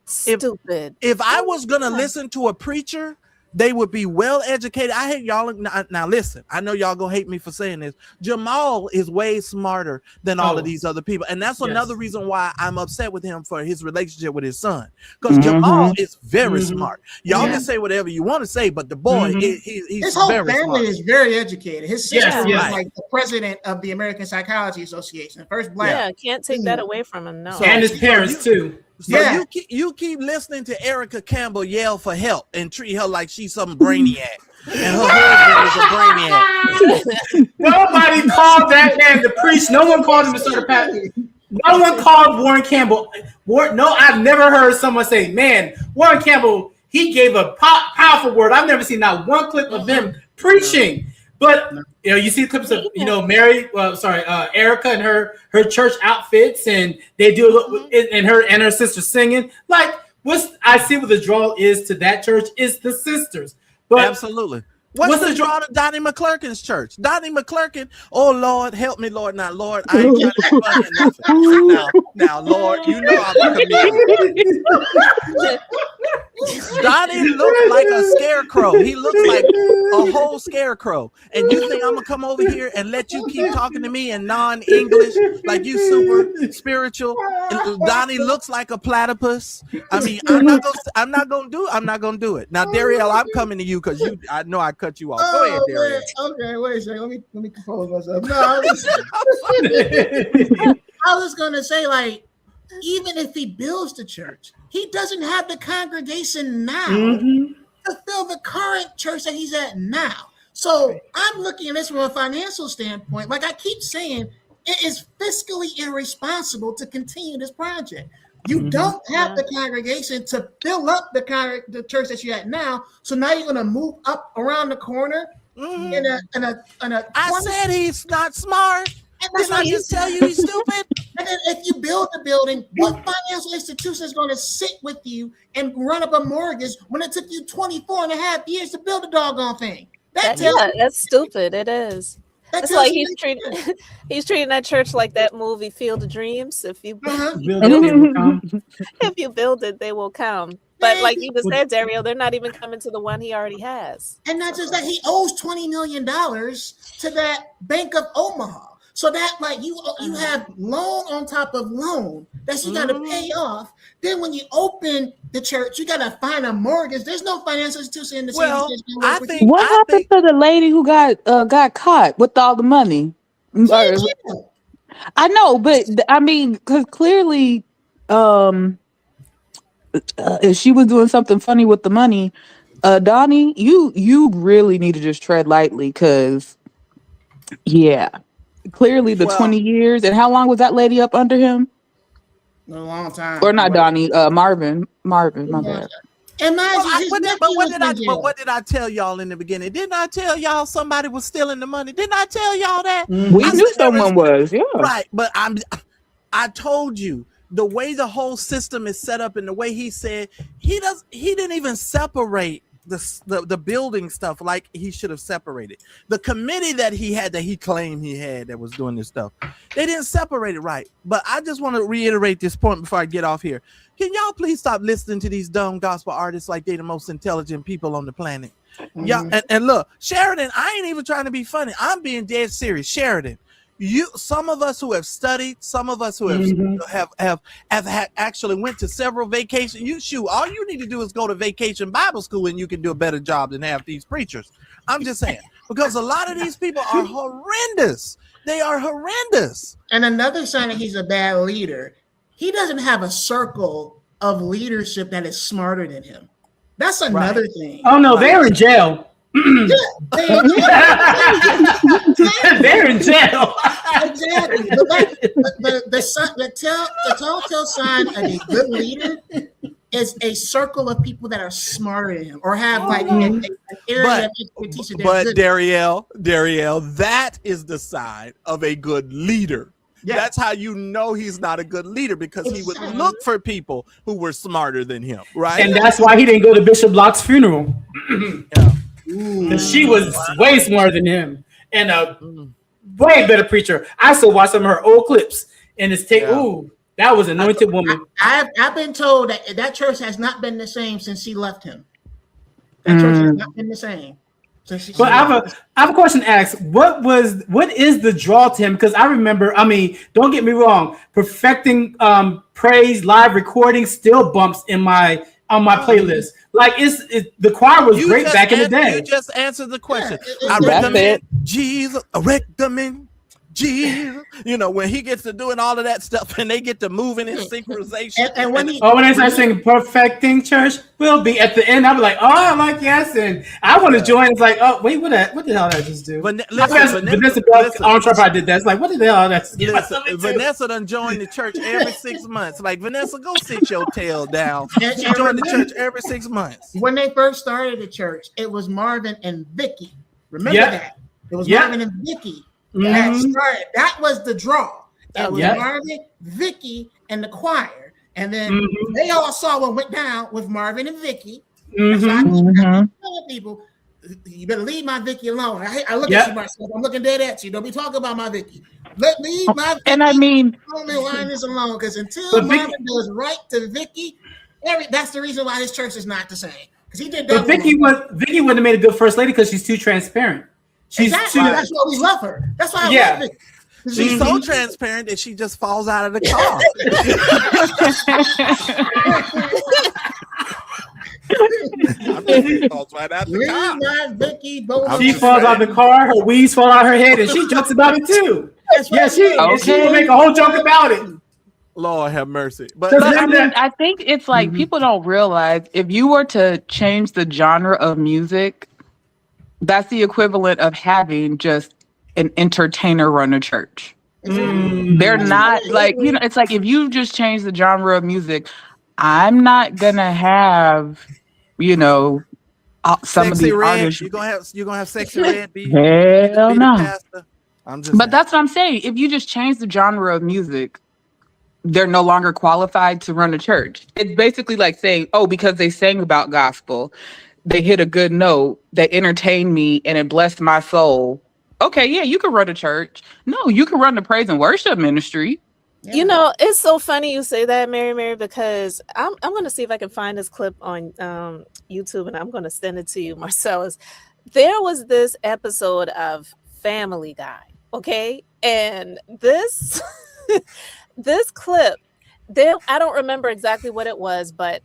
stupid. If I was gonna listen to a preacher, they would be well educated. I hate y'all. Now listen, I know y'all gonna hate me for saying this. Jamal is way smarter than all of these other people, and that's another reason why I'm upset with him for his relationship with his son. Because Jamal is very smart. Y'all can say whatever you want to say, but the boy, he's his whole very family smart. is very educated. His sister is like the president of the American Psychology Association, first black. Yeah, can't take that away from him. No, and his parents too. So you keep listening to Erica Campbell yell for help and treat her like she's some brainiac, and her husband is a brainiac. Nobody called that man the priest. No one called him the son of Patrick. No one called Warren Campbell. No, I've never heard someone say, "Man, Warren Campbell, he gave a powerful word." I've never seen not one clip of them preaching. But you see clips of Erica and her church outfits, and they do a little, and her sister singing. Like what I see what the draw is to that church is the sisters. But absolutely. What's the draw to Donnie McClurkin's church? Donnie McClurkin, oh Lord, help me, Lord. Now, Lord, I ain't trying to be funny. Now, Lord, you know I'm a comedian. Donnie looks like a scarecrow. He looks like a whole scarecrow. And you think I'm gonna come over here and let you keep talking to me in non-English like you super spiritual? And Donnie looks like a platypus. I mean, I'm not gonna do it. Now, Dariel, I'm coming to you because I know I cut you off. Go ahead, Dariel. Okay, wait a second. Let me compose myself. No, I was gonna say, like, even if he builds the church, he doesn't have the congregation now to fill the current church that he's at now. So I'm looking at this from a financial standpoint. Like I keep saying, it is fiscally irresponsible to continue this project. You don't have the congregation to fill up the church that you're at now. So now you're going to move up around the corner in a I said he's not smart. Didn't I just tell you he's stupid? And then if you build the building, what financial institution is going to sit with you and run up a mortgage when it took you 24 and a half years to build a doggone thing? That's stupid. It is. It's like he's treating that church like that movie Field of Dreams. If you if you build it, they will come. But like you just said, Dario, they're not even coming to the one he already has. And not just that, he owes $20 million to that Bank of Omaha. So that like you have loan on top of loan that you got to pay off. Then when you open the church, you got to find a mortgage. There's no financial institution in the city. What happened to the lady who got caught with all the money? I know, but I mean, because clearly, if she was doing something funny with the money, Donnie, you really need to just tread lightly, because clearly the 20 years. And how long was that lady up under him? A long time. Or not Donnie, Marvin, my bad. What did I tell y'all in the beginning? Didn't I tell y'all somebody was stealing the money? Didn't I tell y'all that? We knew someone was, right. But I told you the way the whole system is set up and the way he said he didn't even separate the building stuff like he should have separated. The committee that he claimed he had that was doing this stuff, they didn't separate it right. But I just want to reiterate this point before I get off here. Can y'all please stop listening to these dumb gospel artists like they the most intelligent people on the planet? Yeah, and look, Sheridan, I ain't even trying to be funny. I'm being dead serious. Sheridan, some of us who have studied, some of us who have actually went to several vacations. All you need to do is go to vacation Bible school and you can do a better job than half these preachers. I'm just saying, because a lot of these people are horrendous. They are horrendous. And another sign that he's a bad leader, he doesn't have a circle of leadership that is smarter than him. That's another thing. Oh no, they're in jail. They're in jail. Exactly. The telltale sign of a good leader is a circle of people that are smarter than him or have like an area of expertise. But Darielle, that is the sign of a good leader. Yeah. That's how you know he's not a good leader, because he would look for people who were smarter than him, right? And that's why he didn't go to Bishop Locke's funeral. She was way smarter than him and a way better preacher. I still watch some of her old clips, and it's that was anointed woman. I've been told that church has not been the same since she left him. That church has not been the same. But I have a question to ask. What is the draw to him? Because I remember, don't get me wrong, perfecting praise live recording still bumps on my playlist. Like the choir was great back in the day. You just answered the question. I recommend Jesus. I recommend Jesus. When he gets to doing all of that stuff and they get to moving in synchronization. And when they start singing "Perfecting Church," will be at the end. I'm like, oh, I like yes, and I want to join. It's like, oh, wait, what the hell did I just do? Vanessa I did that. It's like, what the hell? Vanessa done joined the church every 6 months. Like, Vanessa, go sit your tail down. She joined the church every 6 months. When they first started the church, it was Marvin and Vicky. Remember that? It was Marvin and Vicky. That was the draw. That was Marvin, Vicky, and the choir. And then they all saw what went down with Marvin and Vicky. So I telling people, you better leave my Vicky alone. I look at you myself. I'm looking dead at you. Don't be talking about my Vicky. Let me leave my Vicky. And I mean, line this alone, because until Marvin does right to Vicky, that's the reason why his church is not the same. Because he did that. But Vicky wouldn't have made a good first lady because she's too transparent. That's why we love her. That's why I love it. She's so transparent that she just falls out of the car. She falls out of the car, her weeds fall out her head, and she jokes about it too. She will make a whole joke about it. Lord have mercy. But I think it's like people don't realize if you were to change the genre of music, that's the equivalent of having just an entertainer run a church. They're not like, it's like if you just change the genre of music, I'm not gonna have, some Sexy of the Red, artists. you're gonna have Sexy Red be Hell no. But that's what I'm saying. If you just change the genre of music, they're no longer qualified to run a church. It's basically like saying, because they sang about gospel, they hit a good note that entertained me and it blessed my soul. Okay, yeah, you can run a church. No, you can run the praise and worship ministry. Yeah. It's so funny you say that, Mary, because I'm going to see if I can find this clip on YouTube, and I'm going to send it to you, Marcellus. There was this episode of Family Guy, okay? And this this clip, I don't remember exactly what it was, but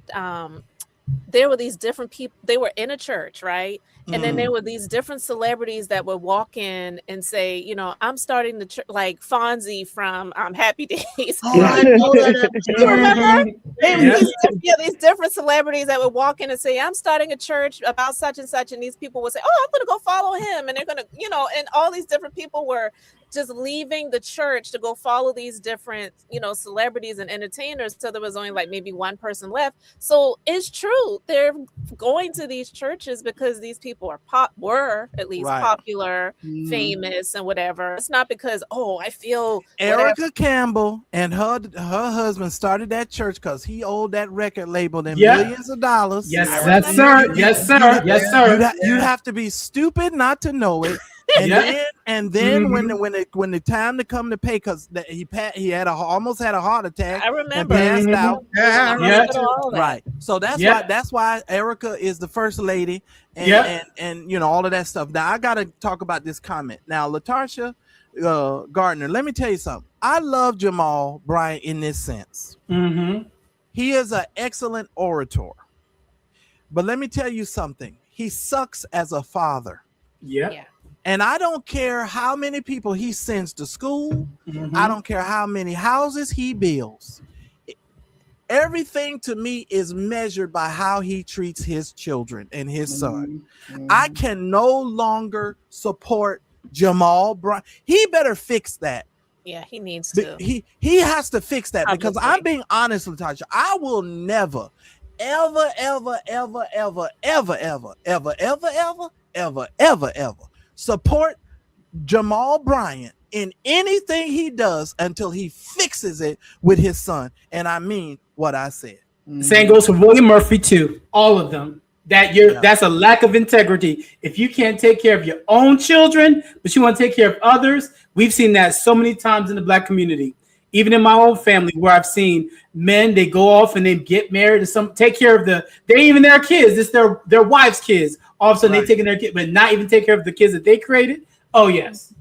there were these different people. They were in a church, right? And then there were these different celebrities that would walk in and say, I'm starting the church, like Fonzie from Happy Days. You remember? These different celebrities that would walk in and say, I'm starting a church about such and such. And these people would say, I'm going to go follow him. And they're going to, and all these different people were just leaving the church to go follow these different, celebrities and entertainers. So there was only like maybe one person left. So it's true. They're going to these churches because these people were at least popular, famous, and whatever. It's not because, I feel Erica Campbell and her husband started that church because he owed that record label them millions of dollars. Yes, sir. Yes, sir. Yes, sir. You have to be stupid not to know it. And then when the time to come to pay, because he almost had a heart attack. I remember. And passed out. Right. So that's why Erica is the first lady, and all of that stuff. Now I gotta talk about this comment. Now, Latasha Gardner, let me tell you something. I love Jamal Bryant in this sense. He is an excellent orator, but let me tell you something. He sucks as a father. Yeah. And I don't care how many people he sends to school. I don't care how many houses he builds. Everything to me is measured by how he treats his children and his son. I can no longer support Jamal Brown. He better fix that. Yeah, he needs to. He has to fix that, because I'm being honest, Latasha. I will never, ever support Jamal Bryant in anything he does until he fixes it with his son. And I mean what I said. Same goes for William Murphy too. All of them. That's a lack of integrity. If you can't take care of your own children, but you want to take care of others, we've seen that so many times in the Black community. Even in my own family, where I've seen men, they go off and they get married to some, take care of they ain't even their kids. It's their wives' kids. All of a sudden, they taking their kids, but not even take care of the kids that they created. Oh yes,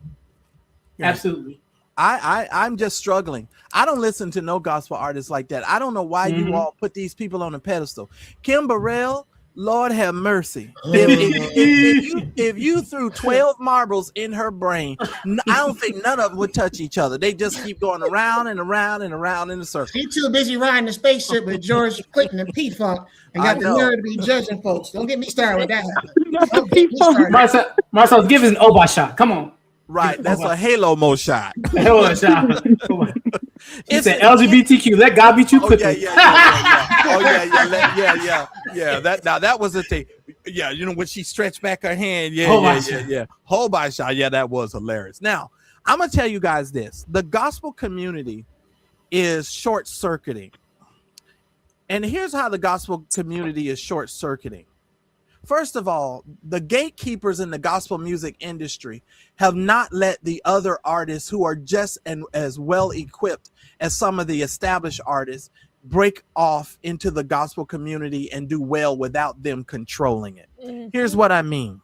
absolutely. I'm just struggling. I don't listen to no gospel artists like that. I don't know why you all put these people on a pedestal. Kim Burrell, Lord have mercy. If you threw 12 marbles in her brain, I don't think none of them would touch each other. They just keep going around and around and around in a circle. She's too busy riding the spaceship with George Clinton and Pete Funk, and got the nerve to be judging folks. Don't get me started with that. Marcel, give us an Oba shot. Come on. Right, that's a Halo Mo shot. Halo shot. It's an LGBTQ. Let God be true. Oh yeah. That was the thing. Yeah, you know when she stretched back her hand. Yeah. Whole by shot. Yeah, that was hilarious. Now I'm gonna tell you guys this: the gospel community is short-circuiting, and here's how the gospel community is short-circuiting. First of all, the gatekeepers in the gospel music industry have not let the other artists who are just as well equipped as some of the established artists break off into the gospel community and do well without them controlling it. Here's what I mean.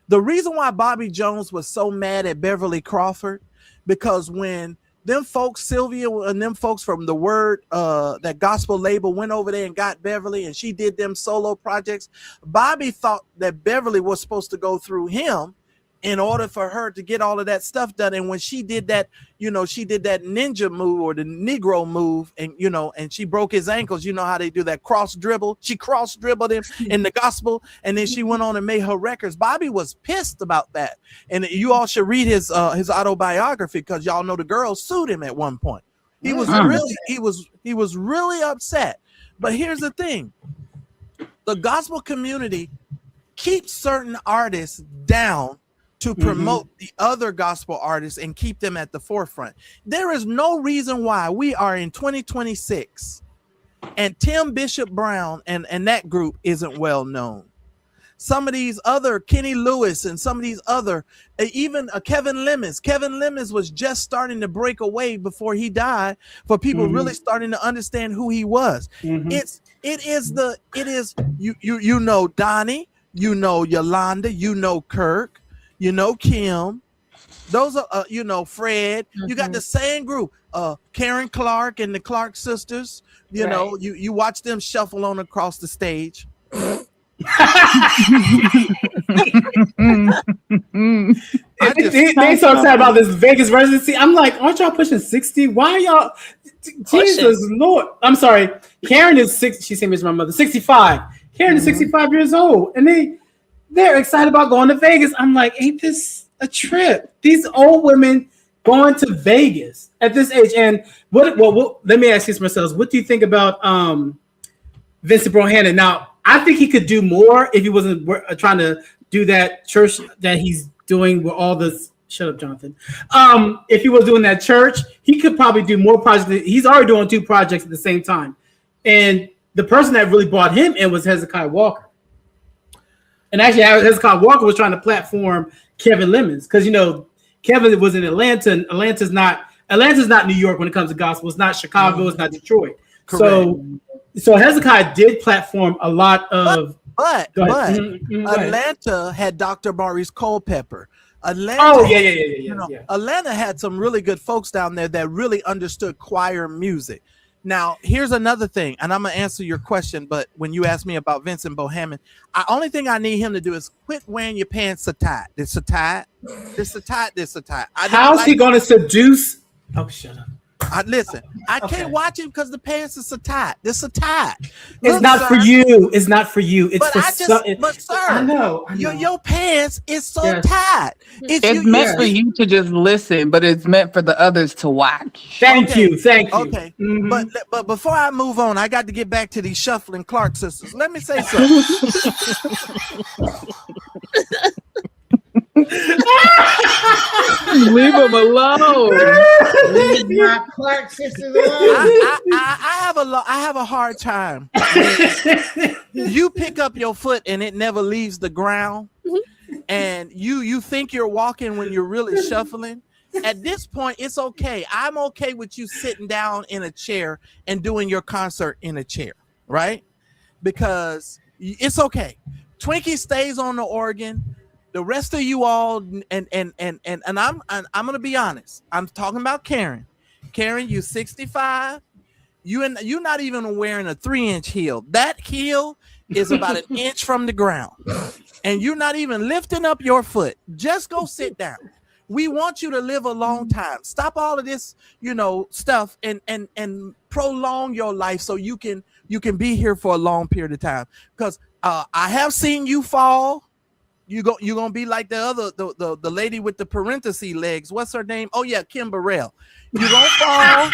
The reason why Bobby Jones was so mad at Beverly Crawford, because when them folks, Sylvia and them folks from the Word, that gospel label, went over there and got Beverly, and she did them solo projects. Bobby thought that Beverly was supposed to go through him in order for her to get all of that stuff done. And when she did that, she did that ninja move or the Negro move, and and she broke his ankles. You know how they do that cross dribble. She cross dribbled him in the gospel, and then she went on and made her records. Bobby was pissed about that, and you all should read his autobiography, because y'all know the girl sued him at one point. He was really upset. But here's the thing: the gospel community keeps certain artists down to promote the other gospel artists and keep them at the forefront. There is no reason why we are in 2026 and Tim Bishop Brown and that group isn't well known. Some of these other Kenny Lewis and some of these other, even Kevin Lemons. Kevin Lemons was just starting to break away before he died, for people really starting to understand who he was. It is you know Donnie, you know Yolanda, you know Kirk, you know Kim, those are Fred. You got the same group, Karen Clark and the Clark sisters. You watch them shuffle on across the stage. They so sad about this Vegas residency. I'm like, aren't y'all pushing 60? Why y'all? Jesus Lord. I'm sorry. Karen is 60. She sent me to my mother. 65. Karen is 65 years old, and they're excited about going to Vegas. I'm like, ain't this a trip? These old women going to Vegas at this age. And let me ask you, Marcellus, what do you think about Vincent Bohannon? Now, I think he could do more if he wasn't trying to do that church that he's doing with all this. Shut up, Jonathan. If he was doing that church, he could probably do more projects. He's already doing 2 projects at the same time. And the person that really brought him in was Hezekiah Walker. And actually, Hezekiah Walker was trying to platform Kevin Lemons, because Kevin was in Atlanta, and Atlanta's not New York when it comes to gospel. It's not Chicago. It's not Detroit. Correct. So Hezekiah did platform a lot of. But Atlanta had Dr. Maurice Culpepper. Atlanta had some really good folks down there that really understood choir music. Now, here's another thing, and I'm gonna answer your question. But when you asked me about Vincent Bohannon, only thing I need him to do is quit wearing your pants so tight. This so tight. This so tight. This so tight. How's he gonna seduce? Oh, shut up. Listen, I can't watch him because the pants are so tight. This so tight. It's not for you. It's not for you. It's for but sir, I know. Your pants is so tight. It's meant for you to just listen, but it's meant for the others to watch. Thank you. Okay, but before I move on, I got to get back to these shuffling Clark sisters. Let me say something. Leave them alone. Leave my Clark sisters alone. I have a hard time. You pick up your foot and it never leaves the ground, and you think you're walking when you're really shuffling. At this point, it's okay. I'm okay with you sitting down in a chair and doing your concert in a chair, right? Because it's okay. Twinkie stays on the organ. The rest of you all, and I'm gonna be honest. I'm talking about Karen. Karen, you 65. You're not even wearing a 3-inch heel. That heel is about an inch from the ground, and you're not even lifting up your foot. Just go sit down. We want you to live a long time. Stop all of this, stuff, and prolong your life so you can be here for a long period of time. Because I have seen you fall. You're gonna be like the lady with the parenthesis legs. What's her name? Oh yeah, Kim Burrell. You're gonna fall.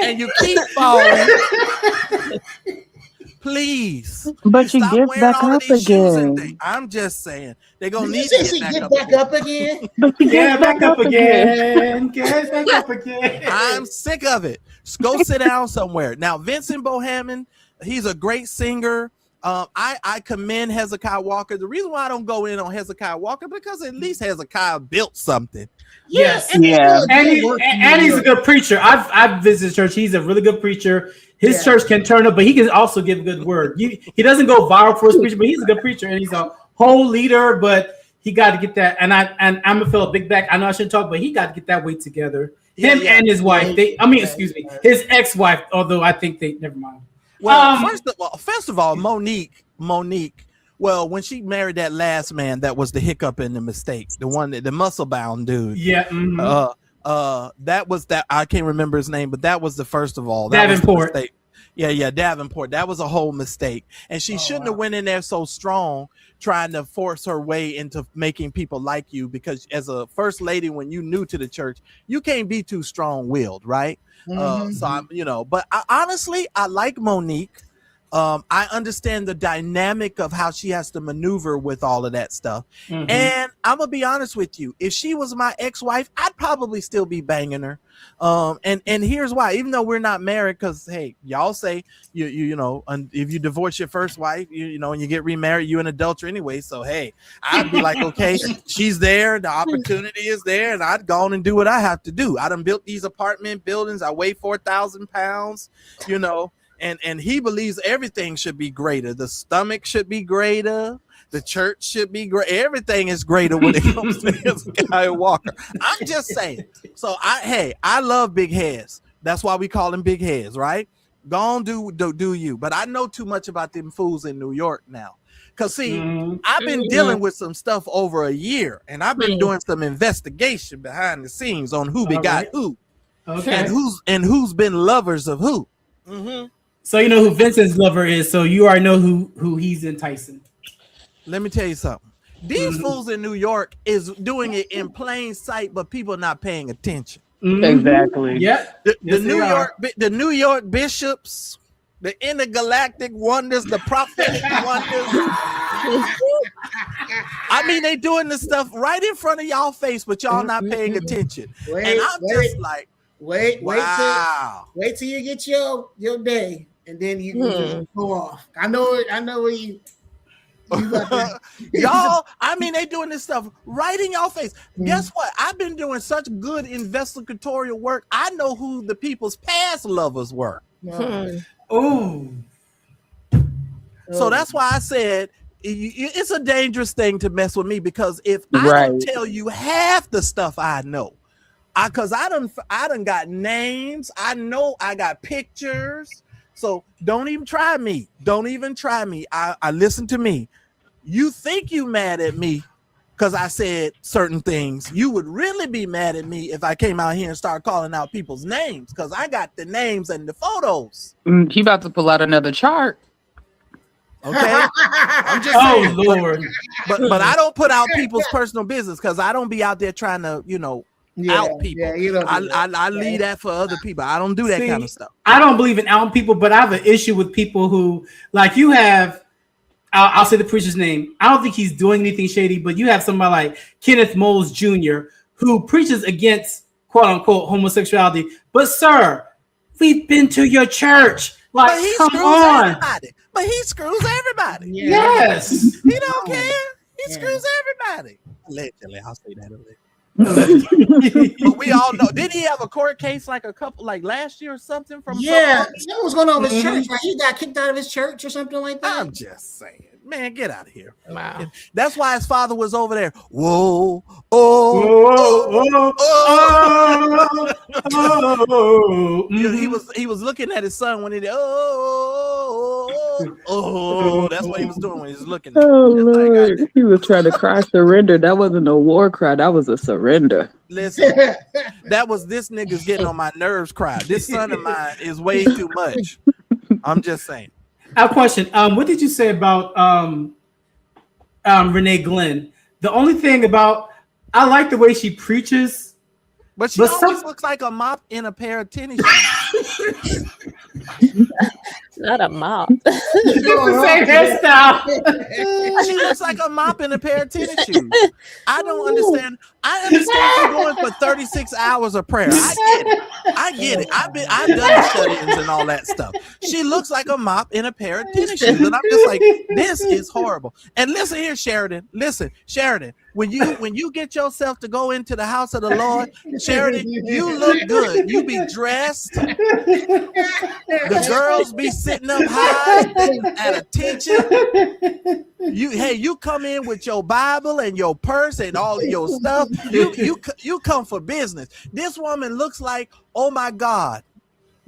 and you keep falling. Please. But you get back up again. I'm just saying they're gonna need to get back up again. But you get back up again. Get back up again. I'm sick of it. Just go sit down somewhere. Now, Vincent Bohannon, he's a great singer. I commend Hezekiah Walker. The reason why I don't go in on Hezekiah Walker, because at least Hezekiah built something. Yes, and he's a good preacher. I've visited church. He's a really good preacher. His church can turn up, but he can also give a good word. He doesn't go viral for his preaching, but he's a good preacher and he's a whole leader. But he got to get that. And I'm gonna feel a big back. I know I shouldn't talk, but he got to get that weight together. Him and his wife. His ex-wife. Although I think never mind. Well, first of all, Monique. Well, when she married that last man, that was the hiccup and the mistake. The one, the muscle bound dude. Yeah. That was that. I can't remember his name, but that was the first of all. Davenport. Yeah, Davenport. That was a whole mistake, and she shouldn't have went in there so strong, trying to force her way into making people like you. Because as a first lady, when you new to the church, you can't be too strong-willed, right? So I'm, but honestly, I like Monique. I understand the dynamic of how she has to maneuver with all of that stuff. And I'm gonna be honest with you. If she was my ex-wife, I'd probably still be banging her. And here's why. Even though we're not married, because hey, y'all say if you divorce your first wife, and you get remarried, you an adulterer anyway. So hey, I'd be like, okay, she's there, the opportunity is there, and I'd go on and do what I have to do. I done built these apartment buildings. I weigh 4,000 pounds, And he believes everything should be greater. The stomach should be greater. The church should be great. Everything is greater when it comes to Hezekiah Walker. I'm just saying. So I love big heads. That's why we call them big heads, right? Go on, do you. But I know too much about them fools in New York now. Because, see, I've been dealing with some stuff over a year, and I've been doing some investigation behind the scenes on who begot who. Okay. And who's been lovers of who. So you know who Vincent's lover is, so you already know who he's enticing. Let me tell you something. These fools in New York is doing it in plain sight, but people not paying attention. Exactly. Yeah. The New York bishops, the intergalactic wonders, the prophetic wonders. I mean, they doing this stuff right in front of y'all face, but y'all not paying attention. Just like, wait till you get your day, and then you can go off. I know where you y'all. I mean, they doing this stuff right in y'all face. Guess what? I've been doing such good investigatorial work. I know who the people's past lovers were. Oh, so that's why I said it's a dangerous thing to mess with me, because if I don't tell you half the stuff I know, Cause I done got names. I know I got pictures. So don't even try me. Don't even try me. I listen to me. You think you mad at me because I said certain things. You would really be mad at me if I came out here and started calling out people's names because I got the names and the photos. He about to pull out another chart. Okay, I'm just saying. Oh Lord, but I don't put out people's personal business because I don't be out there trying to out people. Yeah, I leave that for other people. I don't do that kind of stuff. I don't believe in outing people, but I have an issue with people who, like you have, I'll say the preacher's name. I don't think he's doing anything shady, but you have somebody like Kenneth Moles Jr. who preaches against quote unquote homosexuality. But sir, we've been to your church. Like, but he come screws on. everybody. But he screws everybody. Yeah. Yes. He don't care. He screws everybody. Allegedly, I'll say that allegedly. But we all know. Did he have a court case like last year or something from? Yeah, what was going on with his church? Like he got kicked out of his church or something like that. I'm just saying, man, get out of here. Wow. That's why his father was over there. Whoa, He was looking at his son when he did. That's what he was doing when he was looking. Oh Lord, he was trying to cry surrender. That wasn't a war cry. That was a surrender. Listen, that was this nigga's getting on my nerves cry. This son of mine is way too much. I'm just saying. I have a question. What did you say about Renee Glenn? The only thing about I like the way she preaches, but she always looks like a mop in a pair of tennis shoes. Not a mop. It's the same hairstyle. She looks like a mop in a pair of tennis shoes. I don't understand. I understand you going for 36 hours of prayer. I get it. I've done shut-ins and all that stuff. She looks like a mop in a pair of tennis shoes, and I'm just like, this is horrible. And listen here, Sheridan. Listen, Sheridan. When you get yourself to go into the house of the Lord, Sheridan, you look good. You be dressed. The girls be sitting up high at attention. You come in with your Bible and your purse and all of your stuff. You come for business. This woman looks like, oh my God.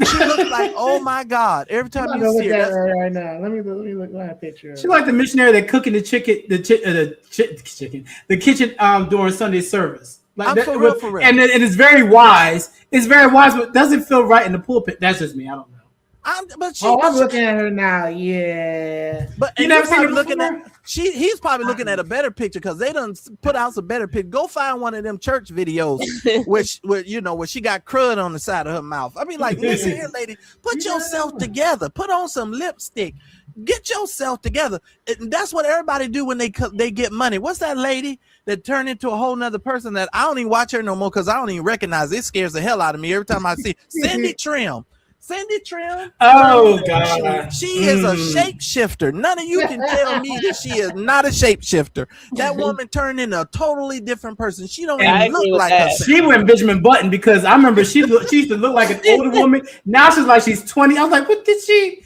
She looks like, oh my God. Every time you see her. Right now. Let me look at that picture. She like the missionary that cooking the kitchen during Sunday service. Like I'm that, for real. And it's very wise. It's very wise, but doesn't feel right in the pulpit. That's just me. I don't know. I'm looking at her now. Yeah, but you never seen her looking at. He's probably looking at a better picture because they done put out some better picture. Go find one of them church videos where she got crud on the side of her mouth. I mean, like, listen here, lady, put yourself together. Put on some lipstick. Get yourself together. And that's what everybody do when they get money. What's that lady that turned into a whole nother person that I don't even watch her no more because I don't even recognize it. It scares the hell out of me every time I see Cindy Trim. Oh God, she is a shapeshifter. None of you can tell me that she is not a shapeshifter. That woman turned into a totally different person. She don't even look like herself. She went Benjamin Button because I remember she used to look like an older woman. Now she's like she's 20. I was like, what's she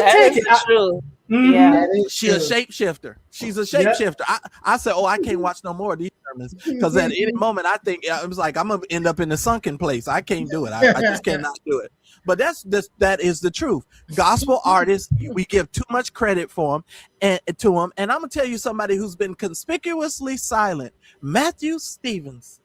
taking? True. Yeah, she's a shapeshifter. She's a shapeshifter. I said, I can't watch no more of these sermons because at any moment I think it was like I'm gonna end up in the sunken place. I can't do it. I just cannot do it. But that is the truth. Gospel artists, we give too much credit for them and I'm gonna tell you somebody who's been conspicuously silent. Matthew Stevens.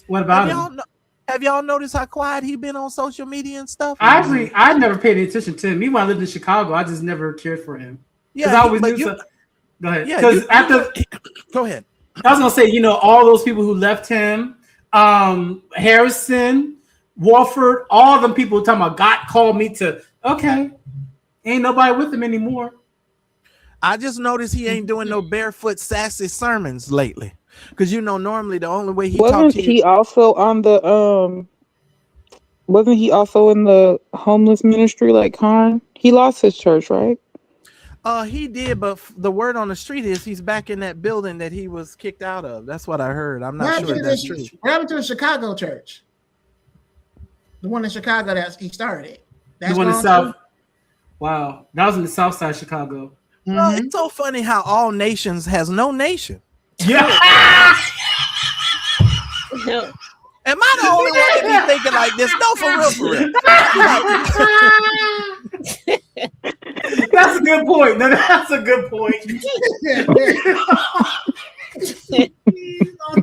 What about him? Have y'all noticed how quiet he been on social media and stuff? I never paid any attention to him. Me when I lived in Chicago, I just never cared for him. Yeah, I always knew. Go ahead. Yeah, go ahead. I was gonna say, all those people who left him, Harrison, Warford, all them people talking about God called me to. Okay, ain't nobody with him anymore. I just noticed he ain't doing no barefoot sassy sermons lately. Because normally the only way he wasn't he also on the wasn't he also in the homeless ministry like Carn? He lost his church, right? He did, but the word on the street is he's back in that building that he was kicked out of. That's what I heard. I'm not sure if that's true. What happened to the Chicago church? The one in Chicago that he started. That's the one in South. Wow, that was in the South Side of Chicago. Mm-hmm. It's so funny how all nations has no nation. Yeah. Am I the only one that be thinking like this? No, for real. That's a good point. No, that's a good point.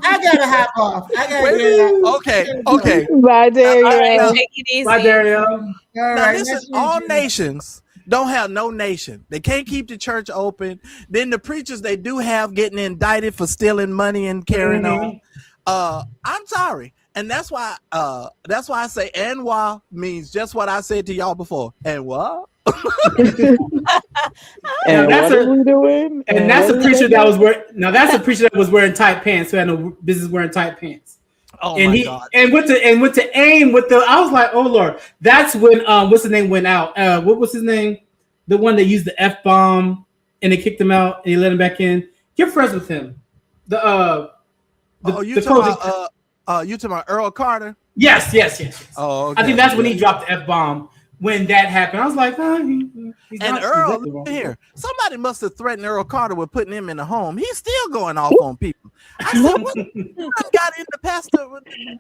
I gotta hop off. I gotta get out. Okay. Bye, Dario. All right, take it easy. Bye, Dario. Now listen, all nations don't have no nation. They can't keep the church open. Then the preachers they do have getting indicted for stealing money and carrying on. I'm sorry. And that's why I say and why means just what I said to y'all before. And what? And what are we doing? And that's a preacher that was wearing. Now that's a preacher that was wearing tight pants. Who had no business wearing tight pants. Oh and my God! And went to aim with the. I was like, oh Lord, that's when what's his name went out. What was his name? The one that used the F-bomb and they kicked him out and he let him back in. You're friends with him. You talking about Earl Carter? Yes. Oh, okay. I think that's when he dropped the F-bomb. When that happened, I was like, he's not Earl, exactly wrong. here, somebody must have threatened Earl Carter with putting him in a home. He's still going off on people. I said, what got into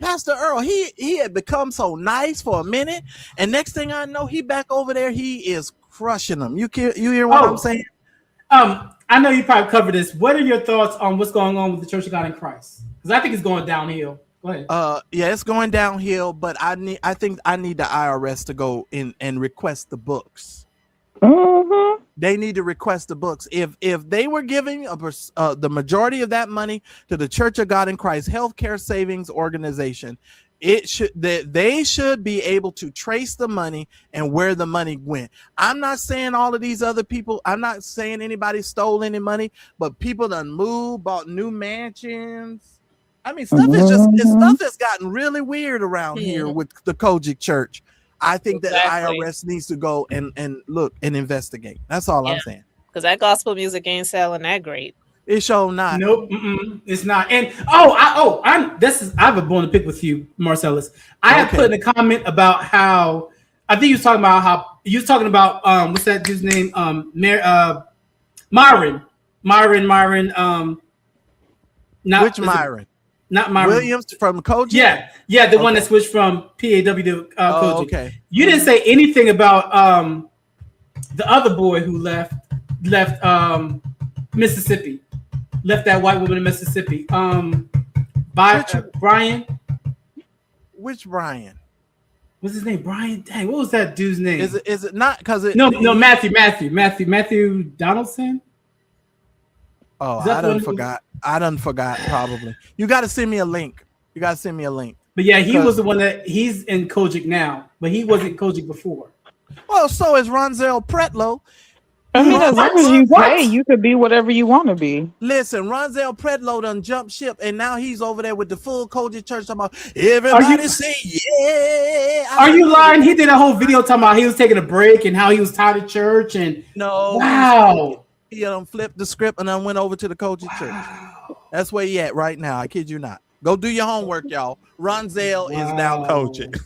Pastor Earl? He had become so nice for a minute, and next thing I know, he back over there. He is crushing them. You hear what I'm saying? I know you probably covered this. What are your thoughts on what's going on with the Church of God in Christ? Because I think it's going downhill. Go ahead. Yeah, it's going downhill, but I think I need the IRS to go in and request the books. Mm-hmm. They need to request the books. If they were giving the majority of that money to the Church of God in Christ Healthcare Savings Organization, they should be able to trace the money and where the money went. I'm not saying all of these other people. I'm not saying anybody stole any money, but people done moved, bought new mansions. I mean, stuff has gotten really weird around here with the Kojic Church. I think that the IRS needs to go and look and investigate. That's all I'm saying. Because that gospel music ain't selling that great. It's sure not. Nope, it's not. And I have a bone to pick with you, Marcellus. I have put in a comment about how I think you was talking about what's that dude's name? Myron. Which Myron? Not Myron Williams from Kojic? Yeah, the one that switched from PAW to Kojic. Okay. You didn't say anything about the other boy who left Mississippi. Left that white woman in Mississippi. Brian. Which Brian? What's his name? Brian. Dang, what was that dude's name? Is it not because it? No, Matthew Donaldson. Oh, I done forgot. Probably. You got to send me a link. But yeah, he was the one that he's in Kojic now, but he wasn't Kojic before. Well, so is Ronzell Pretlow. I mean, as long as you pay, you could be whatever you want to be. Listen, Ronzell Pretlow done jumped ship, and now he's over there with the full Kojic Church talking about everybody say yeah. Are you lying? He did a whole video talking about he was taking a break and how he was tired of church and wow. He flipped the script and then went over to the Kojic Church. That's where he at right now. I kid you not. Go do your homework, y'all. Ronzell is now Kojic.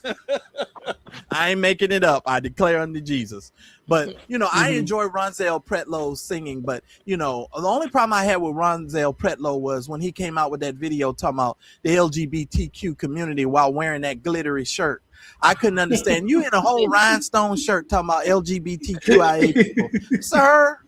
I ain't making it up. I declare unto Jesus. But, I enjoy Ronzell Pretlow's singing. But, the only problem I had with Ronzell Pretlow was when he came out with that video talking about the LGBTQ community while wearing that glittery shirt. I couldn't understand. You in a whole rhinestone shirt talking about LGBTQIA people. Sir,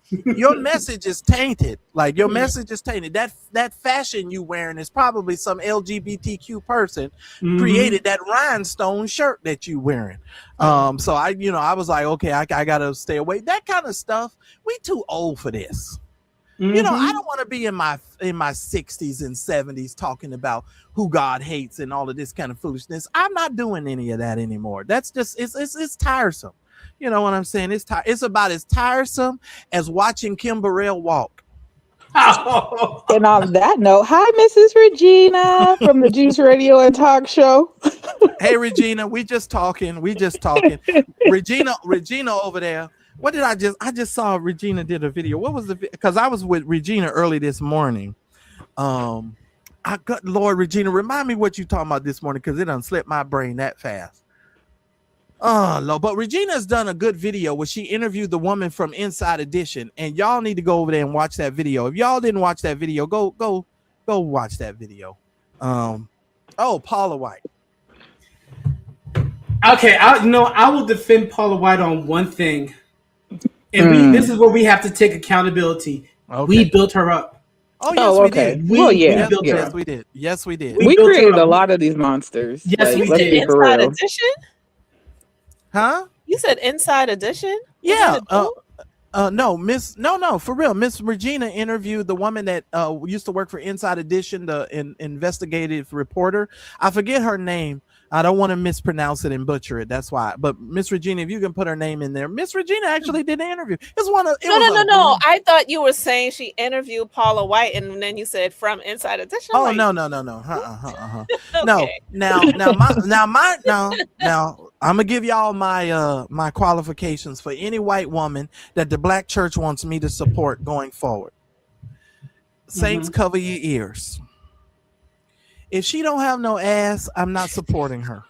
your message is tainted. Like, your message is tainted. That fashion you wearing is probably some LGBTQ person created that rhinestone shirt that you wearing. So I was like, okay, I got to stay away. That kind of stuff, we too old for this. I don't want to be in my 60s and 70s talking about who God hates and all of this kind of foolishness. I'm not doing any of that anymore. That's just it's tiresome. You know what I'm saying? It's about as tiresome as watching Kim Burrell walk. And on that note, hi, Mrs. Regina from the Juice Radio and Talk Show. Hey, Regina, we just talking. Regina over there. What did I just saw Regina did a video. What was because I was with Regina early this morning. Lord, Regina, remind me what you talking about this morning because it done slipped my brain that fast. Oh, Lord. But Regina's done a good video where she interviewed the woman from Inside Edition, and y'all need to go over there and watch that video. If y'all didn't watch that video, go watch that video. Oh, Paula White. Okay, I will defend Paula White on one thing, and this is where we have to take accountability. Okay. We built her up. Oh, yes, we did. We built her Yes, up. we did. Yes, we did. We created a lot of these monsters. Yes, we let's did. be for Inside real. Edition? Huh? You said Inside Edition? Yeah. No, for real. Miss Regina interviewed the woman that used to work for Inside Edition, the investigative reporter. I forget her name. I don't want to mispronounce it and butcher it. That's why. But Miss Regina, if you can put her name in there, Miss Regina actually did the interview. No. I thought you were saying she interviewed Paula White, and then you said from Inside Edition. Oh, like, no. No. Now, I'm gonna give y'all my qualifications for any white woman that the black church wants me to support going forward. Saints, cover your ears. If she don't have no ass, I'm not supporting her.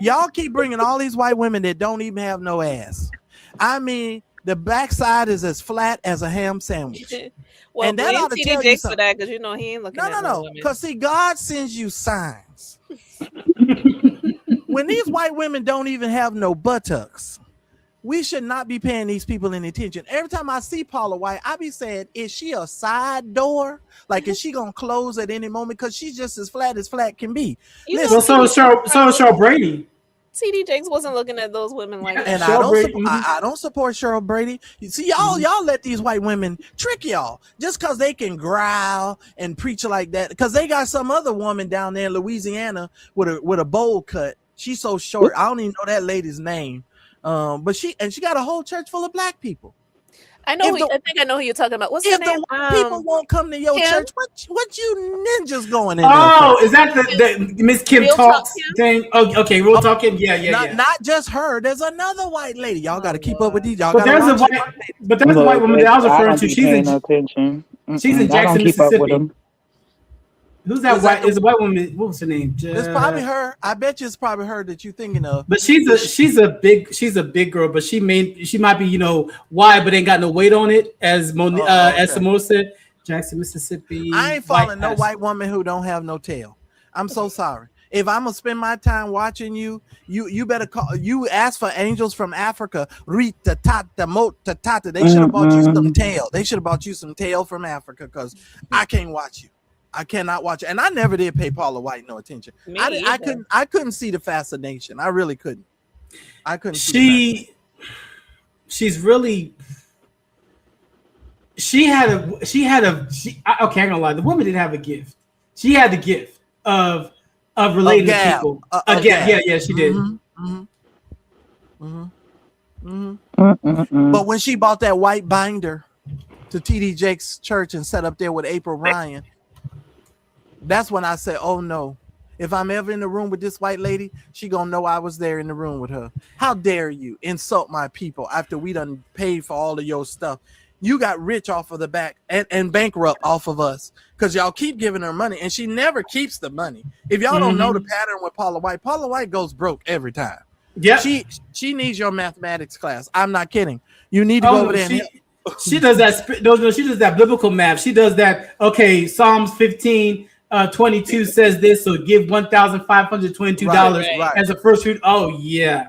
Y'all keep bringing all these white women that don't even have no ass. I mean, the backside is as flat as a ham sandwich. Well, and that ought to tell you Jakes for something. that, because you know he ain't looking at No. Because see, God sends you signs. When these white women don't even have no buttocks, we should not be paying these people any attention. Every time I see Paula White, I be saying, is she a side door? Like, is she going to close at any moment? Because she's just as flat can be. Well, so is Cheryl Brady. TD Jakes wasn't looking at those women like that. And I don't support Cheryl Brady. You see, y'all let these white women trick y'all just because they can growl and preach like that. Because they got some other woman down there in Louisiana with a bowl cut. She's so short. I don't even know that lady's name. But she got a whole church full of black people. I know. I think I know who you're talking about. What's her name? The people won't come to your church. What you ninjas going in? Oh, is that the Miss Kim Talks thing? Oh, okay, Real Talk Kim. Yeah. Not just her. There's another white lady. Y'all got to keep up with these. Y'all but there's a white woman that I was referring to. She's in Jackson, Mississippi. Who's that white? Is a white woman? What was her name? It's probably her. I bet you it's probably her that you're thinking of. But she's a big girl. But she might be wide, but ain't got no weight on it. As Simone said, Jackson, Mississippi. I ain't following no white woman who don't have no tail. I'm so sorry. If I'm gonna spend my time watching you better call. You ask for angels from Africa. Rita tata mota tata. They should have bought you some tail. They should have bought you some tail from Africa because I can't watch you. I cannot watch it, and I never did pay Paula White no attention. I couldn't see the fascination. I really couldn't. I couldn't. She's really. She had a. Okay, I'm gonna lie. The woman didn't have a gift. She had the gift of relating to people. Yeah, she did. But when she bought that white binder to TD Jakes' church and sat up there with April Ryan. That's when I said, oh no, if I'm ever in the room with this white lady, she gonna know I was there in the room with her. How dare you insult my people after we done paid for all of your stuff? You got rich off of the back and bankrupt off of us because y'all keep giving her money and she never keeps the money. If y'all don't know the pattern with Paula White goes broke every time. Yeah, she needs your mathematics class. I'm not kidding. You need to go over there and help. She does that. She does that biblical math. She does that. Okay, Psalms 15. 22 says this, so give $1,522 as a first fruit. Oh yeah,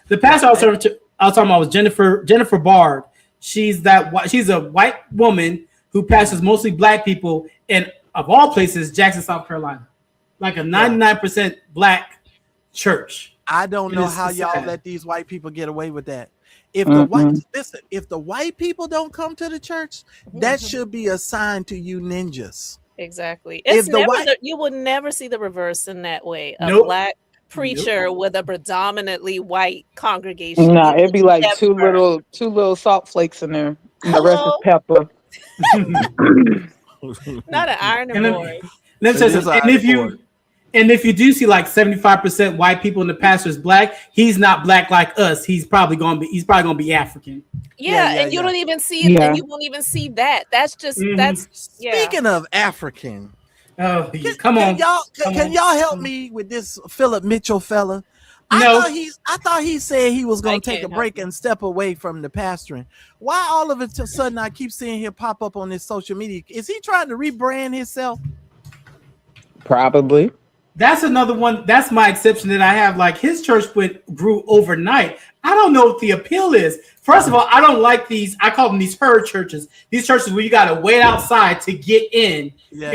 the pastor I was talking about was Jennifer Bard. She's a white woman who pastors mostly black people, and of all places, Jackson, South Carolina, like a 99% black church. I don't know how y'all let these white people get away with that. If the white people don't come to the church, that should be a sign to you ninjas. Exactly. It's you will never see the reverse in that way. A black preacher with a predominantly white congregation. Nah, it'd be like two little salt flakes in there. And the rest is pepper. Not an ironing board. And if you do see like 75% white people and the pastor is black, he's not black like us. He's probably gonna be African. And you don't even see it, and you won't even see that. That's just Speaking of African, come on. Can y'all help me with this Philip Mitchell fella? I thought he said he was gonna take a break and step away from the pastoring. Why all of a sudden I keep seeing him pop up on his social media? Is he trying to rebrand himself? Probably. That's another one. That's my exception that I have. Like his church grew overnight. I don't know what the appeal is. First of all, I don't like these. I call them these herd churches. These churches where you got to wait outside to get in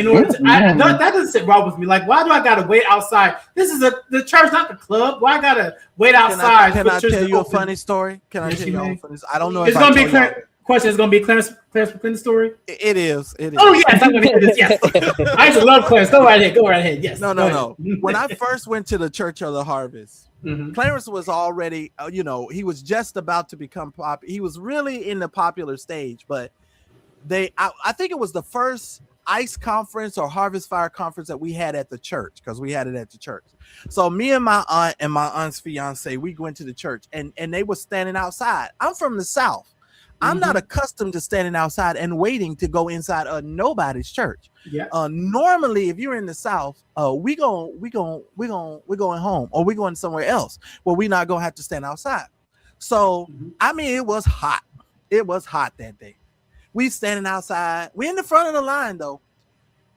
order to. That doesn't sit wrong with me. Like, why do I got to wait outside? This is the church, not the club. Why I got to wait outside? Can I tell you a funny story? Can I tell you a funny story? I don't know. It's going to be question. It's going to be Clarence McMillian story. It is. Oh yes, I'm going to hear this. Yes, I used to love Clarence. Go right ahead. Yes. No. When I first went to the Church of the Harvest, Clarence was already, he was just about to become popular. He was really in the popular stage, but I think it was the first ICE conference or Harvest Fire conference that we had at the church, because we had it at the church. So me and my aunt and my aunt's fiance, we went to the church, and they were standing outside. I'm from the South. I'm not accustomed to standing outside and waiting to go inside nobody's church. Yeah. Normally, if you're in the South, we're going home, or we're going somewhere else where we're not gonna have to stand outside. So I mean, it was hot. It was hot that day. We standing outside. We in the front of the line though.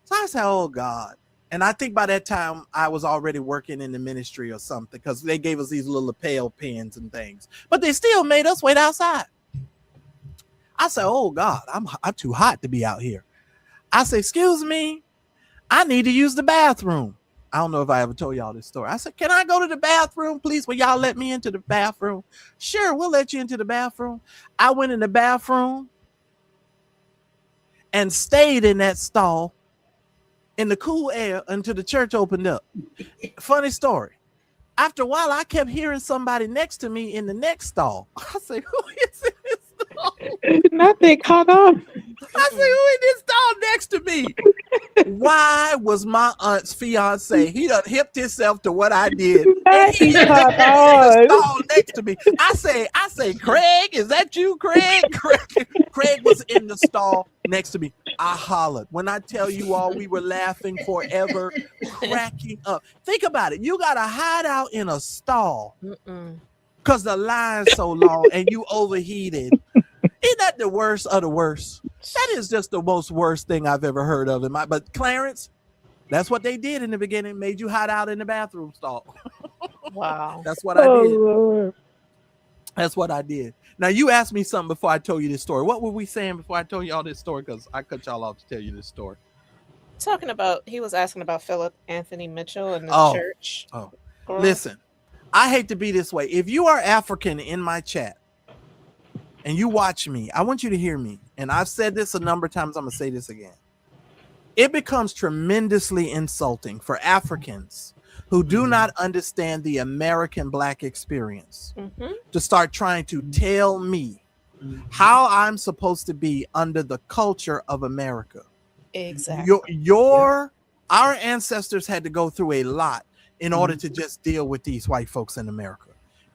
So I said, "Oh God." And I think by that time I was already working in the ministry or something, because they gave us these little lapel pins and things, but they still made us wait outside. I said, "Oh God, I'm too hot to be out here." I said, "Excuse me, I need to use the bathroom." I don't know if I ever told y'all this story. I said, "Can I go to the bathroom, please? Will y'all let me into the bathroom?" "Sure, we'll let you into the bathroom." I went in the bathroom and stayed in that stall in the cool air until the church opened up. Funny story. After a while, I kept hearing somebody next to me in the next stall. I said, "Who is in this stall?" Nothing caught on. I said, "Who in this stall next to me?" Why was my aunt's fiance? He done hipped himself to what I did. And he in the stall next to me. I say, "Craig, is that you, Craig?" Craig was in the stall next to me. I hollered. When I tell you all, we were laughing forever, cracking up. Think about it. You got to hide out in a stall because the line's so long and you overheated. Isn't that the worst of the worst? That is just the most worst thing I've ever heard of. But Clarence, that's what they did in the beginning, made you hide out in the bathroom stall. Wow. That's what I did. Lord. That's what I did. Now, you asked me something before I told you this story. What were we saying before I told you all this story? Because I cut y'all off to tell you this story. He was asking about Philip Anthony Mitchell and the church. Oh, listen, I hate to be this way. If you are African in my chat and you watch me, I want you to hear me. And I've said this a number of times. I'm going to say this again. It becomes tremendously insulting for Africans who do not understand the American Black experience to start trying to tell me how I'm supposed to be under the culture of America. Exactly. Our ancestors had to go through a lot in order to just deal with these white folks in America.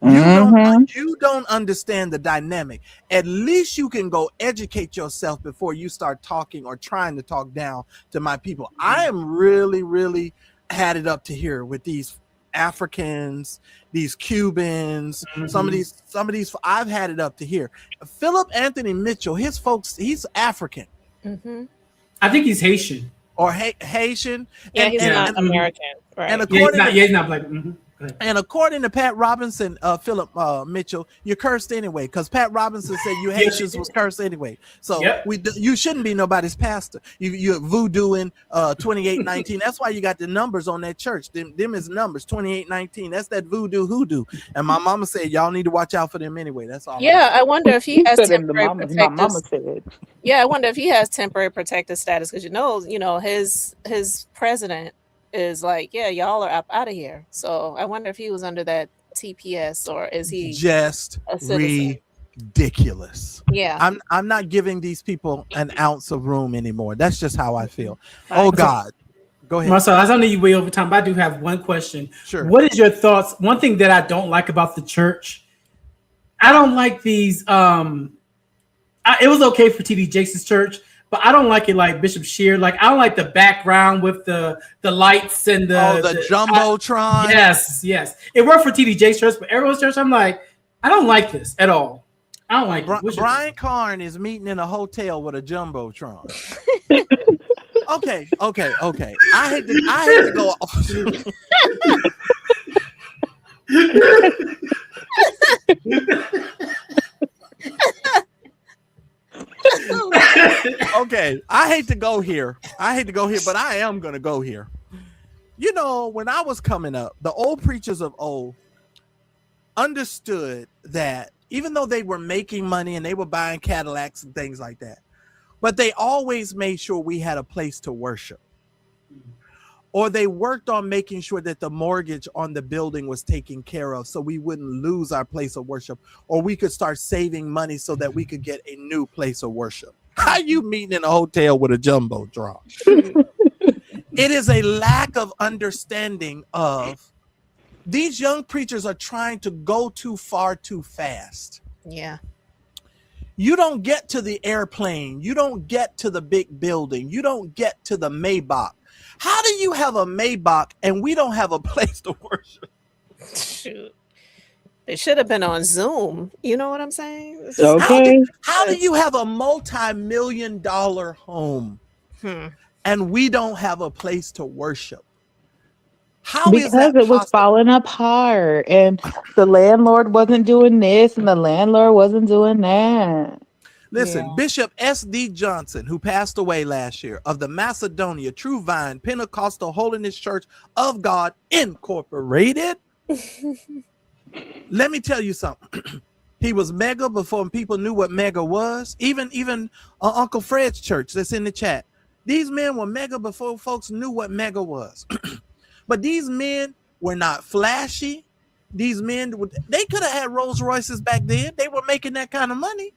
You don't understand the dynamic. At least you can go educate yourself before you start talking or trying to talk down to my people. I am really, really had it up to here with these Africans, these Cubans, some of these I've had it up to here. Philip Anthony Mitchell, his folks, he's African. I think he's Haitian. Or Haitian. Yeah, he's not American. Right. And according he's not Black. And according to Pat Robinson, Philip Mitchell, you're cursed anyway, because Pat Robinson said you Haitians was cursed anyway. So you shouldn't be nobody's pastor. You're voodooing 2819. That's why you got the numbers on that church. Them is numbers 2819. That's that voodoo hoodoo. And my mama said y'all need to watch out for them anyway. That's all. Yeah, I wonder if he has temporary my protective. mama said. Yeah, I wonder if he has temporary protective status, because you know his president is like, yeah, y'all are up out of here. So I wonder if he was under that TPS, or is he just a citizen? Ridiculous. Yeah, I'm not giving these people an ounce of room anymore. That's just how I feel. Oh God, go ahead, Marcel. I don't need you way over time, but I do have one question. Sure. What is your thoughts? One thing that I don't like about the church, I don't like these. It was okay for TD Jakes' church, but I don't like it like Bishop Shear. Like, I don't like the background with the lights and the Jumbotron. Yes. It worked for TD Jakes' church, but everyone's church, I'm like, I don't like this at all. I don't like it. Brian Carn is meeting in a hotel with a Jumbotron. Okay. I hate to go. Okay, I hate to go here, but I am gonna go here. You know, when I was coming up, the old preachers of old understood that even though they were making money and they were buying Cadillacs and things like that, but they always made sure we had a place to worship. Or they worked on making sure that the mortgage on the building was taken care of so we wouldn't lose our place of worship, or we could start saving money so that we could get a new place of worship. How you meeting in a hotel with a jumbotron? It is a lack of understanding of these young preachers are trying to go too far too fast. Yeah. You don't get to the airplane. You don't get to the big building. You don't get to the Maybach. How do you have a Maybach and we don't have a place to worship? Shoot. They should have been on Zoom. You know what I'm saying? Okay. How do you have a multi-million-dollar home and we don't have a place to worship? How is that Because it was possible? falling apart and the landlord wasn't doing this and the landlord wasn't doing that. Listen, Bishop S.D. Johnson, who passed away last year, of the Macedonia True Vine Pentecostal Holiness Church of God Incorporated. Let me tell you something. He was mega before people knew what mega was. Even Uncle Fred's church that's in the chat. These men were mega before folks knew what mega was. But these men were not flashy. These men, they could have had Rolls Royces back then. They were making that kind of money.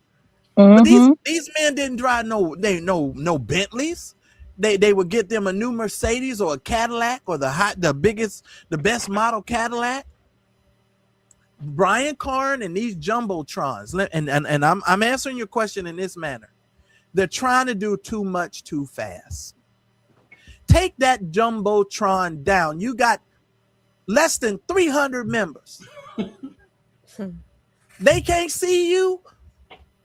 But these men didn't drive no Bentleys. They would get them a new Mercedes or a Cadillac or the best model Cadillac. Brian Carn and these jumbotrons, and I'm answering your question in this manner. They're trying to do too much too fast. Take that jumbotron down. You got less than 300 members. They can't see you.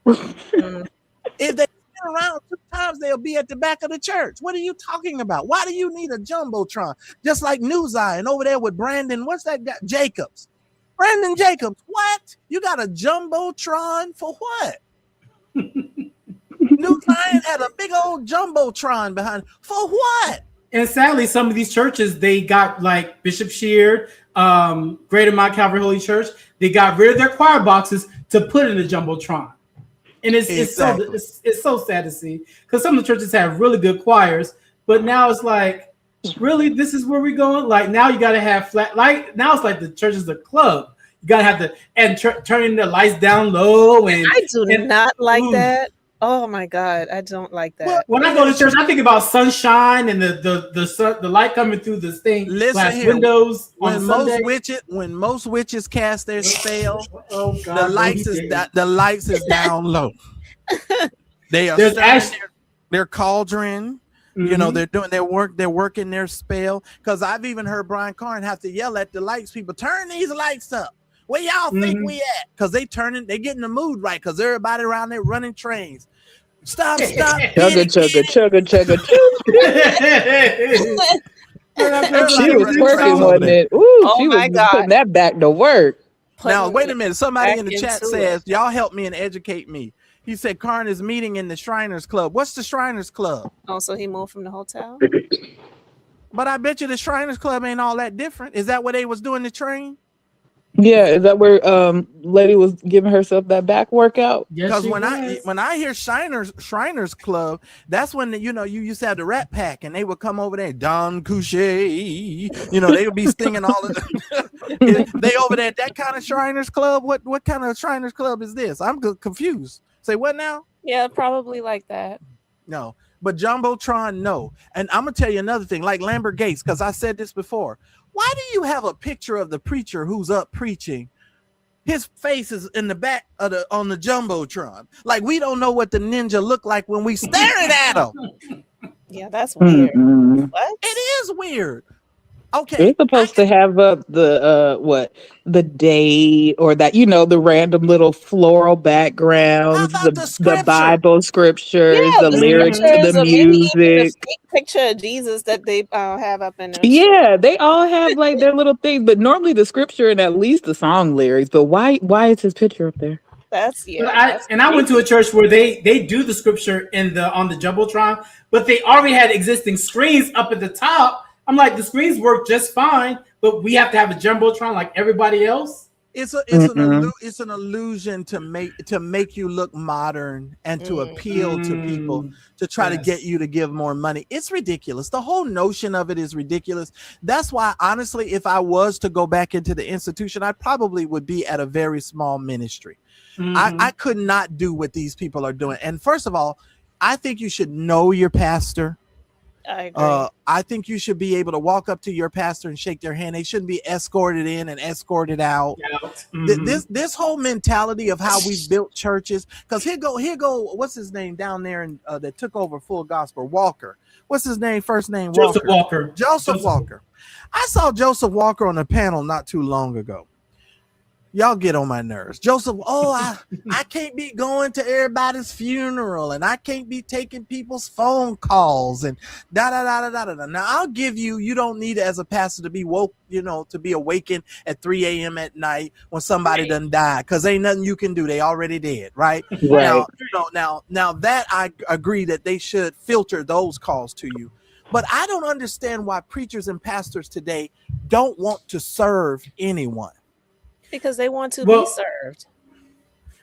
If they sit around 2 times, they'll be at the back of the church. What are you talking about? Why do you need a jumbotron? Just like New Zion over there with Brandon. What's that guy? Jacobs. Brandon Jacobs. What? You got a jumbotron for what? New Zion had a big old jumbotron behind. For what? And sadly, some of these churches, they got like Bishop Sheard, Greater Mount Calvary Holy Church, they got rid of their choir boxes to put in a jumbotron. And it's so sad to see, because some of the churches have really good choirs, but now it's like, really, this is where we're going? Like now you got to have flat, like now it's like the church is a club. You got to have to turning the lights down low. And I do not like that. Oh my God, I don't like that. Well, when I go to church, I think about sunshine and the light coming through this thing, glass windows. When most witches cast their spell, oh God, the lights is down low. They are their cauldron. You know, they're doing their work. They're working their spell. Because I've even heard Brian Carn have to yell at the lights people, turn these lights up. Where y'all think we at? Because they getting the mood right. Because everybody around there running trains. Stop. Chugga. She was twerking, wasn't it? Ooh, she was putting that back to work. Now, wait a minute. Somebody in the chat says, y'all help me and educate me. He said Carn is meeting in the Shriners Club. What's the Shriners Club? Oh, so he moved from the hotel? But I bet you the Shriners Club ain't all that different. Is that where they was doing the train? Yeah, is that where lady was giving herself that back workout? Because when I hear Shriners Club, that's when you used to have the Rat Pack and they would come over there, Don Couché, they would be singing all of them. They over there at that kind of Shriners Club. What kind of Shriners Club is this? I'm confused. Say what now? Yeah, probably like that. No, but Jumbotron, no. And I'm gonna tell you another thing, like Lambert Gates, because I said this before. Why do you have a picture of the preacher who's up preaching? His face is in the back of on the Jumbotron. Like we don't know what the ninja look like when we staring at him. Yeah, that's weird. Mm-hmm. What? It is weird. Okay. They're supposed to have the day or that, the random little floral backgrounds, How about the the scripture? Bible scriptures, Yeah, the the lyrics to scriptures, the or maybe even a music. fake picture of Jesus that they have up in there. Yeah, they all have like their little things, but normally the scripture and at least the song lyrics. But why is his picture up there? That's But I went to a church where they do the scripture on the jumbotron, but they already had existing screens up at the top. I'm like, the screens work just fine, but we have to have a jumbotron like everybody else. It's an illusion to make you look modern and to appeal to people, to try to get you to give more money. It's ridiculous. The whole notion of it is ridiculous. That's why, honestly, if I was to go back into the institution, I probably would be at a very small ministry. I could not do what these people are doing. And first of all, I think you should know your pastor. I agree. I think you should be able to walk up to your pastor and shake their hand. They shouldn't be escorted in and escorted out. This whole mentality of how we built churches, because here go what's his name down there that took over Full Gospel, Walker. What's his name? First name Walker. Joseph Walker. I saw Joseph Walker on a panel not too long ago. Y'all get on my nerves. Joseph, I can't be going to everybody's funeral, and I can't be taking people's phone calls and da. Now I'll give you don't need as a pastor to be woke, to be awakened at 3 a.m. at night when somebody done died, because ain't nothing you can do. They already dead, right? Right. Now that I agree that they should filter those calls to you. But I don't understand why preachers and pastors today don't want to serve anyone. Because they want to be served.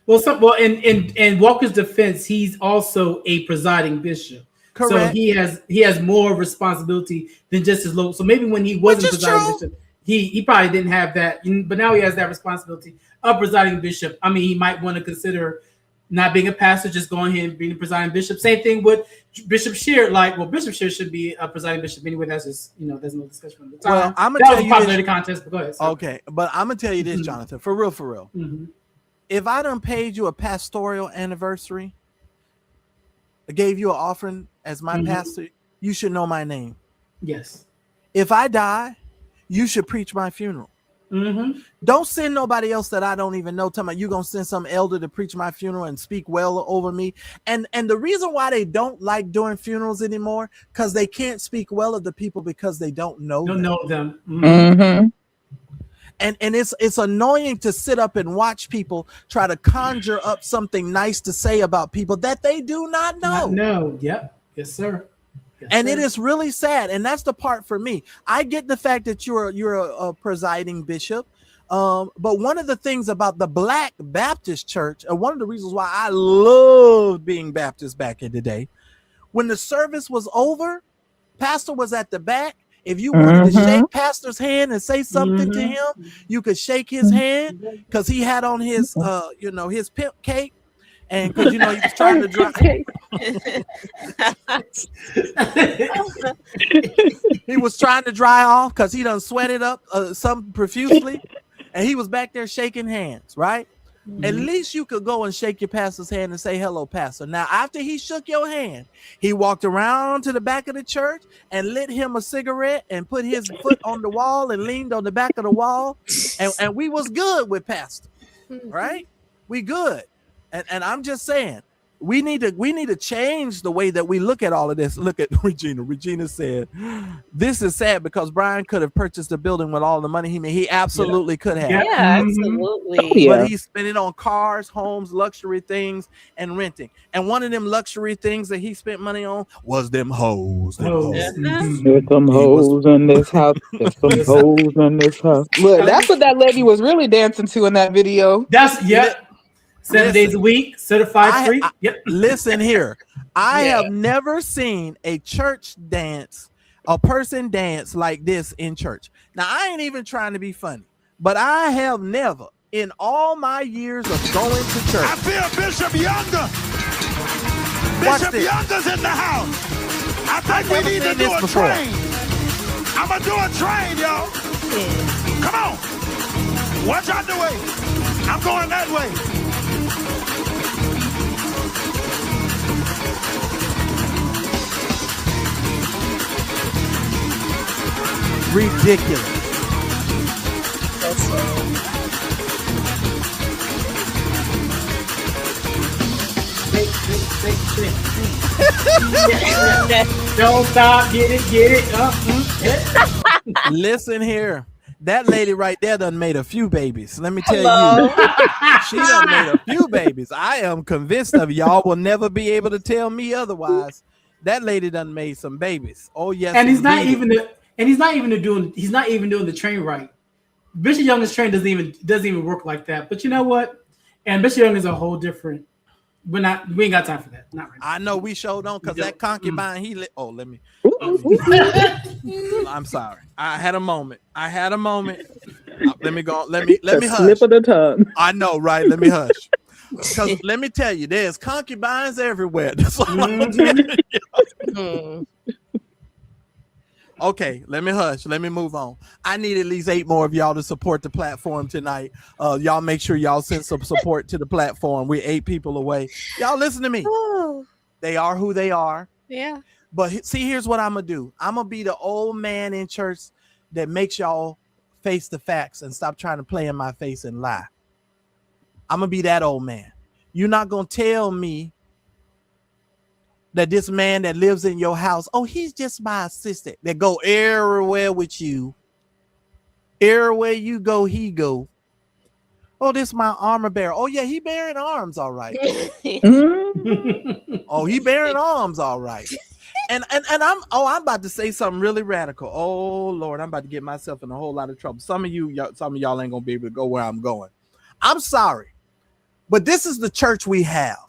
In Walker's defense, he's also a presiding bishop. Correct. So he has more responsibility than just his local. So maybe when he wasn't presiding bishop, he probably didn't have that. But now he has that responsibility of presiding bishop. I mean, he might want to consider not being a pastor, just going ahead and being a presiding bishop. Same thing with Bishop Shear. Bishop Shear should be a presiding bishop anyway. That's just, there's no discussion at the time. Well, I'm gonna that tell was a you popularity contest, but go ahead. Sorry. Okay, but I'm gonna tell you this, Jonathan, for real. Mm-hmm. If I done paid you a pastoral anniversary, I gave you an offering as my pastor, you should know my name. Yes. If I die, you should preach my funeral. Mm-hmm. Don't send nobody else that I don't even know. Tell me you're gonna send some elder to preach my funeral and speak well over me. And the reason why they don't like doing funerals anymore, because they can't speak well of the people because they don't know them. Mm-hmm. And it's annoying to sit up and watch people try to conjure up something nice to say about people that they do not know. No. Yep. Yes, sir. Yes, and sir. it is really sad. And that's the part for me. I get the fact that you're a presiding bishop. But one of the things about the Black Baptist Church, and one of the reasons why I loved being Baptist back in the day, when the service was over, pastor was at the back. If you wanted to shake pastor's hand and say something to him, you could shake his hand, because he had on his his pimp cape. And because he was trying to dry, he was trying to dry off because he done sweated up some profusely, and he was back there shaking hands, right? At least you could go and shake your pastor's hand and say, hello, pastor. Now, after he shook your hand, he walked around to the back of the church and lit him a cigarette and put his foot on the wall and leaned on the back of the wall. And we was good with pastor, right? We good. And I'm just saying, we need to change the way that we look at all of this. Look at Regina. Regina said, this is sad because Brian could have purchased a building with all the money he made. He absolutely could have. Yeah, absolutely. But he spent it on cars, homes, luxury things, and renting. And one of them luxury things that he spent money on was them hoes. There's some hoes in this house. There's some hoes in this house. Look, that's what that lady was really dancing to in that video. 7 days a week, certified free. Yep. Listen here. I have never seen a church dance, a person dance like this in church. Now, I ain't even trying to be funny, but I have never, in all my years of going to church. I feel Bishop Younger. Bishop Younger's in the house. I think we need to do a train. I'm going to do a train, y'all. Come on. Watch out the way. I'm going that way. Ridiculous. Don't stop, get it. Listen here. That lady right there done made a few babies. Let me tell you. She done made a few babies. I am convinced of y'all will never be able to tell me otherwise. That lady done made some babies. Oh yes. And he's not even doing the train right. Bishop Young's train doesn't even work like that. But you know what? And Bishop Young is a whole different. We ain't got time for that. Not right now. I know we showed on because that concubine let me. I'm sorry. I had a moment. Let me go. Let me hush. Slip of the tongue. I know, right? Let me hush. Because let me tell you, there's concubines everywhere. That's all I'm telling you. Okay, let me hush. Let me move on. I need at least 8 more of y'all to support the platform tonight. Y'all make sure y'all send some support to the platform. We're 8 people away. Y'all listen to me. Oh. They are who they are. Yeah. But see, here's what I'm going to do. I'm going to be the old man in church that makes y'all face the facts and stop trying to play in my face and lie. I'm going to be that old man. You're not going to tell me that this man that lives in your house, oh, he's just my assistant that go everywhere with you. Everywhere you go, he go. Oh, this is my armor bearer. Oh, yeah, he bearing arms, all right. Oh, he bearing arms, all right. And I'm about to say something really radical. Oh, Lord, I'm about to get myself in a whole lot of trouble. Some of y'all ain't going to be able to go where I'm going. I'm sorry, but this is the church we have.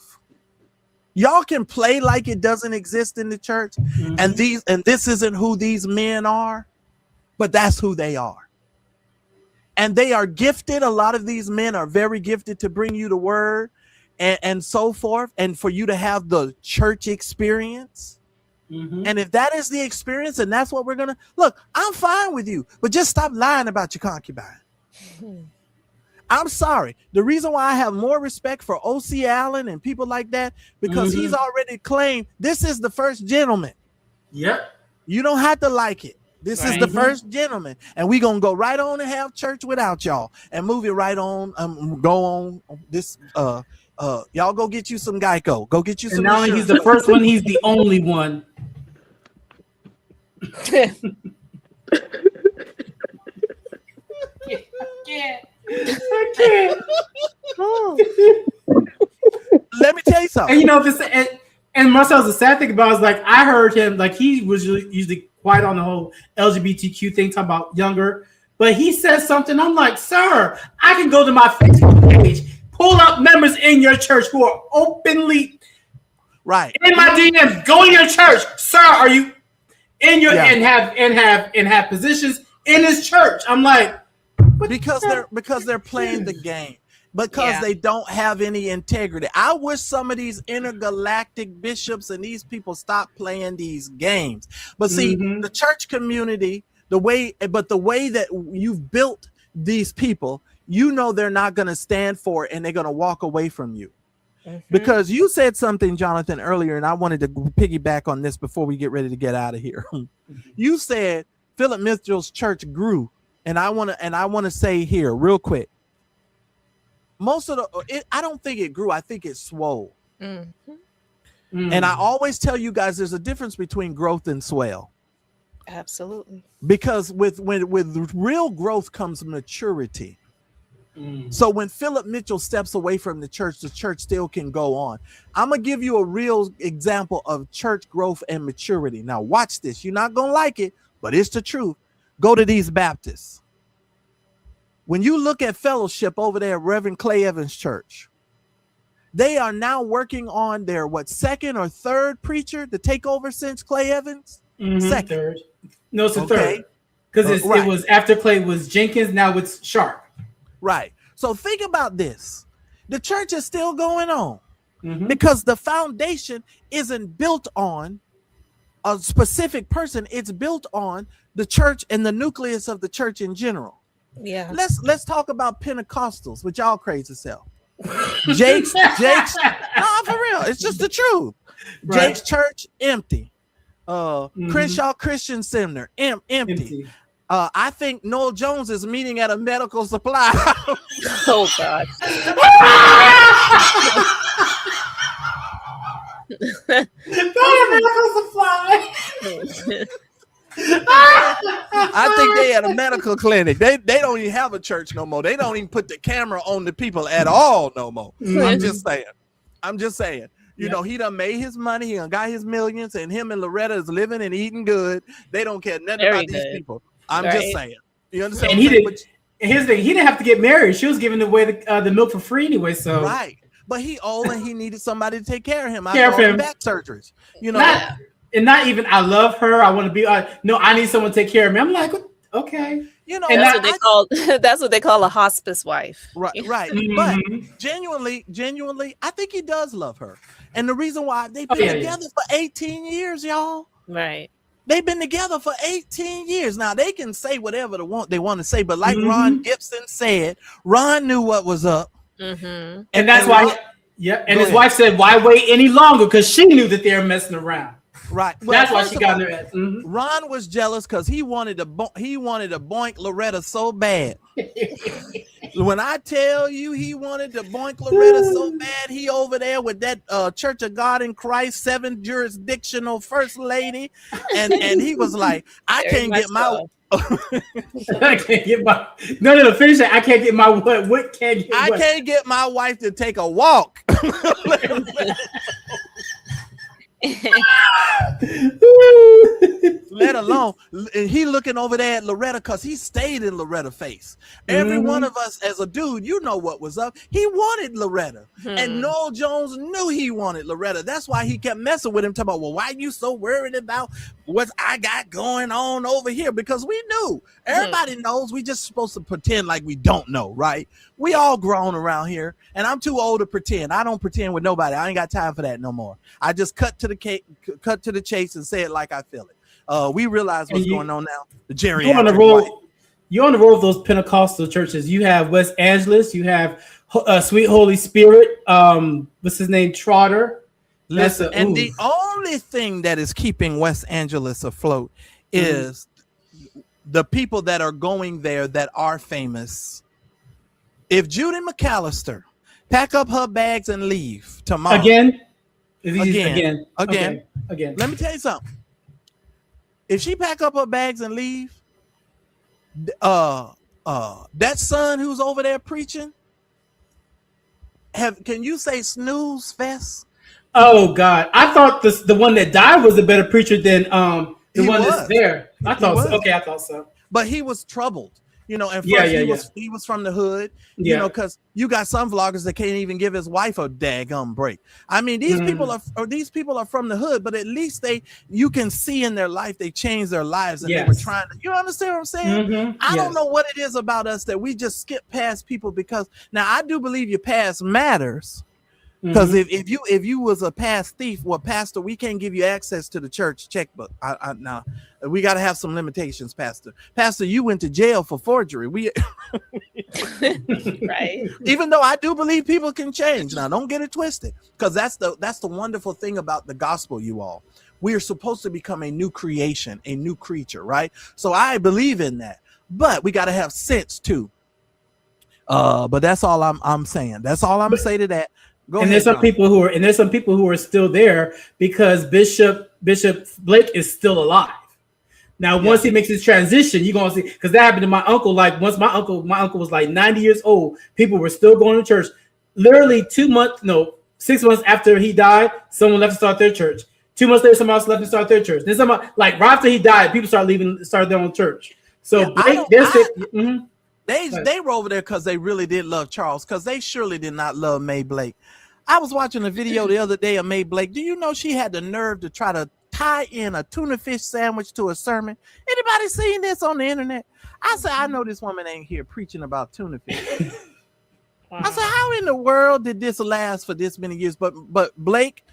Y'all can play like it doesn't exist in the church, and this isn't who these men are, but that's who they are. And they are gifted. A lot of these men are very gifted to bring you the word and so forth, and for you to have the church experience. And if that is the experience, and that's what we're gonna look, I'm fine with you, but just stop lying about your concubine. I'm sorry. The reason why I have more respect for O.C. Allen and people like that, because he's already claimed this is the first gentleman. Yep. You don't have to like it. This is the first gentleman. And we're going to go right on and have church without y'all and move it right on. Go on this. Y'all go get you some Geico. Go get you some. And now he's the first one. He's the only one. I can't. Let me tell you something. And you know, and Marcel's the sad thing about it is, like, I heard him, like, he was usually quiet on the whole LGBTQ thing, talking about younger, but he says something. I'm like, sir, I can go to my Facebook page, pull up members in your church who are openly right in my DMs. Go in your church, sir. Are you in your and have positions in his church? I'm like. Because they're playing the game, because they don't have any integrity. I wish some of these intergalactic bishops and these people stop playing these games. But see, the church community, the way that you've built these people, you know they're not going to stand for it, and they're going to walk away from you. Because you said something, Jonathan, earlier, and I wanted to piggyback on this before we get ready to get out of here. You said Philip Mitchell's church grew. And I want to say here real quick, I don't think it grew. I think it swole. And I always tell you guys, there's a difference between growth and swell. Absolutely. Because with real growth comes maturity. So when Philip Mitchell steps away from the church still can go on. I'm going to give you a real example of church growth and maturity. Now watch this. You're not going to like it, but it's the truth. Go to these Baptists. When you look at fellowship over there at Reverend Clay Evans' church, they are now working on their second or third preacher to take over since Clay Evans? Second. Third. No, it's a third. Because it was after Clay was Jenkins, now it's Sharp. Right. So think about this. The church is still going on because the foundation isn't built on a specific person. It's built on the church and the nucleus of the church in general. Yeah. Let's talk about Pentecostals with y'all crazy self. Jake's no, for real. It's just the truth. Right. Jake's church empty. Crenshaw Christian Center empty. I think Noel Jones is meeting at a medical supply. Oh God. I think they at a medical clinic. They don't even have a church no more. They don't even put the camera on the people at all no more. I'm just saying. You know, he done made his money. He done got his millions, and him and Loretta is living and eating good. They don't care nothing about these people. I'm just saying. You understand? And here's the thing. He didn't have to get married. She was giving away the milk for free anyway. So right. But he old and he needed somebody to take care of him. Care of him. Back surgeries. You know. Not even I love her. I want to be. No, I need someone to take care of me. I'm like, okay. You know, and that's what they call a hospice wife. Right. But genuinely, I think he does love her. And the reason why they've been together for 18 years, y'all. Right. They've been together for 18 years. Now they can say whatever they want to say, but like Ron Gibson said, Ron knew what was up. And that's why. And his wife said, "Why wait any longer?" Because she knew that they were messing around. Right. Well, that's why she got her ass. Ron was jealous because he wanted to boink Loretta so bad. When I tell you he wanted to boink Loretta so bad, he over there with that Church of God in Christ 7th jurisdictional first lady, and he was like, I can't get my. I can't get my no finish that. I can't get my what can't get I can't get my wife to take a walk. Let alone, and he looking over there at Loretta because he stayed in Loretta face. Every one of us as a dude, you know what was up. He wanted Loretta, and Noel Jones knew he wanted Loretta. That's why he kept messing with him, talking about, well, why you so worried about what I got going on over here? Because we knew. Everybody knows. We just supposed to pretend like we don't know, right? We all grown around here, and I'm too old to pretend. I don't pretend with nobody. I ain't got time for that no more. I just cut to the chase and say it like I feel it. We realize what's going on now. The Jerry. You're on the road of those Pentecostal churches. You have West Angeles. You have Sweet Holy Spirit. What's his name? Trotter. Listen, and the only thing that is keeping West Angeles afloat is the people that are going there that are famous. If Judy McAllister pack up her bags and leave tomorrow again. Let me tell you something. If she pack up her bags and leave, that son who's over there preaching, can you say snooze fest? Oh God, I thought the one that died was a better preacher than the one that's there. I thought so. Okay, I thought so. But he was troubled. You know, and first he was from the hood, you know, because you got some vloggers that can't even give his wife a daggum break. I mean, these people are from the hood, but at least you can see in their life they changed their lives and they were trying to. You understand what I'm saying? I don't know what it is about us that we just skip past people because now I do believe your past matters. Because if you was a past thief, well, pastor, we can't give you access to the church checkbook. Now we got to have some limitations, pastor. Pastor, you went to jail for forgery. Right. Even though I do believe people can change. Now, don't get it twisted, because that's the wonderful thing about the gospel, you all. We are supposed to become a new creation, a new creature, right? So I believe in that, but we got to have sense too. But that's all I'm saying. That's all I'm saying to that. There's some people who are still there because Bishop Blake is still alive. Now, once he makes his transition, you're gonna see, because that happened to my uncle. Like once my uncle was like 90 years old, people were still going to church. Literally 6 months after he died, someone left to start their church. 2 months later, someone else left to start their church. Then right after he died, people started their own church. So they were over there because they really did love Charles, because they surely did not love May Blake. I was watching a video the other day of May Blake. Do you know she had the nerve to try to tie in a tuna fish sandwich to a sermon? Anybody seen this on the internet? I said, I know this woman ain't here preaching about tuna fish. I said, how in the world did this last for this many years? But Blake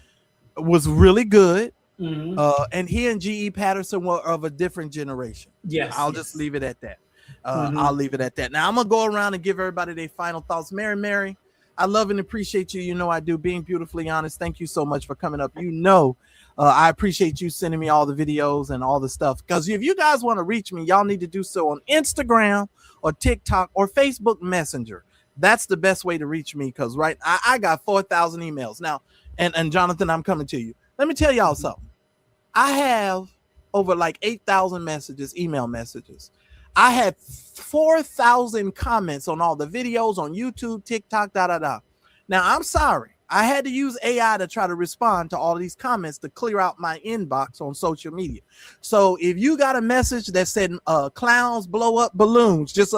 was really good. And he and G.E. Patterson were of a different generation. Yes. I'll just leave it at that. I'll leave it at that. Now I'm gonna go around and give everybody their final thoughts. Mary, I love and appreciate you. You know I do. Being beautifully honest. Thank you so much for coming up. You know, I appreciate you sending me all the videos and all the stuff. Because if you guys want to reach me, y'all need to do so on Instagram or TikTok or Facebook Messenger. That's the best way to reach me, because I got 4,000 emails now. And Jonathan, I'm coming to you. Let me tell y'all something. I have over like 8,000 messages, email messages. I had 4,000 comments on all the videos on YouTube, TikTok, Now, I'm sorry. I had to use AI to try to respond to all of these comments to clear out my inbox on social media. So if you got a message that said clowns blow up balloons, just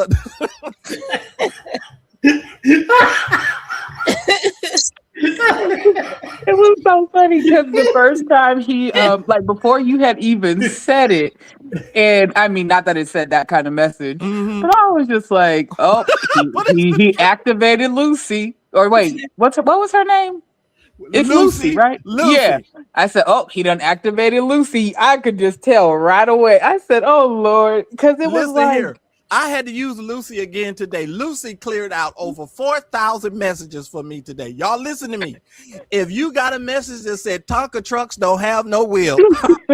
It was so funny because the first time he like before you had even said it, and I mean not that it said that kind of message, but I was just like, oh, he activated Lucy. Or wait, what was her name? It's Lucy, right? Lucy. Yeah. I said, oh, he done activated Lucy. I could just tell right away. I said, oh Lord, because it was like here. I had to use Lucy again today. Lucy cleared out over 4,000 messages for me today. Y'all listen to me. If you got a message that said Tonka trucks don't have no wheel,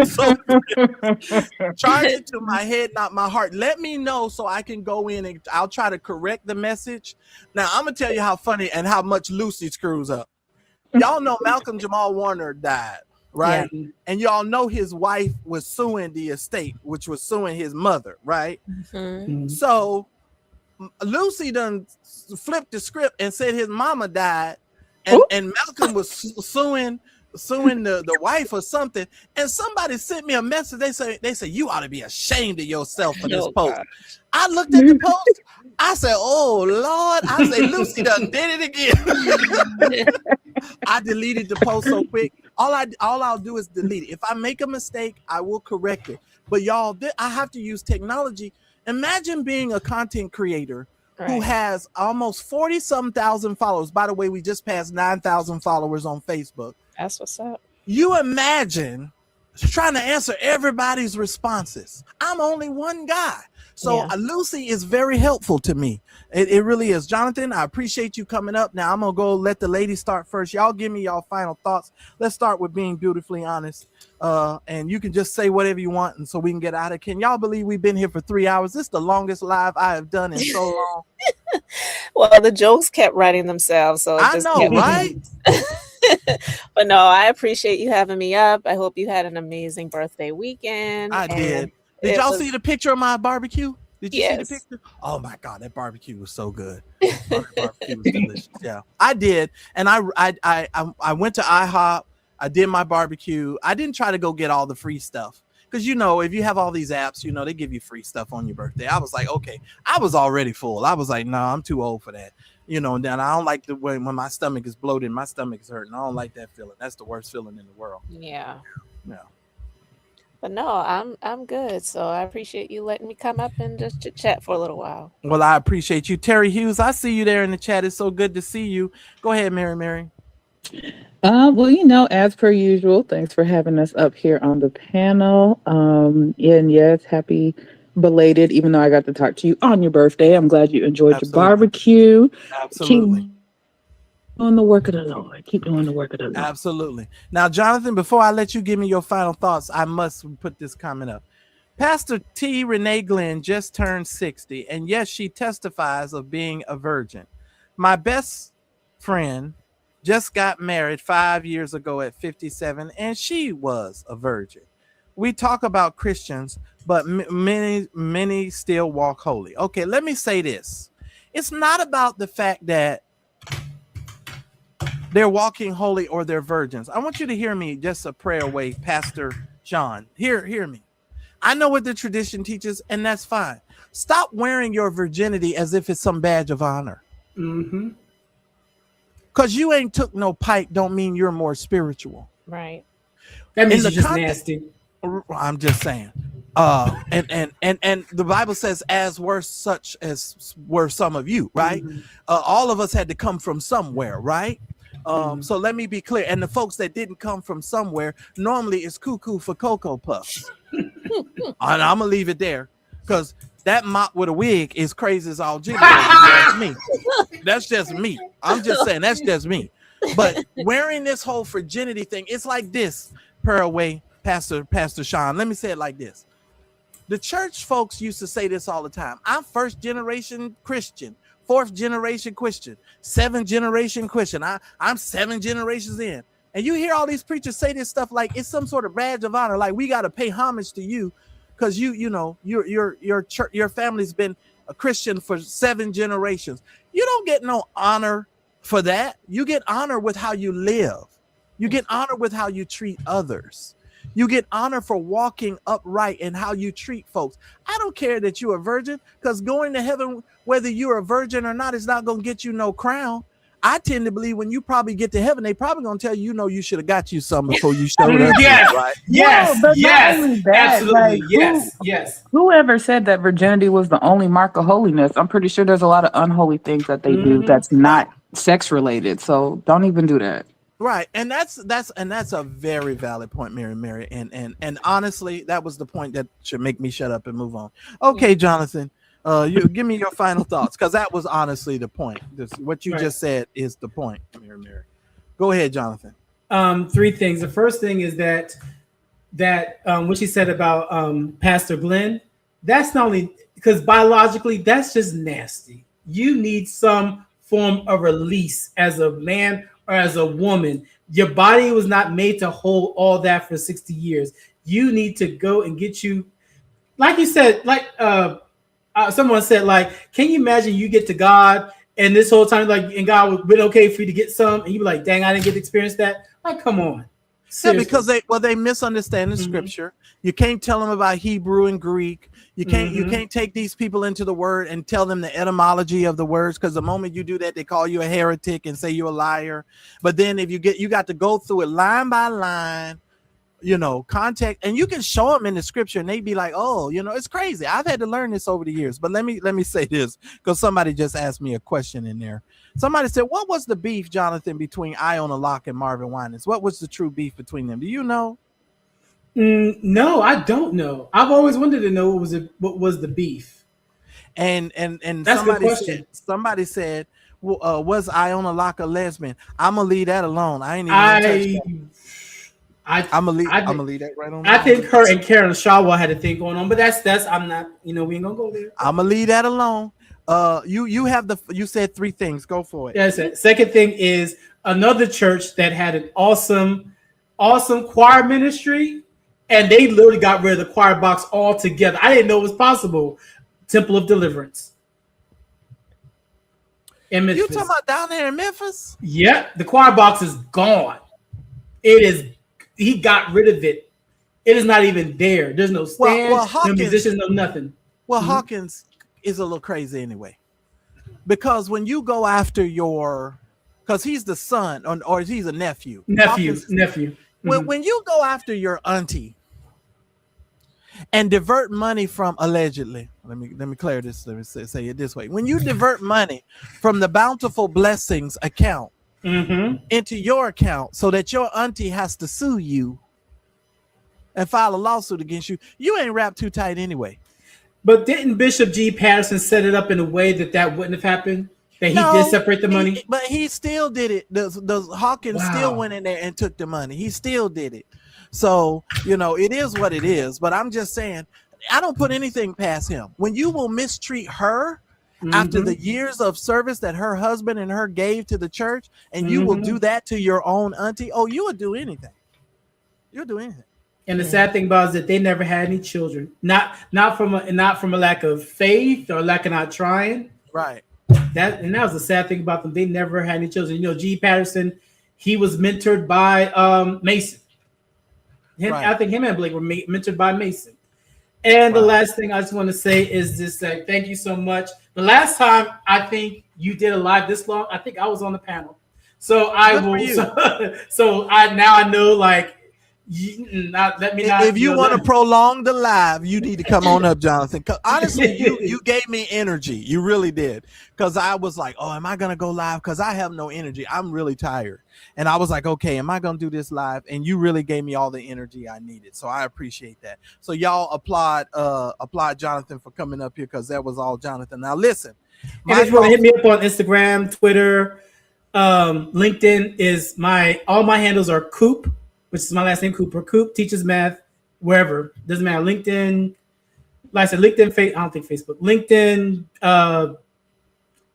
so charge it to my head, not my heart. Let me know so I can go in and I'll try to correct the message. Now, I'm going to tell you how funny and how much Lucy screws up. Y'all know Malcolm Jamal Warner died, right? Yeah. And y'all know his wife was suing the estate, which was suing his mother, right? Mm-hmm. So Lucy done flipped the script and said his mama died, and Malcolm was suing the wife or something. And somebody sent me a message. They say you ought to be ashamed of yourself for this post. Gosh. I looked at the post. I said, oh Lord. I said, Lucy done did it again. I deleted the post so quick. All I'll do is delete it. If I make a mistake, I will correct it. But y'all, I have to use technology. Imagine being a content creator who has almost 40-some thousand followers. By the way, we just passed 9,000 followers on Facebook. That's what's up. You imagine trying to answer everybody's responses. I'm only one guy. So Lucy is very helpful to me. It really is. Jonathan, I appreciate you coming up. Now I'm going to go let the ladies start first. Y'all give me y'all final thoughts. Let's start with being beautifully honest. And you can just say whatever you want and so we can get out of it. Can y'all believe we've been here for 3 hours? This is the longest live I have done in so long. Well, the jokes kept writing themselves. So I know, right? But no, I appreciate you having me up. I hope you had an amazing birthday weekend. I did. Did y'all see the picture of my barbecue? Did you see the picture? Oh my God, that barbecue was so good. That barbecue was delicious. Yeah, I did. And I went to IHOP. I did my barbecue. I didn't try to go get all the free stuff. Because, if you have all these apps, they give you free stuff on your birthday. I was like, okay, I was already full. I was like, no, I'm too old for that. And then I don't like the way when my stomach is bloated, my stomach is hurting. I don't like that feeling. That's the worst feeling in the world. Yeah. Yeah. But no, I'm good. So I appreciate you letting me come up and just chit chat for a little while. Well, I appreciate you. Terry Hughes, I see you there in the chat. It's so good to see you. Go ahead, Mary. Well, as per usual, thanks for having us up here on the panel. And yes, happy belated, even though I got to talk to you on your birthday. I'm glad you enjoyed your barbecue. Absolutely. Keep doing the work of the Lord. Keep doing the work of the Lord. Absolutely. Now, Jonathan, before I let you give me your final thoughts, I must put this comment up. Pastor T. Renee Glenn just turned 60, and yes, she testifies of being a virgin. My best friend just got married 5 years ago at 57, and she was a virgin. We talk about Christians, but many still walk holy. Okay, let me say this. It's not about the fact that they're walking holy or they're virgins. I want you to hear me just a prayer away, Pastor John. Hear me. I know what the tradition teaches, and that's fine. Stop wearing your virginity as if it's some badge of honor. Mm-hmm. Because you ain't took no pipe don't mean you're more spiritual. Right. That means you're just nasty. I'm just saying. And the Bible says, as were such as were some of you, right? Mm-hmm. All of us had to come from somewhere, right? So let me be clear. And the folks that didn't come from somewhere normally is cuckoo for Cocoa Puffs. And I'm going to leave it there because that mop with a wig is crazy as all jiggly. That's me. That's just me. I'm just saying that's just me. But wearing this whole virginity thing, it's like this. prayer away, Pastor Sean. Let me say it like this. The church folks used to say this all the time. I'm first generation Christian, fourth generation Christian, seventh generation Christian. I'm 7 generations in. And you hear all these preachers say this stuff like it's some sort of badge of honor. Like we got to pay homage to you because your church, your family's been a Christian for 7 generations. You don't get no honor for that. You get honor with how you live. You get honor with how you treat others. You get honor for walking upright and how you treat folks. I don't care that you're a virgin, because going to heaven, whether you're a virgin or not, is not going to get you no crown. I tend to believe when you probably get to heaven, they probably going to tell you, you should have got you something before you showed up. Yes, right? Yes, but yes, not only that, absolutely, like, yes. Whoever said that virginity was the only mark of holiness? I'm pretty sure there's a lot of unholy things that they do that's not sex related. So don't even do that. Right, and that's a very valid point, Mary, and honestly, that was the point that should make me shut up and move on. Okay, Jonathan, you give me your final thoughts, because that was honestly the point. What you just said is the point, Mary. Go ahead, Jonathan. 3 things. The first thing is that what she said about Pastor Glenn. That's not only because biologically that's just nasty. You need some form of release as a man or as a woman. Your body was not made to hold all that for 60 years. You need to go and get you, like you said, like someone said, like, can you imagine you get to God and this whole time, like, and God would been okay for you to get some, and you be like, dang, I didn't get to experience that. Like, come on. Seriously. Yeah, because they misunderstand the scripture. You can't tell them about Hebrew and Greek. You can't take these people into the word and tell them the etymology of the words, because the moment you do that, they call you a heretic and say you're a liar. But then if you got to go through it line by line, context, and you can show them in the scripture and they be like, oh, it's crazy. I've had to learn this over the years. But let me say this, because somebody just asked me a question in there. Somebody said, what was the beef, Jonathan, between Iona Locke and Marvin Winans? What was the true beef between them? Do you know? No, I don't know. I've always wanted to know what was the beef. And that's somebody said, well, was Iona Locke a lesbian? I'm gonna leave that alone. I ain't even I'm gonna leave that right on. I think her and Karen Shawa had a thing going on, but that's I'm not, we ain't gonna go there. I'm gonna leave that alone. You said 3 things. Go for it. Yes. Second thing is another church that had an awesome choir ministry, and they literally got rid of the choir box altogether. I didn't know it was possible. Temple of Deliverance in Memphis. You talking about down there in Memphis? Yeah, the choir box is gone. He got rid of it. It is not even there. There's no stands, no musicians, no nothing. Well, Hawkins is a little crazy anyway, because when you go after because he's the son or he's a nephew. Nephew. When you go after your auntie and divert money from, allegedly, let me clear this. Let me say it this way: when you divert money from the Bountiful Blessings account into your account so that your auntie has to sue you and file a lawsuit against you, you ain't wrapped too tight anyway. But didn't Bishop G. Patterson set it up in a way that wouldn't have happened? That he did separate the money? But he still did it. The Hawkins still went in there and took the money. He still did it. So, it is what it is. But I'm just saying, I don't put anything past him. When you will mistreat her after the years of service that her husband and her gave to the church, and you will do that to your own auntie, you would do anything. You'll do anything. And the sad thing about it is that they never had any children. Not from a lack of faith or lack of not trying. Right. That was the sad thing about them. They never had any children. G. Patterson, he was mentored by Mason. I think him and Blake were mentored by Mason. And the last thing I just want to say is this: thank you so much. The last time I think you did a live this long, I think I was on the panel. So I will. So I know, like. If you want to prolong the live, you need to come on up, Jonathan. Because honestly, you gave me energy. You really did. Because I was like, oh, am I going to go live? Because I have no energy. I'm really tired. And I was like, okay, am I going to do this live? And you really gave me all the energy I needed. So I appreciate that. So y'all applaud Jonathan for coming up here, because that was all Jonathan. Now listen. If you want to hit me up on Instagram, Twitter, LinkedIn all my handles are Coop. which is my last name, Cooper. Coop teaches math wherever. Doesn't matter. LinkedIn, like I said, LinkedIn, I don't think Facebook. LinkedIn,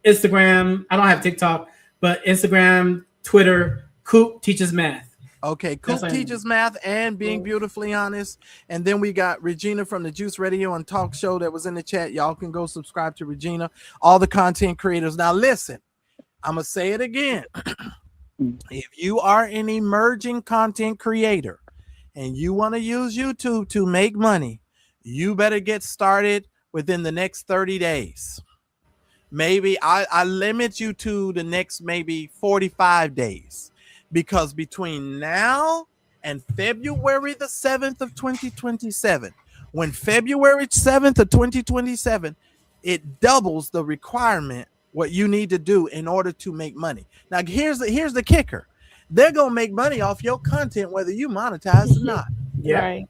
Instagram. I don't have TikTok, but Instagram, Twitter, Coop teaches math. Okay, Coop teaches math and being beautifully honest. And then we got Regina from the Juice Radio and Talk Show that was in the chat. Y'all can go subscribe to Regina, all the content creators. Now listen, I'm going to say it again. If you are an emerging content creator and you want to use YouTube to make money, you better get started within the next 30 days. Maybe I limit you to the next maybe 45 days. Because between now and February the 7th of 2027, when February 7th of 2027, it doubles the requirement what you need to do in order to make money. Now, here's the kicker. They're going to make money off your content, whether you monetize or not. Yeah. Right.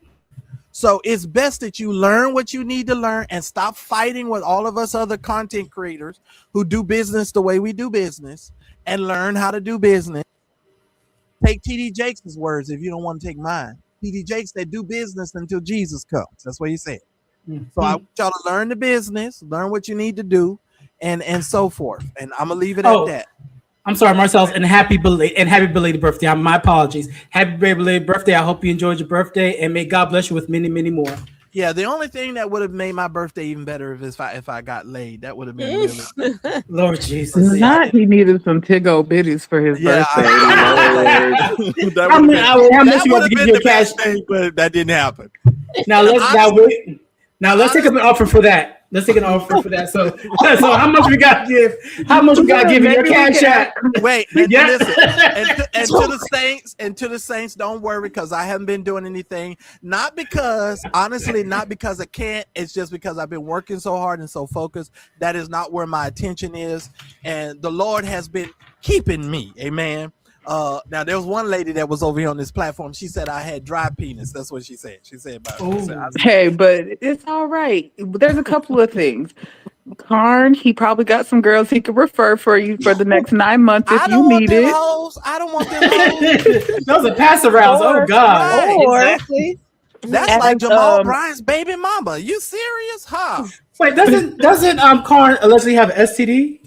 So it's best that you learn what you need to learn and stop fighting with all of us other content creators who do business the way we do business and learn how to do business. Take TD Jakes' words if you don't want to take mine. TD Jakes, they do business until Jesus comes. That's what he said. So I want y'all to learn the business, learn what you need to do, and so forth. And I'm gonna leave it at that. I'm sorry, Marcellus, and happy belated birthday. My apologies. Happy belated birthday. I hope you enjoyed your birthday, and may God bless you with many, many more. Yeah, the only thing that would have made my birthday even better if I got laid. That would have been really Lord Jesus. He needed some Tiggo bitties for his birthday. How much you have to give your cash? But that didn't happen. Now let's take up an offer for that. Let's take an offer for that. So how much we got to give? How much we got to give in your cash app? Wait, listen, and to the saints, don't worry, because I haven't been doing anything. Not because I can't. It's just because I've been working so hard and so focused. That is not where my attention is, and the Lord has been keeping me. Amen. Now there was one lady that was over here on this platform. She said I had dry penis. That's what she said. She said about it. Hey, but it's all right. There's a couple of things. Carn, he probably got some girls he could refer for you for the next 9 months if you need it. I don't want them hoes. Those are pass arounds. Oh God. Or, exactly. That's like Jamal Bryant's baby mama. You serious? Huh? Wait, doesn't Carn allegedly have an STD?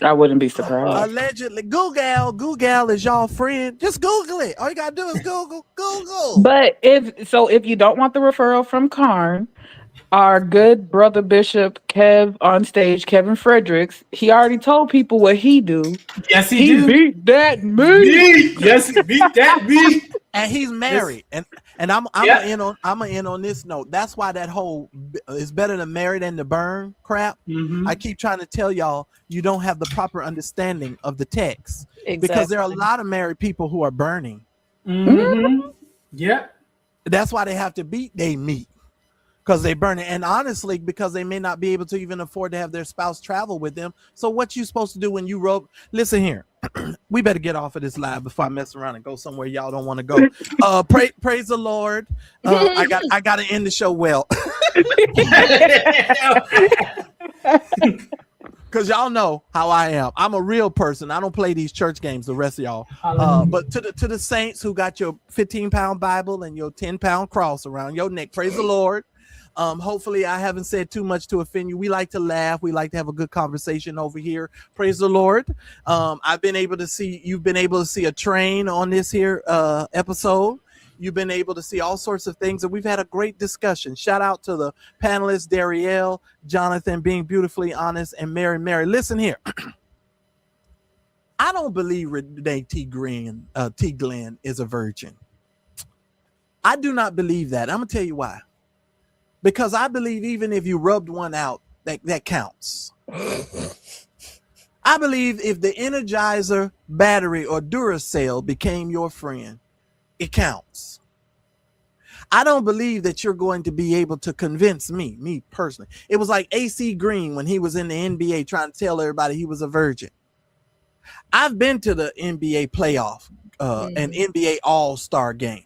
I wouldn't be surprised. Allegedly. Google is y'all friend. Just Google it. All you gotta do is Google. But if you don't want the referral from Carn, our good brother Bishop Kev on stage, Kevin Fredericks, he already told people what he do. Yes, he beat that meat. Yes, he beat that meat. And he's married. And I'm in on this note. That's why that whole is better to marry than to burn crap. Mm-hmm. I keep trying to tell y'all you don't have the proper understanding of the text. Exactly. Because there are a lot of married people who are burning. Mm-hmm. Yeah. That's why they have to beat their meat. Because they burn it. And honestly, because they may not be able to even afford to have their spouse travel with them. So what you supposed to do when you rope? Listen here. We better get off of this live before I mess around and go somewhere y'all don't want to go. Praise the Lord. I got to end the show well. Because y'all know how I am. I'm a real person. I don't play these church games, the rest of y'all. But to the saints who got your 15-pound Bible and your 10-pound cross around your neck, praise the Lord. Hopefully I haven't said too much to offend you. We like to laugh. We like to have a good conversation over here. Praise the Lord. You've been able to see a train on this here episode. You've been able to see all sorts of things, and we've had a great discussion. Shout out to the panelists, Darielle, Jonathan, being beautifully honest, and Mary. Listen here. I don't believe Renee T. Glenn is a virgin. I do not believe that. I'm going to tell you why. Because I believe even if you rubbed one out, that counts. I believe if the Energizer battery or Duracell became your friend, it counts. I don't believe that you're going to be able to convince me personally. It was like AC Green when he was in the NBA trying to tell everybody he was a virgin. I've been to the NBA playoff, an NBA All-Star game.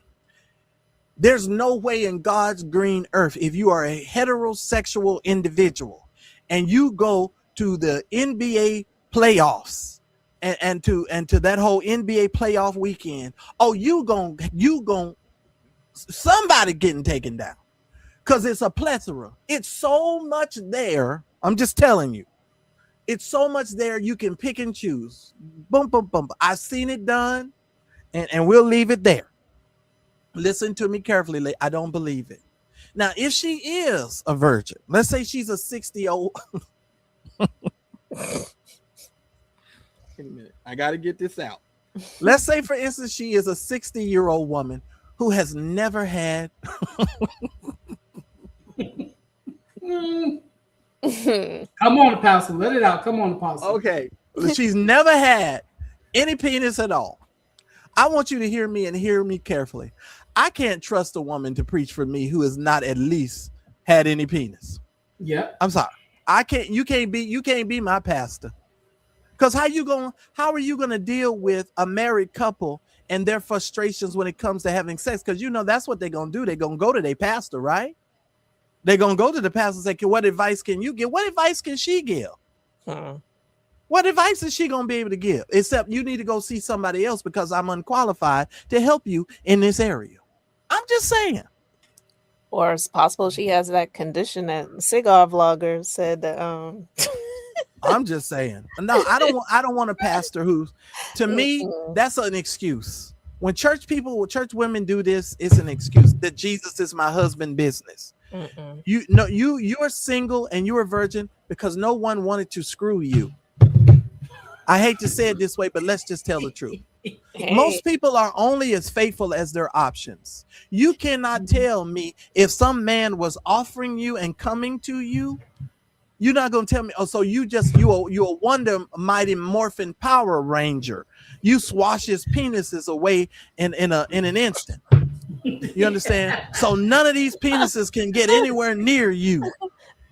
There's no way in God's green earth, if you are a heterosexual individual and you go to the NBA playoffs and to that whole NBA playoff weekend. Oh, you gon' somebody getting taken down because it's a plethora. It's so much there. I'm just telling you, it's so much there. You can pick and choose. Boom, boom, boom. I've seen it done, and we'll leave it there. Listen to me carefully. I don't believe it. Now, if she is a virgin, let's say she's a 60-year-old. Wait a minute. I got to get this out. Let's say, for instance, she is a 60-year-old woman who has never had. Come on, Pastor. Let it out. Come on, Pastor. Okay. She's never had any penis at all. I want you to hear me and hear me carefully. I can't trust a woman to preach for me who has not at least had any penis. Yeah. I'm sorry. I can't. You can't be my pastor. Because how are you gonna deal with a married couple and their frustrations when it comes to having sex? Because you know that's what they're gonna do. They're gonna go to their pastor, right? They're gonna go to the pastor and say, "What advice can you give? What advice can she give? What advice is she gonna be able to give? Except you need to go see somebody else because I'm unqualified to help you in this area." I'm just saying. Or it's possible she has that condition that cigar vlogger said that I'm just saying. No, I don't want a pastor who's, to me, that's an excuse. When church women do this, it's an excuse that Jesus is my husband business. You are single and you're a virgin because no one wanted to screw you. I hate to say it this way, but let's just tell the truth. Hey. Most people are only as faithful as their options. You cannot tell me if some man was offering you and coming to you. You're not gonna tell me. Oh, so you're a Wonder Mighty Morphin Power Ranger. You swash his penises away in an instant. You understand? So none of these penises can get anywhere near you.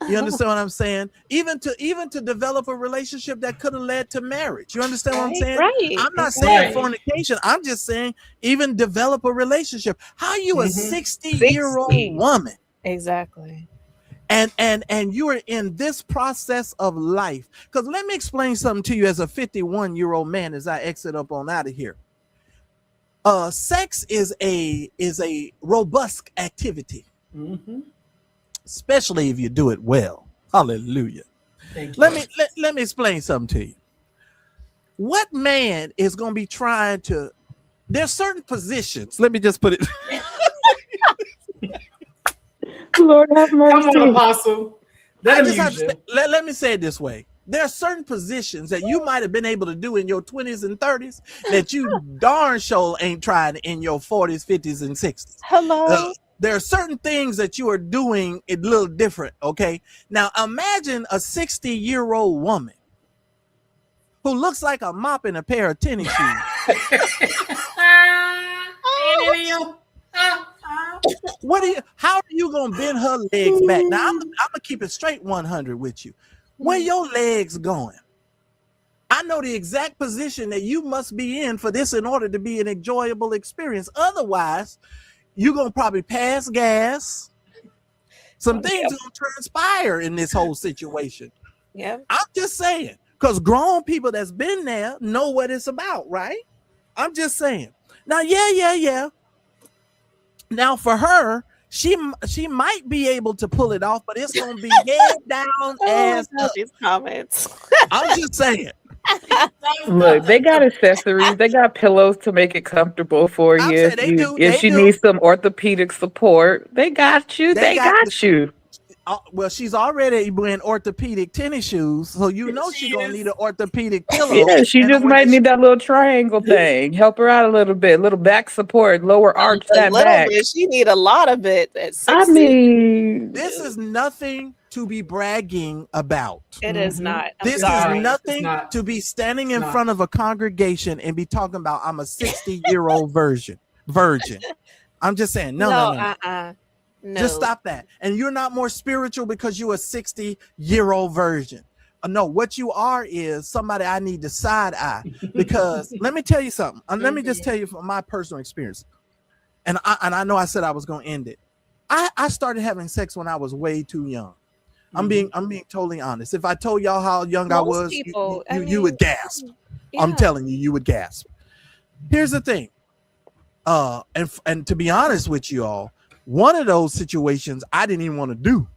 You understand what I'm saying? Even to develop a relationship that could have led to marriage. You understand what I'm saying? Right. I'm not saying fornication. I'm just saying even develop a relationship. How you a 60-year-old woman? Exactly. And you are in this process of life. Because let me explain something to you as a 51-year-old man as I exit up on out of here. Sex is a robust activity. Especially if you do it well. Hallelujah. Let me explain something to you. What man is going to be trying to, there's certain positions. Let me just put it. Lord have mercy. Come on, Apostle. Let me say it this way. There are certain positions that you might have been able to do in your 20s and 30s that you darn sure ain't tried in your 40s, 50s, and 60s. Hello. There are certain things that you are doing a little different, okay? Now, imagine a 60-year-old woman who looks like a mop in a pair of tennis shoes. How are you going to bend her legs back? Now, I'm going to keep it straight 100 with you. Where your legs going? I know the exact position that you must be in for this in order to be an enjoyable experience. Otherwise, you're going to probably pass gas. Some things are going to transpire in this whole situation. Yeah. I'm just saying, because grown people that's been there know what it's about, right? I'm just saying. Now, yeah. Now, for her, she might be able to pull it off, but it's going to be head down, ass up. These comments. I'm just saying. Look, they got accessories. They got pillows to make it comfortable for you. If you need some orthopedic support, they got you. They got you. Well, she's already wearing orthopedic tennis shoes, so you know she's gonna need an orthopedic pillow. Yeah, she just might need that little triangle thing. Help her out a little bit, little back support, lower arch that back. She need a lot of it at 60. I mean, this is nothing to be bragging about. It is not. This is nothing to be standing in front of a congregation and be talking about. I'm a 60-year-old virgin. I'm just saying, no. No. Just stop that. And you're not more spiritual because you're a 60-year-old virgin. No, what you are is somebody I need to side eye. Because let me tell you something. Let me just tell you from my personal experience. And I know I said I was going to end it. I started having sex when I was way too young. I'm being totally honest. If I told y'all how young I was, you would gasp. I'm telling you, you would gasp. Here's the thing. And to be honest with you all, one of those situations I didn't even want to do.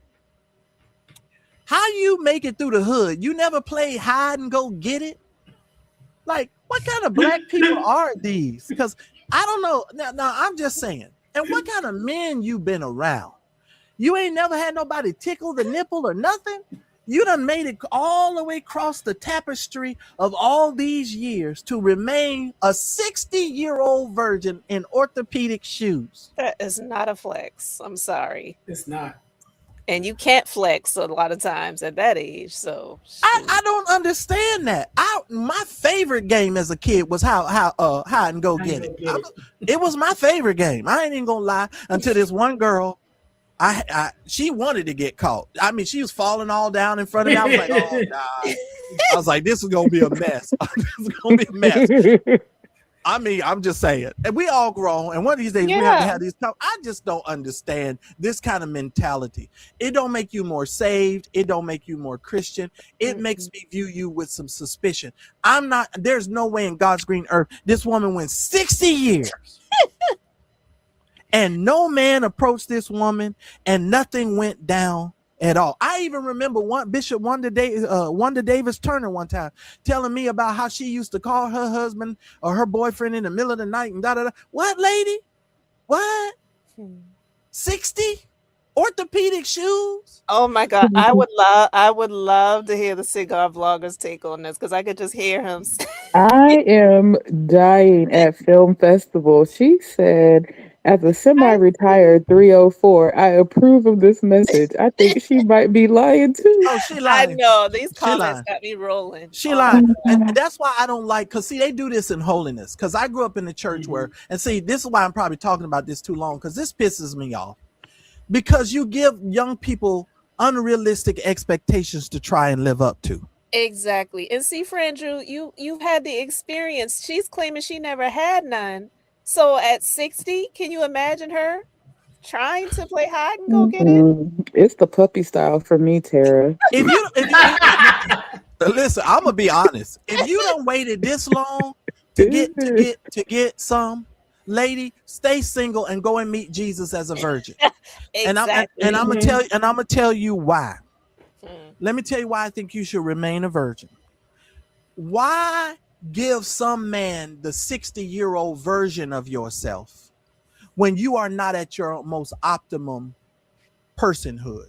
How you make it through the hood? You never play hide and go get it? Like, what kind of black people are these? Because I don't know. Now, I'm just saying. And what kind of men you been around? You ain't never had nobody tickle the nipple or nothing? You done made it all the way across the tapestry of all these years to remain a 60-year-old virgin in orthopedic shoes. That is not a flex. I'm sorry. It's not. And you can't flex a lot of times at that age. So I don't understand that. My favorite game as a kid was hide and go get it. It was my favorite game. I ain't even gonna lie. Until this one girl, she wanted to get caught. I mean, she was falling all down in front of me. I was like, oh God. I was like, this is gonna be a mess. This is gonna be a mess. I mean, I'm just saying, and we all grown, and one of these days we have to have these. I just don't understand this kind of mentality. It don't make you more saved. It don't make you more Christian. It makes me view you with some suspicion. There's no way in God's green earth this woman went 60 years. And no man approached this woman, and nothing went down at all. I even remember one Bishop Wanda Davis Turner one time telling me about how she used to call her husband or her boyfriend in the middle of the night and da. What, lady? What? 60 orthopedic shoes? Oh my God, I would love to hear the cigar vlogger's take on this, because I could just hear him. I am dying at film festival. She said, as a semi-retired 304, I approve of this message. I think she might be lying too. Oh, she lying. I know, these comments got me rolling. She lying. And that's why I don't like, because see, they do this in holiness. Because I grew up in the church where, and see, this is why I'm probably talking about this too long, because this pisses me off. Because you give young people unrealistic expectations to try and live up to. Exactly. And see, Frandrew, you've had the experience. She's claiming she never had none. So at 60, can you imagine her trying to play hide and go get it? It's the puppy style for me, Tara. If you listen, I'm gonna be honest. If you done waited this long to get some, lady, stay single and go and meet Jesus as a virgin. Exactly. And I'm gonna tell you why. Let me tell you why I think you should remain a virgin. Why give some man the 60-year-old version of yourself when you are not at your most optimum personhood?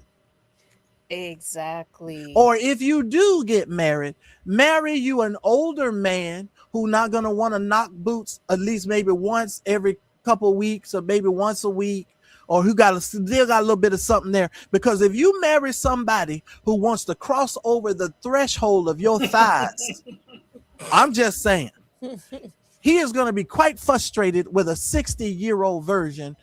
Exactly. Or if you do get married, marry you an older man who not gonna want to knock boots at least maybe once every couple of weeks or maybe once a week, or who still got a little bit of something there. Because if you marry somebody who wants to cross over the threshold of your thighs, I'm just saying, he is going to be quite frustrated with a 60-year-old virgin.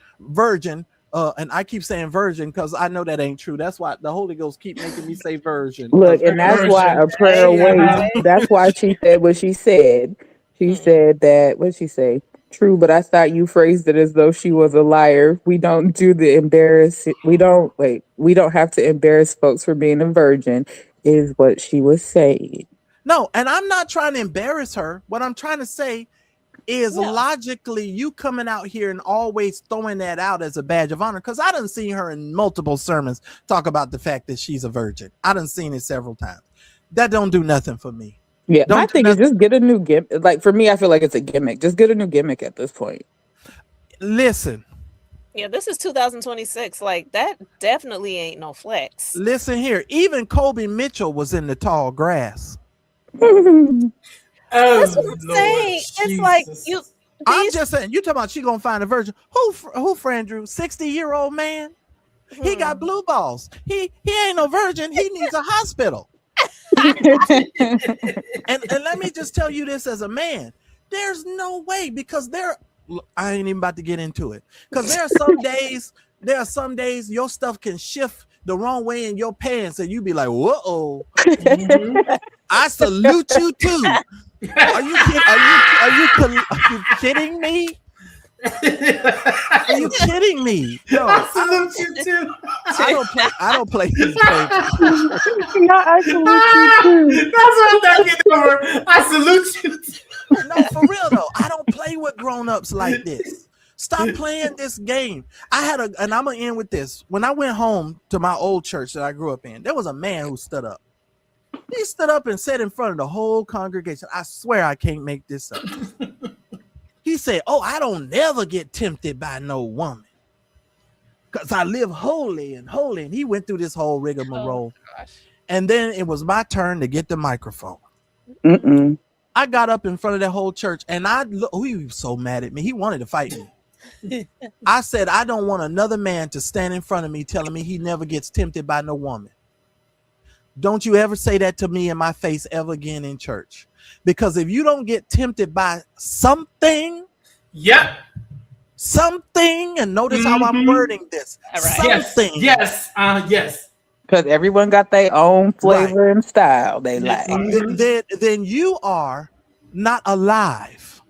And I keep saying virgin because I know that ain't true. That's why the Holy Ghost keep making me say virgin. Look, and that's why a prayer waits. That's why she said what she said. She said that, what did she say? True, but I thought you phrased it as though she was a liar. We don't do the we don't have to embarrass folks for being a virgin, is what she was saying. No, and I'm not trying to embarrass her. What I'm trying to say is logically you coming out here and always throwing that out as a badge of honor, because I done seen her in multiple sermons talk about the fact that she's a virgin. I done seen it several times. That don't do nothing for me. Yeah, my thing is just get a new gimmick. Like, for me, I feel like it's a gimmick. Just get a new gimmick at this point. Listen. Yeah, this is 2026. Like, that definitely ain't no flex. Listen here. Even Kobe Mitchell was in the tall grass. That's what I'm saying. It's like you. I'm just saying. You talking about she gonna find a virgin? Who Frandrew? 60-year-old man. He got blue balls. He ain't no virgin. He needs a hospital. and let me just tell you this as a man. There's no way, because I ain't even about to get into it, because there are some days your stuff can shift the wrong way in your pants and you be like, whoa. I salute you too. Are you kidding me? Are you kidding me? No, I salute you too. I don't play these games. I salute you too. That's what I'm getting over. I salute you. No, for real though. I don't play with grown-ups like this. Stop playing this game. And I'm gonna end with this. When I went home to my old church that I grew up in, there was a man who stood up. He stood up and said in front of the whole congregation, I swear I can't make this up. He said, "Oh, I don't never get tempted by no woman, because I live holy and holy." And he went through this whole rigmarole. And then it was my turn to get the microphone. I got up in front of that whole church, and he was so mad at me. He wanted to fight me. I said, I don't want another man to stand in front of me telling me he never gets tempted by no woman. Don't you ever say that to me in my face ever again in church. Because if you don't get tempted by something, something, and notice how I'm wording this, something. Yes. Because everyone got their own flavor and style they like. Then you are not alive.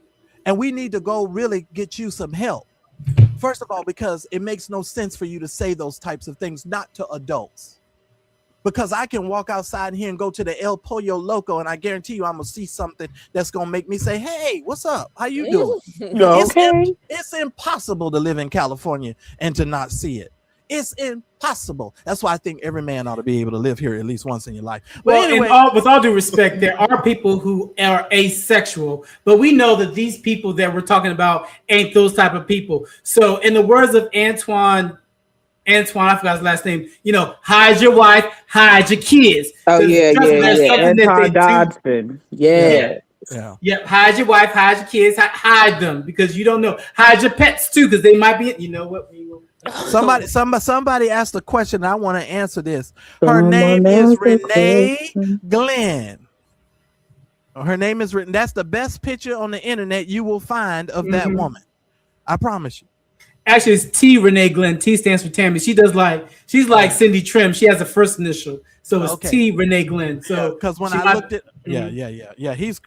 And we need to go really get you some help. First of all, because it makes no sense for you to say those types of things, not to adults. Because I can walk outside here and go to the El Pollo Loco, and I guarantee you I'm going to see something that's going to make me say, hey, what's up? How you doing? It's impossible to live in California and to not see it. It's impossible. That's why I think every man ought to be able to live here at least once in your life. But well, anyway, with all due respect, there are people who are asexual, but we know that these people that we're talking about ain't those type of people. So in the words of Antoine, I forgot his last name, hide your wife, hide your kids. Oh, yeah. Anton Dodson. Yeah. Hide your wife, hide your kids, hide them, because you don't know. Hide your pets too, because they might be, you know what? Somebody asked a question. I want to answer this. Her name is Renee Glenn. Her name is written. That's the best picture on the internet you will find of that woman. I promise you. Actually, it's T. Renee Glenn. T stands for Tammy. She's like Cindy Trim. She has a first initial, so it's T. Renee Glenn. So because when I looked at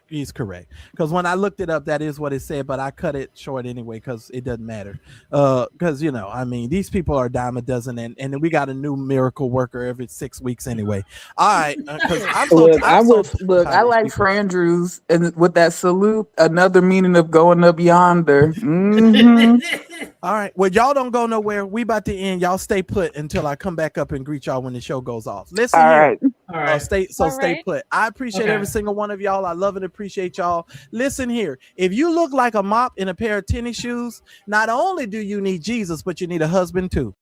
he's correct. Because when I looked it up, that is what it said, but I cut it short anyway because it doesn't matter. Because these people are a dime a dozen, and we got a new miracle worker every 6 weeks anyway. All right, I like Frandrews, and with that salute, another meaning of going up yonder. All right. Well, y'all don't go nowhere. We about to end. Y'all stay put until I come back up and greet y'all when the show goes off. Listen. All right. Stay put. I appreciate every single one of y'all. I love and appreciate y'all. Listen here. If you look like a mop in a pair of tennis shoes, not only do you need Jesus, but you need a husband too.